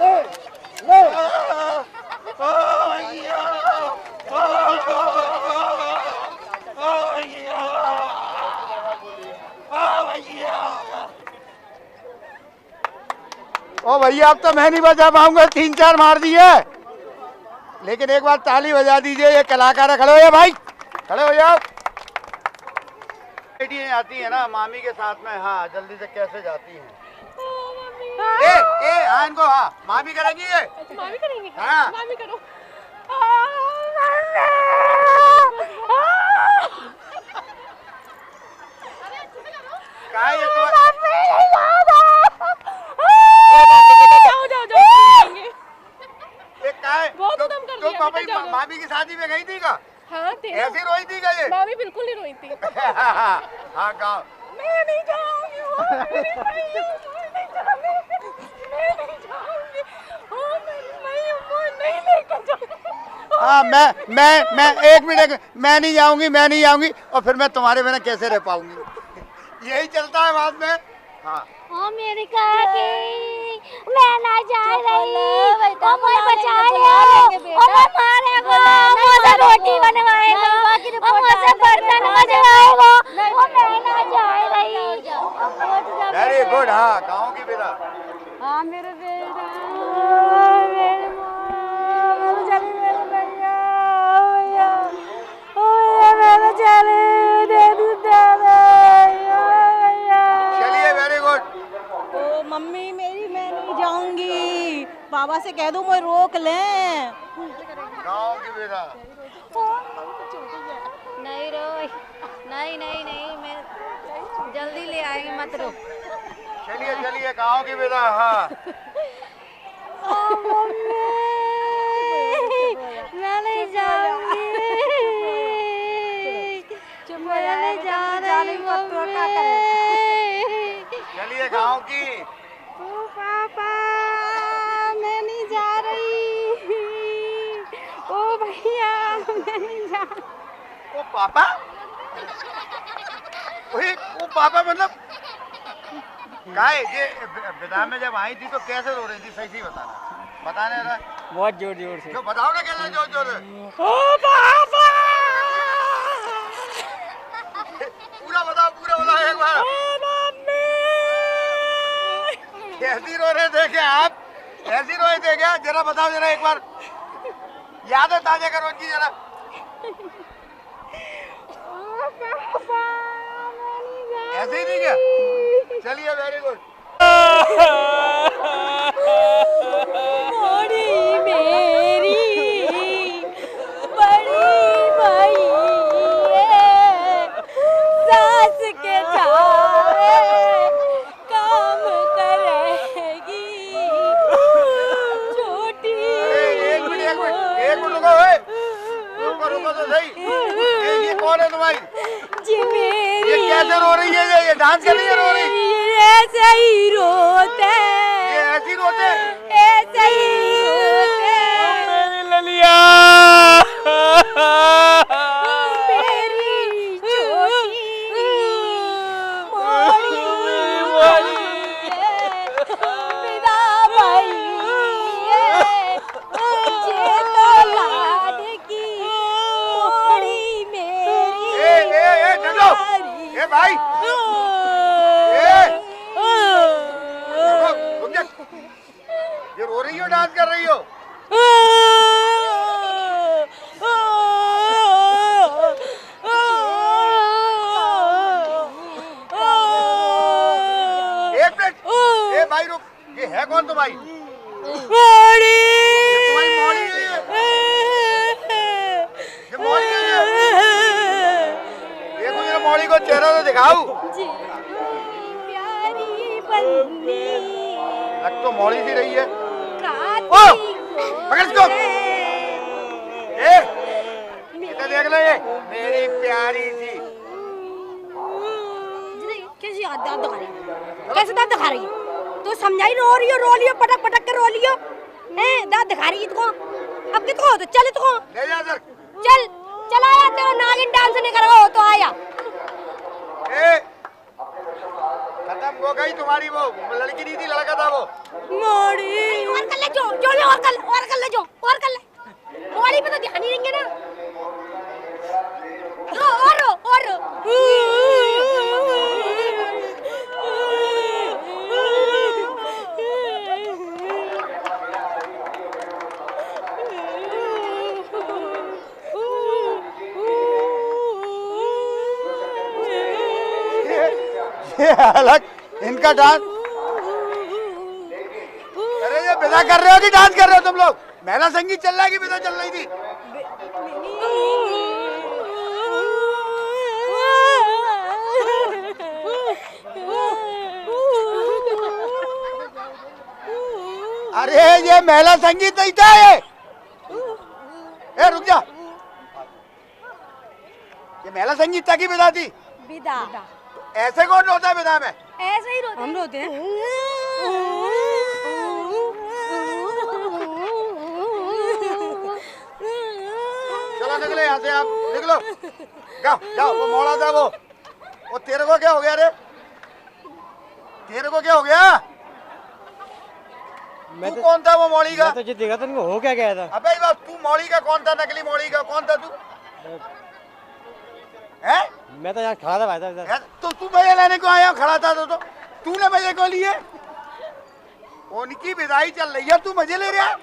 ले ले ओ भैया अब तो मैं नहीं बचा पाऊंगा, 3-4 मार दिए। लेकिन एक बार ताली बजा दीजिए, ये कलाकार है। खड़े हो जाओ भाई, खड़े हो जाओ। बेटियां आती है ना मामी के साथ में। हाँ जल्दी से कैसे जाती हैं? हाँ इनको, हाँ मामी करेंगी ये। मामी करेंगे? हाँ मामी करो। क्या है ये तो? मामी की शादी में गई थी का? हाँ ऐसी रोई थी का ये? मामी बिल्कुल नहीं रोई थी। हाँ गाँव मैं नहीं जाऊंगी, हाँ मैं 1 मिनट, मैं नहीं जाऊंगी और फिर मैं तुम्हारे बिना कैसे रह पाऊंगी? यही चलता है बाद में। हाँ ओ मेरी काकी, मैं ना जा रही, ओ मैं बचा लियो, ओ मैं मारेगा, मुझे रोटी बनवाएगा, ओ मुझे बर्तन मजवाएगा, ओ मैं ना जा रही। Very good. हाँ गाँव की बेटा। हाँ मेरे बेटा, चलिए वेरी गुड। ओ मम्मी मेरी, मैं नहीं जाऊंगी, बाबा से कह दो मुझे रोक लें। गाँव की बेटा। नहीं रोई, नहीं नहीं नहीं, मैं जल्दी ले आएंगे, मत रो। चलिए गाँव की बेटा। हाँ मैं नहीं जाऊंगी, मैं नहीं जा रही मम्मी। चलिए गाँव की। ओ पापा, मैं नहीं जा रही। ओ भैया वो पापा वो पापा मतलब काय ये विदा में जब आई थी तो कैसे रो रही थी? सही सही बताने रहा। बहुत जोर जोर से। तो बताओ ना कैसे जोर जोर से। ओ पापा पूरा बताओ एक बार। कैसी रो रहे थे क्या आप? ऐसी रोए थे क्या? जरा बताओ जरा एक बार, याद है ताजा करो की जरा। ऐसे ही थी क्या? चलिए वेरी गुड। मोड़ी मेरी बड़ी भाई है, सास के चावे काम करेगी, छोटी एक मिनट रुको तो सही। ये कौन है तुम्हारी? जी मेरी। ये कैसे रो रही है? ये डांस कर रही है? रो रही? ऐसे ही रोते, ये ऐसी रोते, ऐसे ही रोते ललिया मेरी छोटी मोड़ी विदा भाई है, जे तो लाड की मोड़ी मेरी। ए चलो, ए भाई, ये रो रही हो डांस कर रही हो? एक मिनट, ए भाई रुक, ये है कौन तुम्हारी? मोड़ी। ये तुम्हारी मौली है ये मौली है। देखो जरा मौली को चेहरा तो दिखाओ। प्यारी बंदी लग तो मौली सी रही है। ओ पकड़ इसको। इधर देख लो, ये मेरी प्यारी सी। कैसी दांत दिखा रही है? कैसे दांत दिखा रही है? तो समझाई रो लियो पटक पटक के रो लियो। दांत दिखा रही है इसको। अब किसको तो चल इसको ले जा सर। चल आया तेरा नागिन डांस नहीं करेगा हो तो आया। खत्म हो गई तुम्हारी वो लड़की नहीं थी, लड़का था वो। मोड़ी और कर ले जो ले और कर ले जो और कर ले। मोड़ी पे तो ध्यान ही नहीं है ना। रो। ये अलग इनका डांस। अरे ये विदा कर रहे हो कि डांस कर रहे हो तुम लोग? महिला संगीत चल रहा है कि विदा चल रही थी? अरे ये महिला संगीत नहीं था ये। रुक जा, ये महिला संगीत था कि विदा थी? विदा। ऐसे कौन रोता है विदा में? ऐसे ही रोते हम रोते हैं। चलो निकलो यहाँ से, आप निकलो। जाओ वो मौला था वो तेरे को क्या हो गया रे? तेरे को क्या हो गया? तू कौन था वो मौली का? मैं तो देखा था, हो क्या गया था? अबे बात, तू मौली का कौन था? नकली मौली का कौन था तू? हैं? मैं तो यहाँ खड़ा था भाई साहब। तो तू मजे लेने को आया, खड़ा था तो तूने मजे को लिए? उनकी विदाई चल रही है, तू मजे ले रहा है?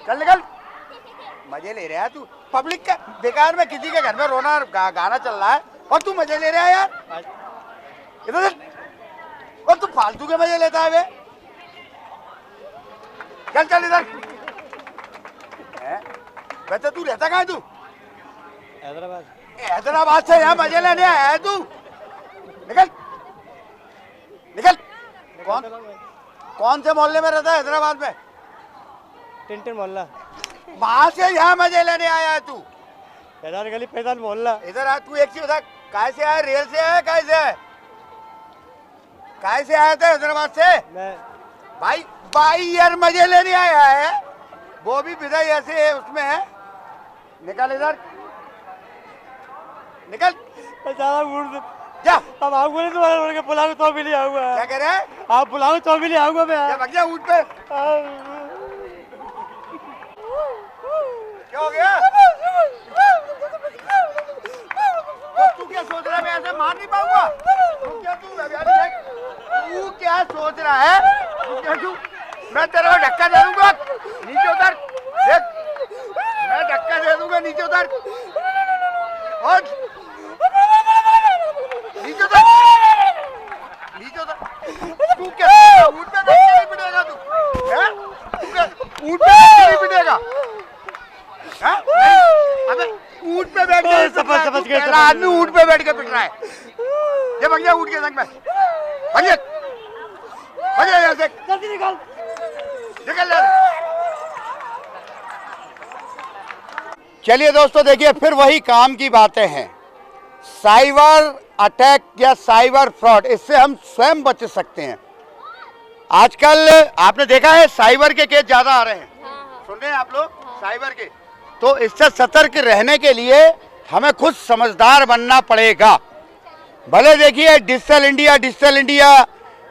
चल निकल, मजे ले रहा है तू। पब्लिक का बेकार में किसी के घर में रोना गाना चल रहा है और तू मजे ले रहा है यार। इधर और तू फालतू के मजे लेता है वे। चल इधर। वैसे तू रहता कहाँ है तू? हैदराबाद। हैदराबाद से यहाँ मजे लेने आया है तू? निकल। कौन से मोहल्ले में रहता है हैदराबाद में? टिंटिन मोहल्ला। वहां से यहाँ मजे लेने आया है तू? पैदान गली पैदान मोहल्ला। इधर आ, तू एक चीज बता, काय से आया? रेल से आया? काय से आया? काय से आया था हैदराबाद से? भाई 22 ईयर मजे लेने आया है, वो भी विदाई ऐसे है उसमें है। निकल इधर। निकल सारा मूड जा। अब आऊंगा नहीं तुम्हारे रोड के बुलाओ तो भी नहीं आऊंगा। क्या कह रहे हैं? आप बुलाओ तो भी नहीं आऊंगा मैं। जा, भाग जा ऊँट पे। क्या हो गया? तो तू क्या सोच रहा है, मैं ऐसे मार नहीं पाऊंगा? तू क्या सोच रहा है? मैं तेरे को धक्का दे दूंगा, नीचे उतर। देख, मैं धक्का दे दूंगा, नीचे उतर। और नीचे उतर, नीचे उतर। तू क्या ऊँट पे बैठ के नहीं पिटेगा? तू हैं? तू क्या ऊँट पे बैठ के नहीं पिटेगा? हैं? नहीं, अबे ऊँट पे बैठ के समझ गया। पहला आदमी ऊँट पे बैठ के पिट रहा है। ये भाग जा ऊँट के संग में। भाग जा, भाग जा यहाँ से। जल्दी निकल, निकल जा। चलिए दोस्तों, देखिए फिर वही काम की बातें हैं। साइबर अटैक या साइबर फ्रॉड, इससे हम स्वयं बच सकते हैं। आजकल आपने देखा है साइबर के केस ज्यादा आ रहे हैं। सुन रहे हैं आप लोग? साइबर के। तो इससे सतर्क रहने के लिए हमें खुद समझदार बनना पड़ेगा। भले देखिए डिजिटल इंडिया,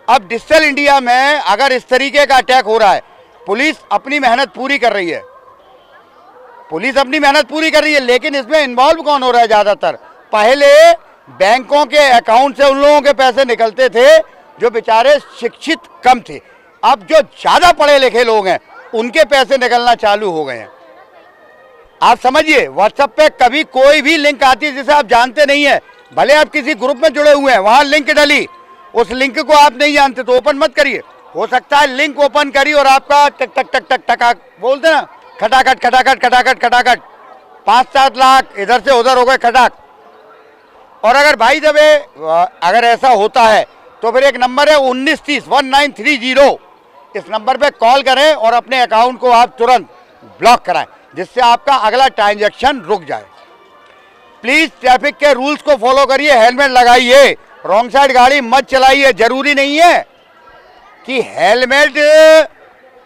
अब डिजिटल इंडिया में अगर इस तरीके का अटैक हो रहा है, पुलिस अपनी मेहनत पूरी कर रही है, लेकिन इसमें इन्वॉल्व कौन हो रहा है ज्यादातर? पहले बैंकों के अकाउंट से उन लोगों के पैसे निकलते थे जो बेचारे शिक्षित कम थे। अब जो ज्यादा पढ़े लिखे लोग हैं उनके पैसे निकलना चालू हो गए हैं। आप समझिए, व्हाट्सएप पे कभी कोई भी लिंक आती है जिसे आप जानते नहीं है, भले आप किसी ग्रुप में जुड़े हुए हैं, वहां लिंक डली, उस लिंक को आप नहीं जानते तो ओपन मत करिए। हो सकता है लिंक ओपन करी और आपका टक टक टक टक टक बोलते ना, खटाखट 5-7 लाख इधर से उधर हो गए खटाक। और अगर भाई जब अगर ऐसा होता है तो फिर एक नंबर है 1930 इस नंबर पे कॉल करें और अपने अकाउंट को आप तुरंत ब्लॉक कराएं, जिससे आपका अगला ट्रांजैक्शन रुक जाए। प्लीज ट्रैफिक के रूल्स को फॉलो करिए, हेलमेट लगाइए, रॉन्ग साइड गाड़ी मत चलाइए। जरूरी नहीं है कि हेलमेट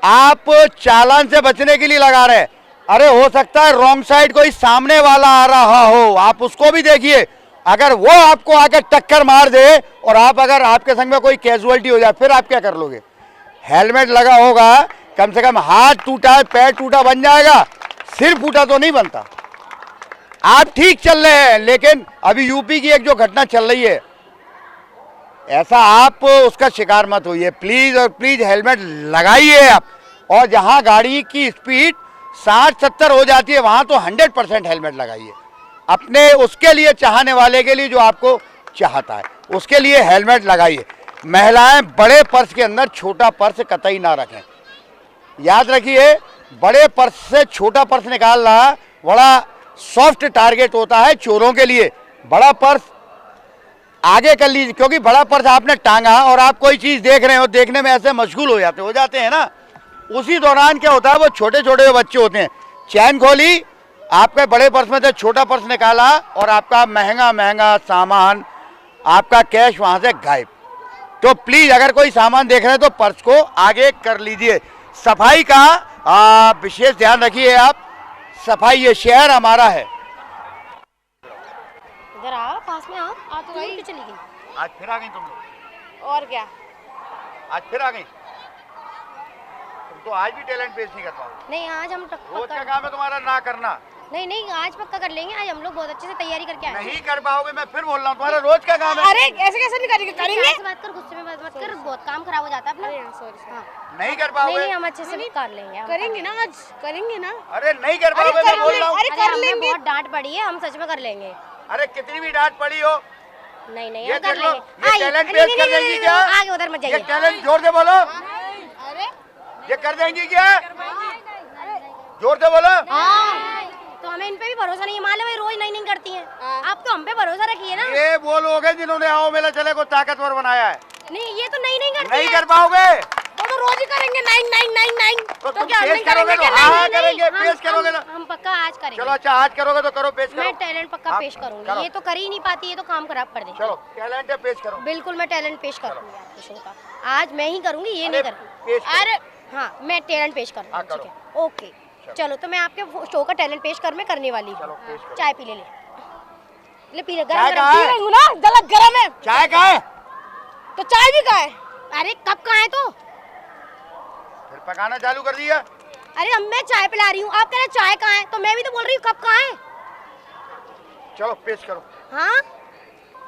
आप चालान से बचने के लिए लगा रहे हैं। अरे हो सकता है रॉन्ग साइड कोई सामने वाला आ रहा हो, आप उसको भी देखिए। अगर वो आपको आकर टक्कर मार दे और अगर आपके संग में कोई कैजुअलिटी हो जाए, फिर आप क्या कर लोगे? हेलमेट लगा होगा, कम से कम हाथ टूटा है, पैर टूटा बन जाएगा, सिर फूटा तो नहीं बनता। आप ठीक चल रहे हैं, लेकिन अभी यूपी की एक जो घटना चल रही है, ऐसा आप उसका शिकार मत होइए। प्लीज और प्लीज हेलमेट लगाइए आप। और जहां गाड़ी की स्पीड 60-70 हो जाती है वहां तो 100% हेलमेट लगाइए। अपने उसके लिए चाहने वाले के लिए जो आपको चाहता है उसके लिए हेलमेट लगाइए। महिलाएं बड़े पर्स के अंदर छोटा पर्स कतई ना रखें। याद रखिए, बड़े पर्स से छोटा पर्स निकालना बड़ा सॉफ्ट टारगेट होता है चोरों के लिए। बड़ा पर्स आगे कर लीजिए, क्योंकि बड़ा पर्स आपने टांगा और आप कोई चीज देख रहे हो, देखने में ऐसे मशगूल हो जाते हैं ना, उसी दौरान क्या होता है, वो छोटे छोटे बच्चे होते हैं, चैन खोली, आपके बड़े पर्स में से छोटा पर्स निकाला और आपका महंगा महंगा सामान, आपका कैश वहां से गायब। तो प्लीज अगर कोई सामान देख रहे हैं तो पर्स को आगे कर लीजिए। सफाई का विशेष ध्यान रखिए आप। सफाई, ये शहर हमारा है। इधर आओ, पास में आओ। आप तो वहीं पे चली गई। आज फिर आ गई तुम लोग? और क्या, आज फिर आ गई तुम? तो आज भी टैलेंट पेश नहीं कर पाओगे? नहीं आज हम रोज का काम है तुम्हारा ना करना। नहीं आज पक्का कर लेंगे। आज हम लोग बहुत अच्छे से तैयारी करके आए। नहीं कर पाओगे, मैं फिर बोल रहा हूँ, तुम्हारा रोज का काम है। अरे ऐसे कैसे नहीं करेंगे? बात कर, गुस्से में मत कर, बहुत काम खराब हो जाता है अपना। नहीं कर पाओगे? नहीं हम अच्छे से कर लेंगे। करेंगे ना, आज करेंगे ना। अरे नहीं कर पाओगे, मैं बोल रहा हूँ। अरे कर लेंगे, बहुत डांट पड़ी है, हम सच में कर लेंगे। अरे कितनी भी डांट पड़ी हो, नहीं हम कर लेंगे। ये टैलेंट पेश कर देंगी क्या? आगे उधर मत जाइए। ये टैलेंट जोर से बोलो। अरे ये कर देंगी क्या? जोर से बोलो। तो हमें इन पे भी भरोसा नहीं है, मालूम है रोज नहीं करती हैं। आप तो हम पे भरोसा रखिए ना। ये वो लोग हैं जिन्होंने आओ मेला चले को ताकतवर बनाया है। नहीं ये तो नहीं करती। नहीं कर पाओगे तो रोज ही करेंगे। नहीं तो तुम पेश करोगे तो हाँ करेंगे, पेश करोगे ना। हम पक्का आज करेंगे। चलो अच्छा, आज करोगे तो करो, पेश करो। मैं टैलेंट पक्का पेश करूंगी। ये तो कर ही नहीं पाती, ये तो काम खराब कर देगी। चलो टैलेंट है, पेश करो। बिल्कुल मैं टैलेंट पेश करूंगी आपके शो का। आज मैं ही करूंगी, ये नहीं करूंगी। अरे हाँ मैं टैलेंट पेश करूंगी, ठीक है ओके। चलो तो मैं आपके शो का टैलेंट पेश करने वाली हूँ। चाय पी ले। ले पी ले, चाय गरम कहाँ है? पी रही ना, जला गरम है। चाय कहाँ है? तो चाय भी कहाँ है? अरे कब कहाँ है तो? फिर पकाना चालू कर दिया। अरे अब मैं चाय पिला रही हूँ, आप कह रहे चाय कहाँ है, तो मैं भी तो बोल रही हूँ कब कहाँ है। चलो पेश करो। हाँ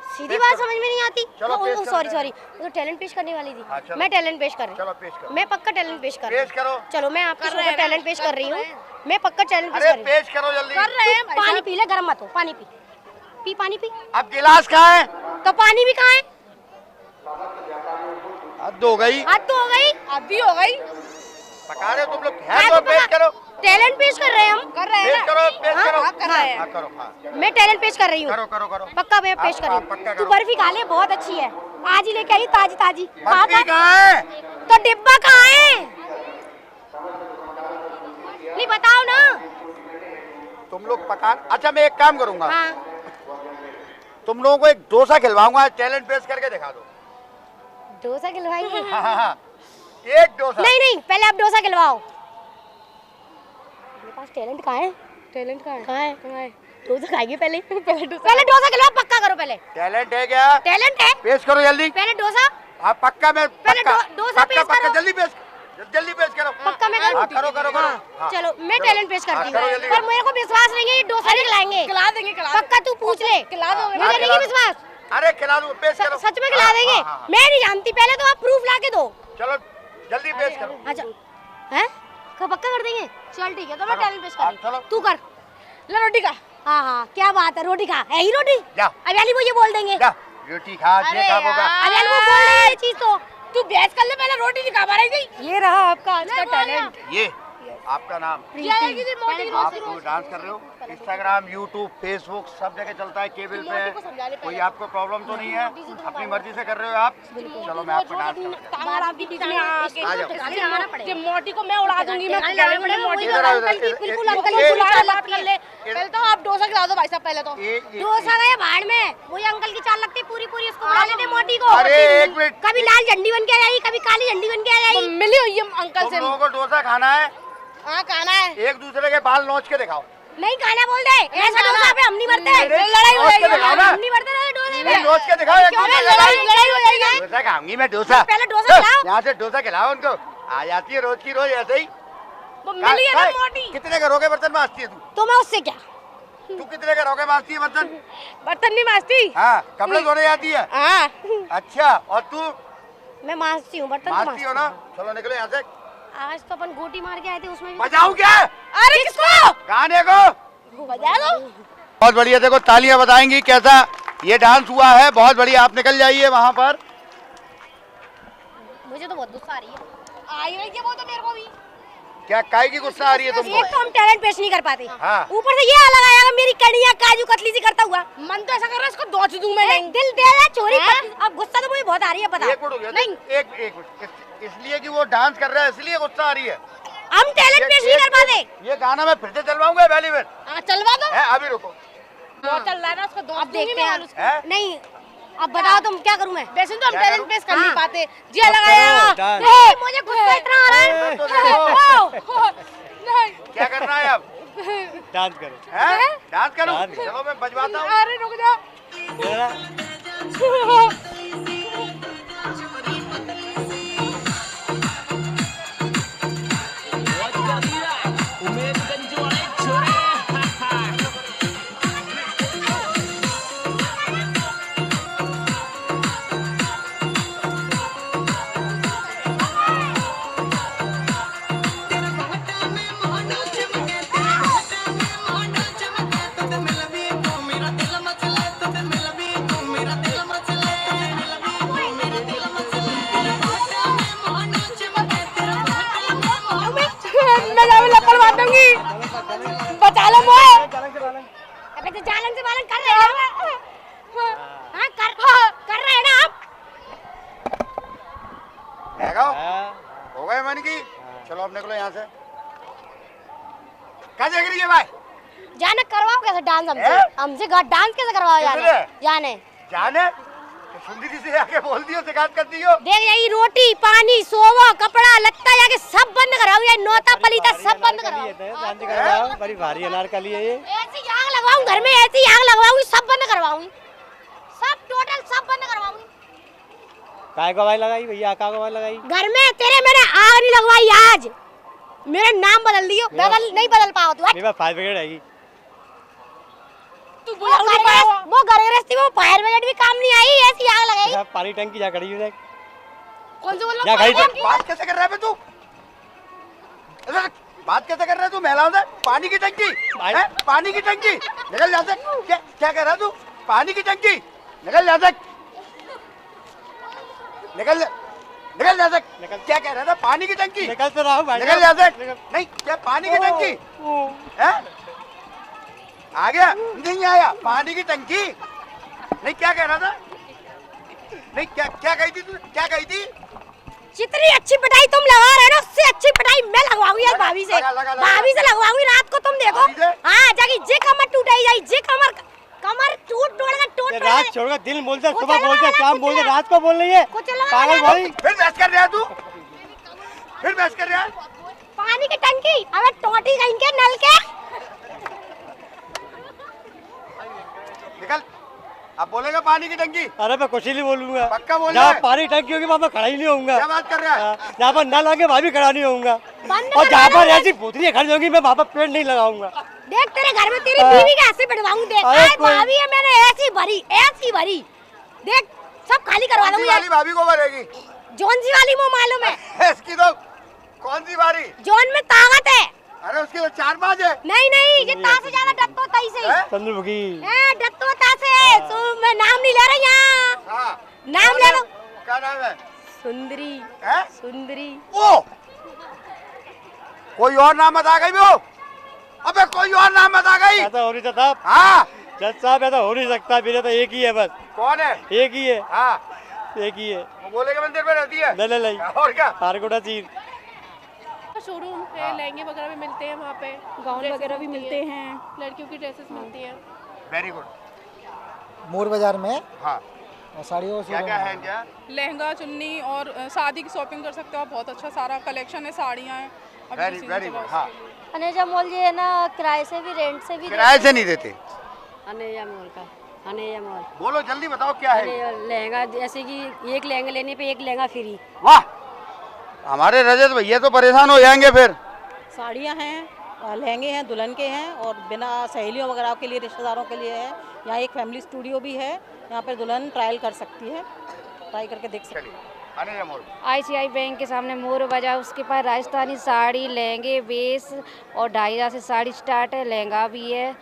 सीधी बात समझ में नहीं आती। चलो, पेश करो। सॉरी सॉरी, वो तो टैलेंट पेश करने वाली थी। हाँ, चलो। मैं टैलेंट पेश कर रही चलो हूँ। पेश करो। मैं पक्का टैलेंट पेश कर रही हूँ। पेश करो। चलो मैं आपके कर शो रहे पर हैं ना, टैलेंट पेश कर रही हूँ। कर रहे मैं पक्का टैलेंट पेश अरे कर रही हूँ। पेश करो जल्दी। कर रहे हैं भाई पानी साहब। पी ले, गरम मत हो, पानी पी पी, पानी पी। अब गिलास कहाँ है? तो पानी भी कहाँ है? हद हो गई। हद तो हो गई, अभी हो गई। पका रहे हो तुम लोग? है तो पेश करो। टैलेंट पेश कर रहे हैं हम। कर रहे हैं पेश ना। करो, पेश हाँ, करो। हाँ, कर रहे हैं। हाँ, करो हाँ। मैं टैलेंट पेश कर रही हूँ। करो करो करो। पक्का मैं पेश आप- कर रही आप पक्का हूँ। तू करो। बर्फी खा ले, बहुत अच्छी है, आज ही लेके आई ताजी ताजी। बर्फी कहाँ है? तो डिब्बा कहाँ है? नहीं बताओ ना। तुम लोग पका। अच्छा मैं एक काम करूंगा। हाँ तुम लोगों को एक डोसा खिलवाऊंगा, टैलेंट पेश करके दिखा दो। डोसा खिलवाएंगे? हाँ, हाँ, हाँ। एक डोसा। नहीं नहीं, पहले आप डोसा खिलवाओ। मेरे पास टैलेंट कहाँ है? टैलेंट कहाँ है? कहाँ है? कहाँ है? डोसा खाएंगे पहले। पहले डोसा खिलवाओ, पक्का करो पहले। टैलेंट है क्या? टैलेंट है, पेश करो जल्दी। पहले डोसा। हाँ पक्का मैं पहले पक्का डोसा पेश पक्का करो। जल्दी पेश करो। पक्का मैं हाँ, करो करो करो। हाँ, हाँ, चलो मैं टैलेंट पेश करती करो हूँ, जल्दी। पर मेरे को विश्वास नहीं है ये डोसा नहीं खिलाएंगे। खिला देंगे, खिला पक्का तू पूछ ले। खिला दोगे? मुझे नहीं है विश्वास। अरे खिला दो, पेश करो। सच में खिला हाँ, देंगे? हाँ, हाँ, हाँ। मैं नहीं जानती, पहले तो आप प्रूफ ला के दो। चलो जल्दी पेश करो। अच्छा है, पक्का कर देंगे? चल ठीक है, तो मैं चलो। टैलेंट पेश कर रही चलो। हूँ। तू कर। ला रोटी का। हाँ हाँ, क्या बात है, रोटी खा। है ही रोटी? जा। अब यानी वो ये बोल देंगे। जा रोटी खा, अरे जे खा वो खा। अब यानी वो बोल रहे हैं ये चीज तो। तू बहस कर ले, पहले रोटी नहीं खा पा रही थी। ये रहा आपका आज का टैलेंट। ये आपका नाम? ये आएगी थी मोटी आप तो डांस कर रहे हो? इंस्टाग्राम, यूट्यूब, फेसबुक सब जगह चलता है, केबल पे। कोई आपको प्रॉब्लम तो नहीं है? अपनी मर्जी से कर रहे हो आप? चलो मैं आपको डांस ये मोटी को मैं उड़ा दूंगी। मैं मोटी इधर आओ, इधर, इधर, बिल्कुल इधर, अंकल इधर, की बुला इधर, बात कर ले। पहले तो आप डोसा खिला दो भाई साहब, पहले तो। डोसा गया भाड़ में, वही अंकल की चाल लगती पूरी पूरी, उसको बुला लेते मोटी को। अरे एक मिनट। कभी लाल झंडी बन के आई, कभी काली झंडी बन के आई। मिली हुई है अंकल तुम से। लोगों को डोसा खाना है? हाँ खाना है। एक दूसरे के बाल नोच के दिखाओ। नहीं खाना बोल दे, ऐसा डोसा पे हम नहीं मरते। लड़ाई हो जाएगी। हम नहीं मरते ना डोसे पे। नोच के दिखाओ एक दूसरे के बाल। लड़ाई हो जाएगी। डोसा खाऊंगी मैं, डोसा। पहले डोसा खिलाओ। यहाँ से डोसा खिलाओ उनको। आ जाती है रोज की रोज ऐसे ही। वो मिली है ना मोटी। कितने घरों के बर्तन मांजती है तू? तो मैं उससे क्या? तू कितने घरों के मांजती है बर्तन? बर्तन नहीं मांजती। हाँ, कपड़े धोने जाती है? हाँ। अच्छा, और तू? मैं मांजती हूँ बर्तन। मांजती हो ना? चलो निकलो यहाँ से। आज तो अपन गोटी मार के आए थे, उसमें भी बजाऊं क्या? अरे किसको? गाने को। बजा दो। बहुत बढ़िया, देखो तालियां बताएंगी कैसा ये डांस हुआ है। बहुत बढ़िया, आप निकल जाइए वहाँ पर। मुझे तो बहुत गुस्सा आ रही है। आई रही है वो तो मेरे को भी। क्या काय की गुस्सा आ रही है तुमको? एक तो हम टैलेंट पेश नहीं कर पाते, हाँ। ऊपर से ये अलग आएगा मेरी कड़ियाँ काजू कतली सी करता हुआ। मन तो ऐसा कर रहा है इसको दोच दूं मैं। नहीं दिल दे रहा चोरी। अब गुस्सा तो मुझे बहुत आ रही है, पता एक मिनट हो गया। नहीं। एक मिनट। इसलिए कि वो डांस कर रहा है इसलिए गुस्सा आ रही है? हम टैलेंट पेश नहीं कर पाते। ये गाना मैं फिर से चलवाऊंगा पहली बार। हाँ चलवा दो। अभी रुको। बहुत चल रहा है ना, उसको दोच अब दूंगी देखते मैं। हैं। नहीं अब बताओ तुम क्या करूं मैं? वैसे तो हम क्या टैलेंट करूं? पेश कर नहीं हाँ। पाते। जी लगाया। ए, मुझे गुस्सा इतना आ रहा है। तो देखो, नहीं। क्या करना है अब? डांस करो। हैं? डांस करूं? डांस। चलो मैं बजवाता हूँ। अरे रुक जा। मैं जावे लपड़ मार दूंगी। बचा लो मोए। अबे तो जालन से बालन कर रहे हैं ना? हाँ कर रहे हैं ना आप? देखो, हो गए मन की। चलो अब निकलो यहाँ से। क्या देख रही है भाई? जाने करवाओ कैसे डांस हमसे? हैं? हमसे डांस कैसे करवाओ जाने? किसने? जाने जाने तो सुंदरी से आके बोल दियो, शिकायत कर दियो। देख यही रोटी पानी सोवा कपड़ा लत्ता जाके सब बंद कराओ, ये नौता पलीता सब बंद कराओ। बड़ी भारी अनारकली है ये। ऐसी आग लगवाऊं घर में, ऐसी आग लगवाऊंगी, सब बंद करवाऊंगी, सब टोटल सब बंद करवाऊंगी। काय को आवाज लगाई भैया, का आवाज लगाई? घर में तेरे मैंने आग नहीं लगवाई आज, मेरा नाम बदल दियो, बदल नहीं बदल पाओ तू। मेरे पास फायर ब्रिगेड आएगी। तू बुला नहीं पाओ, वो घर गृहस्थी में फायर ब्रिगेड भी काम नहीं आई, ऐसी आग लगाई। पानी टंकी जा खड़ी है। कौन से बोल जा खड़ी रहा? बात कैसे कर रहा है बे तू? बात कैसे कर रहा है तू महिलाओं से? पानी की टंकी है? पानी की टंकी निकल जा सक। क्या कह रहा है तू? पानी की टंकी निकल जा सक, निकल जा सक। क्या कह रहा था? पानी की टंकी निकल तो रहा हूं भाई, निकल जा सक। नहीं क्या पानी की टंकी है? आ गया नहीं आया? पानी की टंकी नहीं, क्या कह रहा था? नहीं क्या कही थी तू? क्या कही थी? जितनी अच्छी पिटाई तुम लगा रहे हो ना, उससे अच्छी पिटाई मैं लगवाऊंगी यार भाभी से। भाभी से लगवाऊंगी रात को, तुम देखो। हाँ जाके जे कमर टूटाई जाई, जे कमर टूट टूट कर रात छोड़कर दिन बोलते, सुबह बोलते, शाम बोलते, रात को बोल रही है पागल भाई। फिर बहस कर रहा है तू? फिर बहस कर रहा है? पानी की टंकी अबे टोटी कहीं के नल के निकल। अब बोलेगा पानी की टंकी? अरे मैं कुछ ही नहीं बोलूंगा। पक्का बोल रहा जहाँ है? पानी टंकी होगी वहाँ मैं खड़ा ही नहीं होऊंगा। क्या बात कर रहा है? जहाँ पर नल लगे वहाँ भी खड़ा नहीं होऊंगा, और जहाँ पर ऐसी भूतनी खड़ी होगी मैं वहाँ पर पेड़ नहीं लगाऊंगा। देख तेरे घर में तेरी बीवी के ऐसे बिठवाऊं, देख आज भाभी है, मैंने ऐसी भरी देख, सब खाली करवा दूंगी। वाली भाभी को भरेगी? जोन सी वाली वो मालूम है इसकी तो कौन सी बारी? जोन में ताकत है। अरे उसकी तो 4-5 है। नहीं ये ता से ज्यादा डत्तो तई से चंद्रमुखी डत्तो ता से। तो मैं नाम नहीं ले रहा यहाँ, नाम ले लो। क्या नाम है? सुंदरी है? सुंदरी। ओ कोई और नाम बता गई वो? अबे कोई और नाम बता गई? ऐसा हो नहीं सकता। हाँ जज साहब ऐसा हो नहीं सकता, मेरे तो एक ही है बस। कौन है? एक ही है। हाँ एक ही है। वो बोले के मंदिर में रहती है? नहीं और क्या? हारकोटा चीज शोरूम है, लहंगे वगैरह भी मिलते हैं वहाँ पे, गाउन वगैरह भी मिलते हैं, लड़कियों की ड्रेसेस मिलती हैं। Very good. मोर बाजार में हाँ साड़ियों क्या है क्या? लहंगा चुन्नी और शादी की शॉपिंग कर सकते हो आप, बहुत अच्छा सारा कलेक्शन है, साड़ियाँ हैं। Very good. हाँ अनेजा मॉल ये है ना, किराए से भी रेंट से भी किराए से नहीं देते। अनेजा मॉल का, अनेजा मॉल। बोलो जल्दी बताओ क्या है? लहंगा, जैसे कि एक लहंगा लेने पे एक लहंगा फ्री। वाह, हमारे रजत भैया तो परेशान हो जाएंगे फिर। साड़ियाँ हैं, लहंगे हैं, दुल्हन के हैं, और बिना सहेलियों वगैरह के लिए, रिश्तेदारों के लिए है। यहाँ एक फैमिली स्टूडियो भी है, यहाँ पर दुल्हन ट्रायल कर सकती है, ट्राई करके देख सकती है। ICI बैंक के सामने मोर बाजार, उसके पास राजस्थानी साड़ी, लहंगे, बेस और 2,500 से साड़ी स्टार्ट है, लहंगा भी है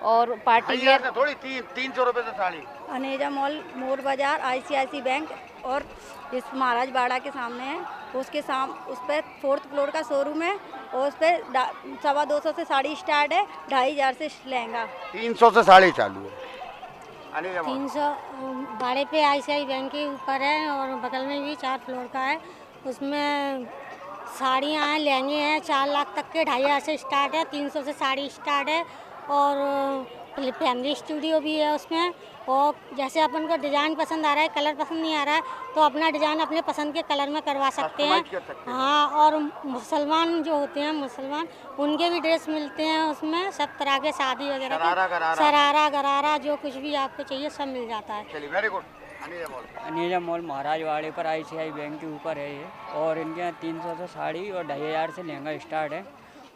और पार्टी वेयर। थोड़ी 300 रुपए से साड़ी। अनेजा मॉल, मोर बाजार, ICICI बैंक और इस महाराज बाड़ा के सामने है। उसके उस पर 4th फ्लोर का शोरूम है, और उस पर 250 से साड़ी स्टार्ट है, 2,500 से लहंगा। 300 से साड़ी चालू है। 300 भाड़े पे ICI बैंक के ऊपर है, और बगल में भी 4 फ्लोर का है। उसमें साड़ियाँ हैं, लहंगे हैं, 4 लाख तक के, 2,500 से स्टार्ट है, 300 से साड़ी स्टार्ट है, और फैमिली स्टूडियो भी है उसमें। और जैसे अपन को डिज़ाइन पसंद आ रहा है, कलर पसंद नहीं आ रहा है, तो अपना डिज़ाइन अपने पसंद के कलर में करवा सकते हैं। हाँ, और मुसलमान जो होते हैं, मुसलमान, उनके भी ड्रेस मिलते हैं उसमें, सब तरह के, शादी वगैरह के, शरारा गरारा जो कुछ भी आपको चाहिए सब मिल जाता है। चलिए, वेरी गुड। अनेजा मॉल महाराज वाड़े पर ICI बैंक के ऊपर है ये, और इनके यहाँ 300 से साड़ी और 2,500 से लहंगा स्टार्ट है,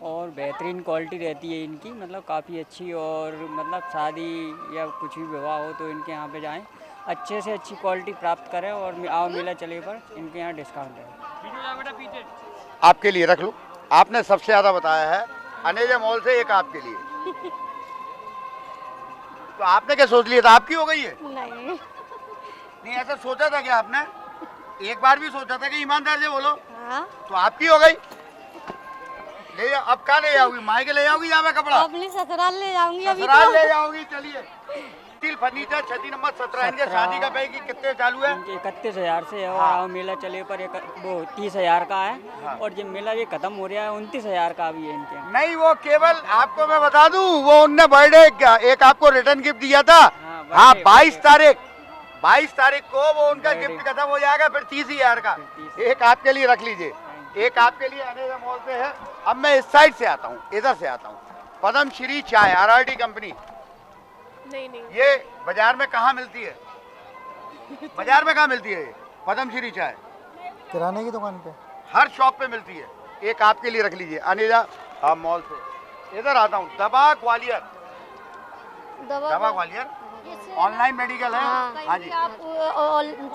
और बेहतरीन क्वालिटी रहती है इनकी, मतलब काफ़ी अच्छी। और मतलब शादी या कुछ भी विवाह हो तो इनके यहाँ पे जाएं, अच्छे से अच्छी क्वालिटी प्राप्त करें, और आओ मेला चले पर इनके यहाँ डिस्काउंट है। आपके लिए रख लो, आपने सबसे ज़्यादा बताया है अनेजा मॉल से, एक आपके लिए। तो आपने क्या सोच लिया था, आपकी हो गई है? नहीं ऐसा सोचा था क्या आपने? एक बार भी सोचा था कि ईमानदार से बोलो? हाँ। तो आपकी हो गई। ले जा, अब कहाँ ले जाओगी? मायके ले जाओगी यहाँ पे कपड़ा? अपने ससुराल ले जाऊंगी अभी। ससुराल ले जाओगी। चलिए, स्टील फर्नीचर, छती नंबर 17, इनके शादी का पैक कितने चालू है? 31,000 से है, और आओ मेला चले पर वो 30,000 का है, और जब मेला ये खत्म हो रहा है 29,000 का भी है इनके। नहीं, वो केवल आपको मैं बता दूं, वो उनने बर्थडे एक आपको रिटर्न गिफ्ट दिया था। हाँ, 22 तारीख को वो उनका गिफ्ट खत्म हो जाएगा, फिर 30,000 का एक आपके लिए रख लीजिए। एक आपके लिए अनेजा मॉल से है। अब मैं इस साइड से आता हूँ, इधर से आता हूँ। पद्म श्री चाय RRT कंपनी, नहीं नहीं। ये बाजार में कहाँ मिलती है? बाजार में कहाँ मिलती है ये पद्मश्री चाय? किराने की दुकान पे हर शॉप पे मिलती है। एक आपके लिए रख लीजिए। अनिजा, आप मॉल से इधर आता हूँ। दवा ग्वालियर, दवा ग्वालियर ऑनलाइन मेडिकल है। हाँ जी, आप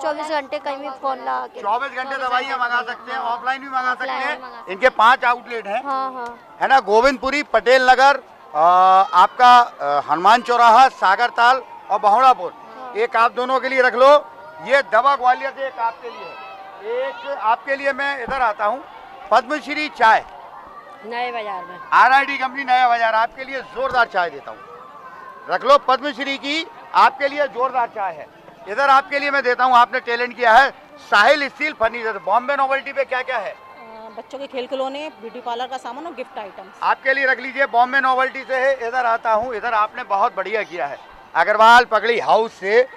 24 घंटे कहीं भी फोन लगा के 24 घंटे दवाइयाँ मंगा सकते हैं, ऑफलाइन भी मंगा सकते हैं। इनके 5 आउटलेट हैं, है ना, गोविंदपुरी, पटेल नगर, आपका हनुमान चौराहा, सागर ताल और बहुड़ापुर। एक आप दोनों के लिए रख लो। ये दवा ग्वालियर से एक आपके लिए है। एक आपके लिए मैं इधर आता हूँ। पद्मश्री चाय नए बाजार में, RID कंपनी नया बाजार, आपके लिए जोरदार चाय देता हूँ। रख लो, पद्मश्री की आपके लिए जोरदार चाय है। इधर आपके लिए मैं देता हूँ, आपने टैलेंट किया है। साहिल स्टील फर्नीचर, बॉम्बे नोवेल्टी पे क्या क्या है? बच्चों के खेल खिलौने, ब्यूटी पार्लर का सामान और गिफ्ट आइटम आपके लिए रख लीजिए। बॉम्बे नोवेल्टी से है। इधर आता हूँ। इधर आपने बहुत बढ़िया किया है। अग्रवाल पगड़ी हाउस से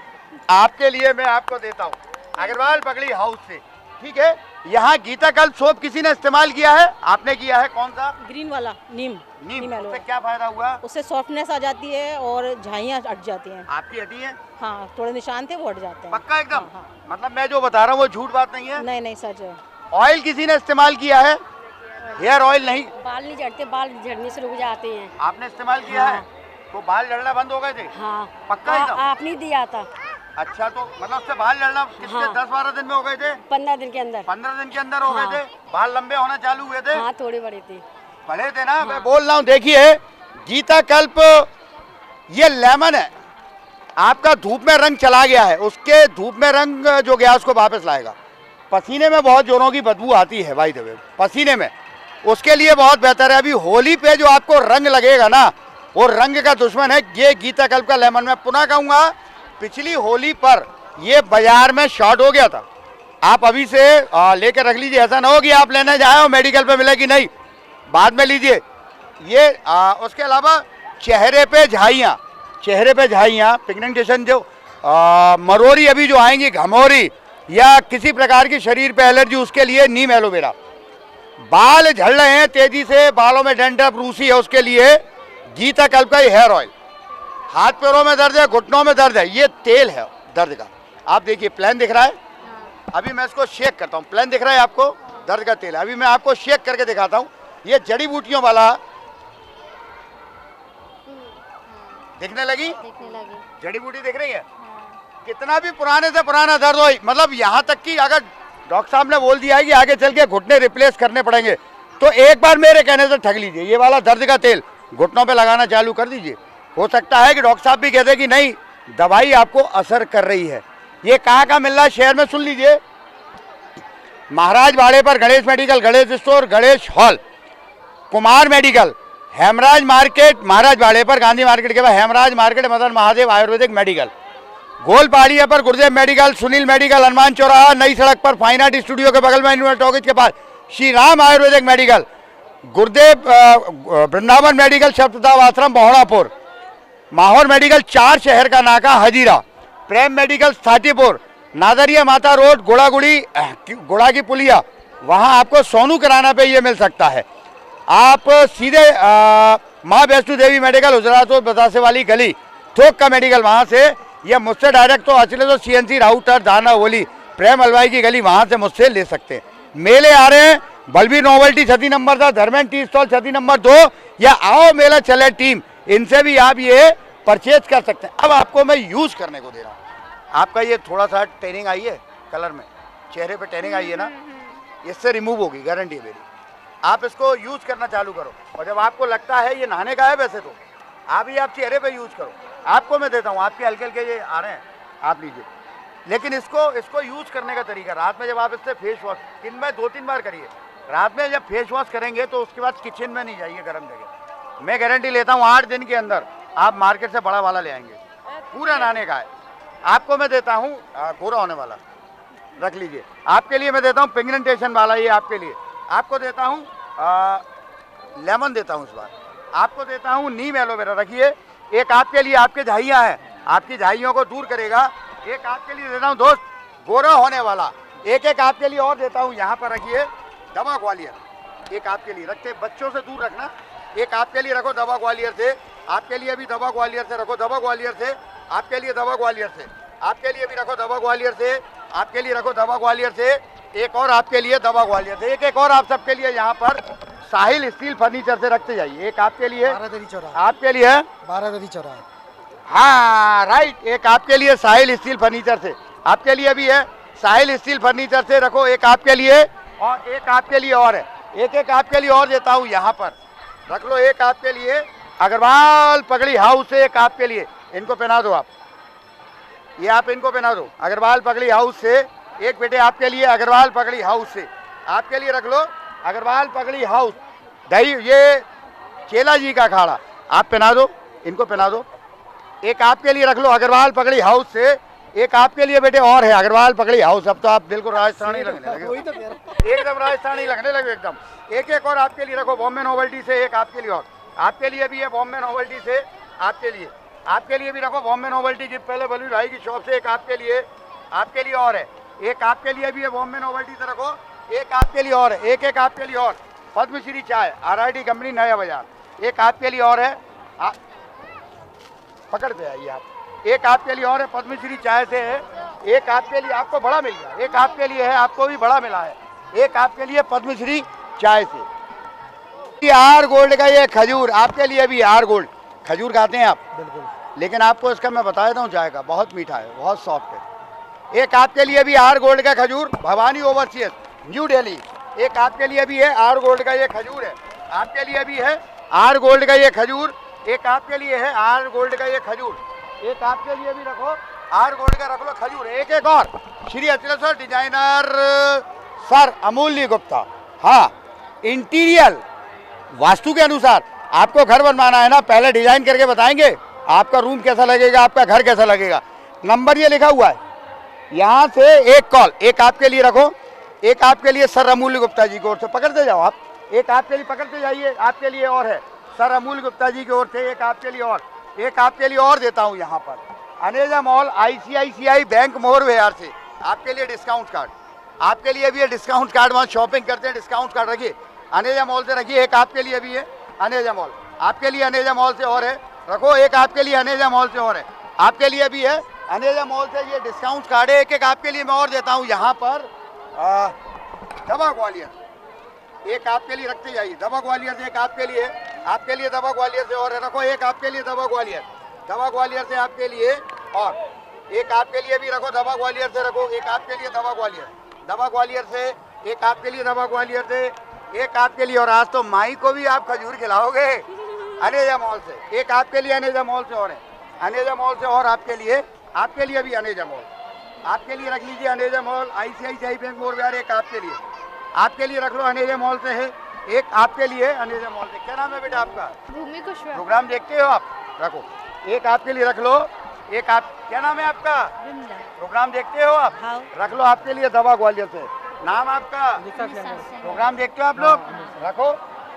आपके लिए मैं आपको देता हूँ। अग्रवाल पगड़ी हाउस से, ठीक है। यहाँ गीता कल्प सोप किसी ने इस्तेमाल किया है? आपने किया है। कौन सा? ग्रीन वाला, नीम उससे क्या फायदा हुआ? उससे सॉफ्टनेस आ जाती है और झाइयाँ हट जाती हैं। आपकी हटी है? हाँ, थोड़े निशान थे वो हट जाते हैं। पक्का एकदम? मतलब मैं जो बता रहा हूँ वो झूठ बात नहीं है? नहीं नहीं, सच है। ऑयल किसी ने इस्तेमाल किया है? हेयर ऑयल नहीं? बाल नहीं झड़ते, बाल झड़ने से रुक जाते हैं। आपने इस्तेमाल किया है तो बाल झड़ना बंद हो गए थे? हाँ। पक्का एकदम? आपने दिया था। अच्छा, तो मतलब उससे बाल झड़ना कितने 10-12 दिन में हो गए थे? 15 दिन के अंदर। 15 दिन के अंदर हो गए थे। बाल लंबे होना चालू हुए थे? हाँ, थोड़े बड़े थे। बड़े थे ना। मैं बोल रहा हूँ, देखिए गीता कल्प, ये लेमन है। आपका धूप में रंग चला गया है, उसके धूप में रंग जो गया उसको वापस लाएगा। पसीने में बहुत जोरों की बदबू आती है भाई देवे, पसीने में, उसके लिए बहुत बेहतर है। अभी होली पे जो आपको रंग लगेगा ना, वो रंग का दुश्मन है ये गीता कल्प का लेमन। मैं पुनः कहूँगा, पिछली होली पर ये बाजार में शॉर्ट हो गया था। आप अभी से लेकर रख लीजिए। ऐसा ना हो कि आप लेने जाए और मेडिकल पे मिले कि नहीं, बाद में लीजिए ये। उसके अलावा चेहरे पे झाइयाँ, चेहरे पे झाइयाँ, पिगमेंटेशन जो मरोरी अभी जो आएंगी, घमौरी या किसी प्रकार की शरीर पे एलर्जी, उसके लिए नीम एलोवेरा। बाल झड़ रहे हैं तेजी से, बालों में डेंड्रफ, रूसी है, उसके लिए गीता कल्प का हेयर ऑयल। हाथ पैरों में दर्द है, घुटनों में दर्द है, ये तेल है दर्द का। आप देखिए, प्लेन दिख रहा है? अभी मैं इसको शेक करता हूँ। प्लेन दिख रहा है आपको? दर्द का तेल है। अभी मैं आपको शेक करके दिखाता हूँ। ये जड़ी बूटियों वाला दिखने लगी? जड़ी बूटी दिख रही है? कितना भी पुराने से पुराना दर्द हो, मतलब यहाँ तक कि अगर डॉक्टर साहब ने बोल दिया है कि आगे चल के घुटने रिप्लेस करने पड़ेंगे, तो एक बार मेरे कहने से ठग लीजिए। ये वाला दर्द का तेल घुटनों पे लगाना चालू कर दीजिए। हो सकता है कि डॉक्टर साहब भी कहते कि नहीं, दवाई आपको असर कर रही है। ये कहाँ मिल रहा है शहर में? सुन लीजिए, महाराज बाड़े पर Ganesh medical, Ganesh store, Ganesh hall, Kumar medical, Hemraj market Maharaj बाड़े पर, गांधी मार्केट के बाद हेमराज मार्केट, मदन महादेव आयुर्वेदिक मेडिकल, गोल पहाड़िया पर गुरुदेव मेडिकल, सुनील मेडिकल, हनुमान चौराहा, नई सड़क पर फाइन आर्ट स्टूडियो के बगल में यूनिवर्सिटी टॉकीज के पास श्री राम आयुर्वेदिक मेडिकल, गुरुदेव वृंदावन मेडिकल, शब्ददाव आश्रम, बहुड़ापुर, माहौर मेडिकल, 4 शहर का नाका, हजीरा, प्रेम मेडिकल, साटीपुर, नादरिया माता रोड, गुड़ा की पुलिया, वहाँ आपको सोनू किराना पे ये मिल सकता है। आप सीधे माँ वैष्णो देवी मेडिकल, गुजरात बतासे वाली गली, थोक का मेडिकल, वहाँ से, या मुझसे डायरेक्ट तो अचले तो CNC राउटर, दाना ओली, प्रेम हलवाई की गली, वहाँ से मुझसे ले सकते हैं। मेले आ रहे हैं, बलबीर नोवेल्टी छती नंबर 10, धर्मेंद्र टी स्टॉल छती नंबर 2, या आओ मेला चले टीम, इनसे भी आप ये परचेज कर सकते हैं। अब आपको मैं यूज़ करने को दे रहा हूँ। आपका ये थोड़ा सा टैनिंग आई है कलर में, चेहरे पे टैनिंग आई है ना, इससे रिमूव होगी, गारंटी है मेरी। आप इसको यूज़ करना चालू करो, और जब आपको लगता है ये नहाने का है, वैसे तो आप चेहरे पे यूज़ करो। आपको मैं देता हूँ, आपके हल्के हल्के ये आ रहे हैं, आप लीजिए। लेकिन इसको यूज़ करने का तरीका, रात में जब आप इससे फेस वॉश, दिन में 2-3 बार करिए। रात में जब फेस वॉश करेंगे तो उसके बाद किचन में नहीं जाइए गर्म जगह। मैं गारंटी लेता हूँ 8 दिन के अंदर आप मार्केट से बड़ा वाला ले आएंगे, पूरा नहाने का है। आपको मैं देता हूँ गोरा होने वाला, रख लीजिए। आपके लिए मैं देता हूँ पिगमेंटेशन वाला, ये आपके लिए। आपको देता हूँ लेमन देता हूँ इस बार। आपको देता हूँ नीम एलोवेरा, रखिए। एक आपके लिए, आपके झाइयाँ हैं, आपकी झाइयों को दूर करेगा। एक आपके लिए देता हूँ दोस्त, गोरा होने वाला। एक आपके लिए और देता हूँ, यहाँ पर रखिए, दवा ग्वालियर। एक आपके लिए रखते, बच्चों से दूर रखना। एक आपके लिए रखो दवा ग्वालियर से। आपके लिए भी दवा ग्वालियर से रखो, दवा ग्वालियर से आपके लिए, दवा ग्वालियर से आपके लिए भी रखो, दवा ग्वालियर से आपके लिए रखो, दवा ग्वालियर से एक और आपके लिए दवा ग्वालियर से, एक और आप सबके लिए यहाँ पर साहिल स्टील फर्नीचर से रखते जाइए। एक आपके लिए, आपके लिए 12 चौराहा, हाँ राइट, एक आपके लिए साहिल स्टील फर्नीचर से, आपके लिए भी है साहिल स्टील फर्नीचर से रखो, एक आपके लिए और एक आपके लिए और है, एक आपके लिए और देता हूँ यहाँ पर रख लो, एक आपके लिए अग्रवाल पगड़ी हाउस से, एक आपके लिए, इनको पहना दो आप, ये आप इनको पहना दो, अग्रवाल पगड़ी हाउस से एक बेटे आपके लिए, अग्रवाल पगड़ी हाउस से आपके लिए रख लो, अग्रवाल पगड़ी हाउस दही, ये चेला जी का अखाड़ा आप पहना दो, इनको पहना दो, एक आपके लिए रख लो अग्रवाल पगड़ी हाउस से, एक आपके लिए बेटे और है अग्रवाल पगड़ी हाउस। अब तो आप बिल्कुल राजस्थानी लगने लगे, एकदम राजस्थानी लगने लगे एकदम। एक और आपके लिए रखो बॉम्बे नोवेल्टी से, एक आपके लिए और, आपके लिए भी है बॉम्बे नोवेल्टी से, आपके लिए भी रखो बॉम्बे नोवेल्टी की, पहले बलवी भाई की शॉप से, एक आपके लिए और है, एक आपके लिए भी है बॉम्बे नोवेल्टी से रखो, एक आपके लिए और है, एक आपके लिए और पद्मश्री चाय RIT कंपनी नया बाजार, एक आपके लिए और है, पकड़ पे आइए आप, एक आपके लिए और है पद्मश्री चाय से है, एक आपके लिए, आपको बड़ा मिल गया, एक आपके लिए है, आपको भी बड़ा मिला है, एक आपके लिए पद्मश्री चाय से। आर गोल्ड का ये खजूर आपके लिए भी, आर गोल्ड खजूर खाते हैं आप? बिल्कुल, लेकिन आपको इसका मैं बता देता हूँ जाएगा, बहुत मीठा है, बहुत सॉफ्ट है। एक आपके लिए भी आर गोल्ड का खजूर, भवानी ओवरसीज न्यू दिल्ली, एक आपके लिए भी है आर गोल्ड का ये खजूर है, आपके लिए भी है आर गोल्ड का ये खजूर, एक आपके लिए है आर गोल्ड का ये खजूर, एक आपके लिए भी रखो आर गोल्ड का रख लो खजूर, एक और श्री अचलेश्वर डिजाइनर सर अमूल्य गुप्ता, हाँ इंटीरियर वास्तु के अनुसार आपको घर बनवाना है ना, पहले डिजाइन करके बताएंगे आपका रूम कैसा लगेगा, आपका घर कैसा लगेगा। नंबर ये लिखा हुआ है, यहाँ से एक कॉल, एक आपके लिए रखो, एक आपके लिए सर अमूल्य गुप्ता जी की ओर से, पकड़ते जाओ आप, एक आपके लिए पकड़ते जाइए, आपके लिए और है सर अमूल्य गुप्ता जी की ओर से, एक आपके लिए और, एक आपके लिए और देता हूँ यहाँ पर अनेजा मॉल ICICI बैंक मोर विहार से, आपके लिए डिस्काउंट कार्ड, आपके लिए भी है डिस्काउंट कार्ड, वहाँ शॉपिंग करते हैं डिस्काउंट कार्ड रखिए, अनेजा मॉल से रखिए, एक आपके लिए भी है अनेजा मॉल, आपके लिए अनेजा मॉल से और है रखो, एक आपके लिए अनेजा मॉल से और है, आपके लिए भी है अनेजा मॉल से ये डिस्काउंट कार्ड है, एक आपके लिए मैं और देता हूँ यहाँ पर दवा ग्वालियर, एक आपके लिए रखते जाइए, दवा ग्वालियर से एक आपके लिए दवा ग्वालियर से और है रखो, एक आपके लिए दवा ग्वालियर से आपके लिए और, एक आपके लिए भी रखो दवा ग्वालियर से रखो, एक आपके लिए दवा ग्वालियर से एक आपके लिए दवा ग्वालियर से, एक आपके लिए और, आज तो माई को भी आप खजूर खिलाओगे अनेजा मॉल से, एक आपके लिए अनेजा मॉल से और है, अनेजा मॉल से और आपके लिए भी अनेजा मॉल, आपके लिए रख लीजिए अनेजा मॉल ICICI बैंक मोर विहार, एक आपके लिए रख लो अनेजा मॉल से है, एक आपके लिए अनेजा मॉल से। क्या नाम है बेटा आपका? भूमि कुशवाहा। प्रोग्राम देखते हो आप? रखो, एक आपके लिए रख लो, एक आप, क्या नाम है आपका? प्रोग्राम देखते हो आप? रख लो आपके लिए दवा ग्वालियर से। नाम आपका? प्रोग्राम देखते हो आप लोग? रखो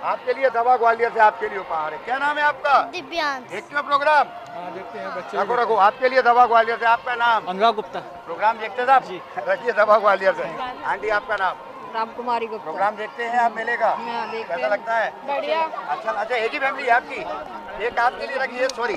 आपके लिए दवा ग्वालियर से, आपके लिए उपहार है। क्या नाम है आपका? दिव्यांश। देखते हो प्रोग्राम? देखते हैं बच्चे। रखो रखो आपके लिए दवा ग्वालियर से। आपका नाम? अनुराग गुप्ता। प्रोग्राम देखते थे आप? रखिए दवा ग्वालियर से। आंटी आपका नाम? राम कुमारी गुप्ता। प्रोग्राम देखते हैं आप मेले का? कैसा लगता है? बढ़िया। अच्छा एक ही फैमिली है आपकी? एक आपके लिए रखिए, सॉरी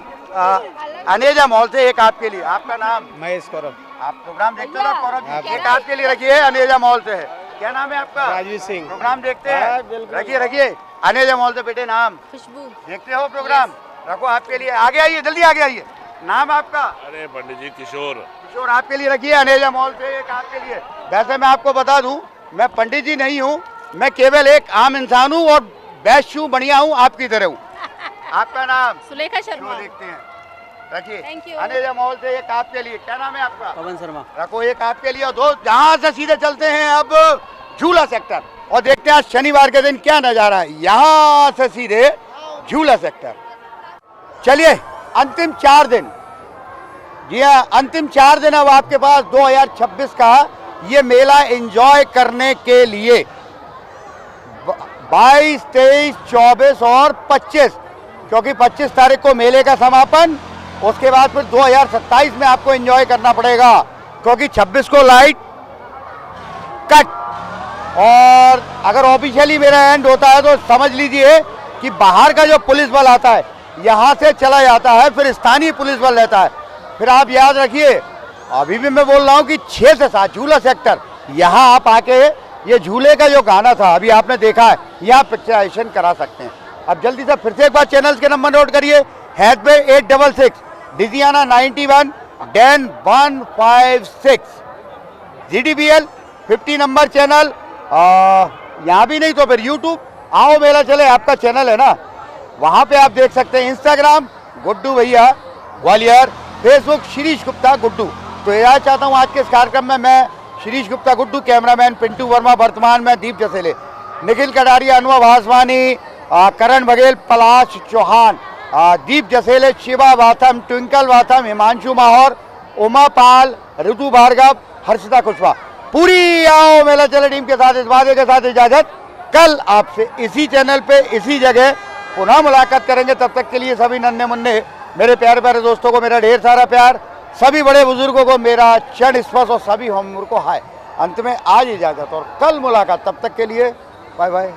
अनेजा मॉल से एक आपके लिए। आपका नाम? महेश कौरव। आप प्रोग्राम देखते हो कौरव? एक आपके लिए रखिए, अनेजा मॉल से है। क्या नाम है आपका? राजवीर सिंह। प्रोग्राम देखते हैं? रखिए रखिए अनेजा मॉल से। बेटे नाम? खुशबू। देखते हो प्रोग्राम? रखो आपके लिए। आगे आइए, जल्दी आगे आइए। नाम आपका? अरे पंडित जी किशोर। किशोर आपके लिए रखिए, अनेजा मॉल से एक आपके लिए। वैसे मैं आपको बता दूं, मैं पंडित जी नहीं हूँ, मैं केवल एक आम इंसान हूँ और बेस्ट हूँ, बढ़िया हूँ, आपकी तरह हूँ। आपका नाम? सुलेखा शर्मा। देखते हैं, रखिए अनेजा मॉल से एक आपके लिए। क्या नाम है आपका? पवन शर्मा। रखो एक आपके लिए। दो जहाँ से सीधे चलते हैं अब झूला सेक्टर और देखते हैं आज शनिवार के दिन क्या नजारा है। यहाँ से सीधे झूला सेक्टर। चलिए अंतिम 4 दिन, जी हाँ अंतिम 4 दिन अब आपके पास 2026 का ये मेला एंजॉय करने के लिए। 22, 23, 24 और 25, क्योंकि 25 तारीख को मेले का समापन, उसके बाद फिर 2027 में आपको एंजॉय करना पड़ेगा, क्योंकि 26 को लाइट कट। और अगर ऑफिशियली मेरा एंड होता है तो समझ लीजिए कि बाहर का जो पुलिस बल आता है यहाँ से चला जाता है, फिर स्थानीय पुलिस बल रहता है। फिर आप याद रखिए, अभी भी मैं बोल रहा हूँ कि 6 से 7 झूला सेक्टर, यहाँ आप आके ये झूले का जो गाना था अभी आपने देखा है, यहाँ पिक्चराइजेशन करा सकते हैं। अब जल्दी से फिर से एक बार चैनल्स के नंबर नोट करिए। हैदवे 866, Digiana 91, Dan 156, GDBL 50 number channel. यहाँ भी नहीं तो फिर यूट्यूब आओ मेला चले आपका चैनल है ना, वहाँ पे आप देख सकते हैं। इंस्टाग्राम गुड्डू भैया ग्वालियर, फेसबुक शिरीष गुप्ता गुड्डू। तो यह चाहता हूँ आज के इस कार्यक्रम में मैं शिरीष गुप्ता गुड्डू, कैमरामैन पिंटू वर्मा, वर्तमान में दीप जसेले, निखिल कटारिया, अनुभव आसवानी, करण बघेल, पलाश चौहान, दीप जसेले, शिवा वाथम, ट्विंकल वाथम, हिमांशु माहौर, उमा पाल, ऋतु भार्गव, हर्षिता कुशवाहा, पूरी आओ मेला चले टीम के साथ इस वादे के साथ इजाजत। कल आपसे इसी चैनल पे इसी जगह पुनः मुलाकात करेंगे। तब तक के लिए सभी नन्हे मुन्ने मेरे प्यारे प्यारे दोस्तों को मेरा ढेर सारा प्यार, सभी बड़े बुजुर्गों को मेरा चरण स्पर्श और सभी हम को हाय। अंत में आज इजाजत और कल मुलाकात, तब तक के लिए बाय बाय।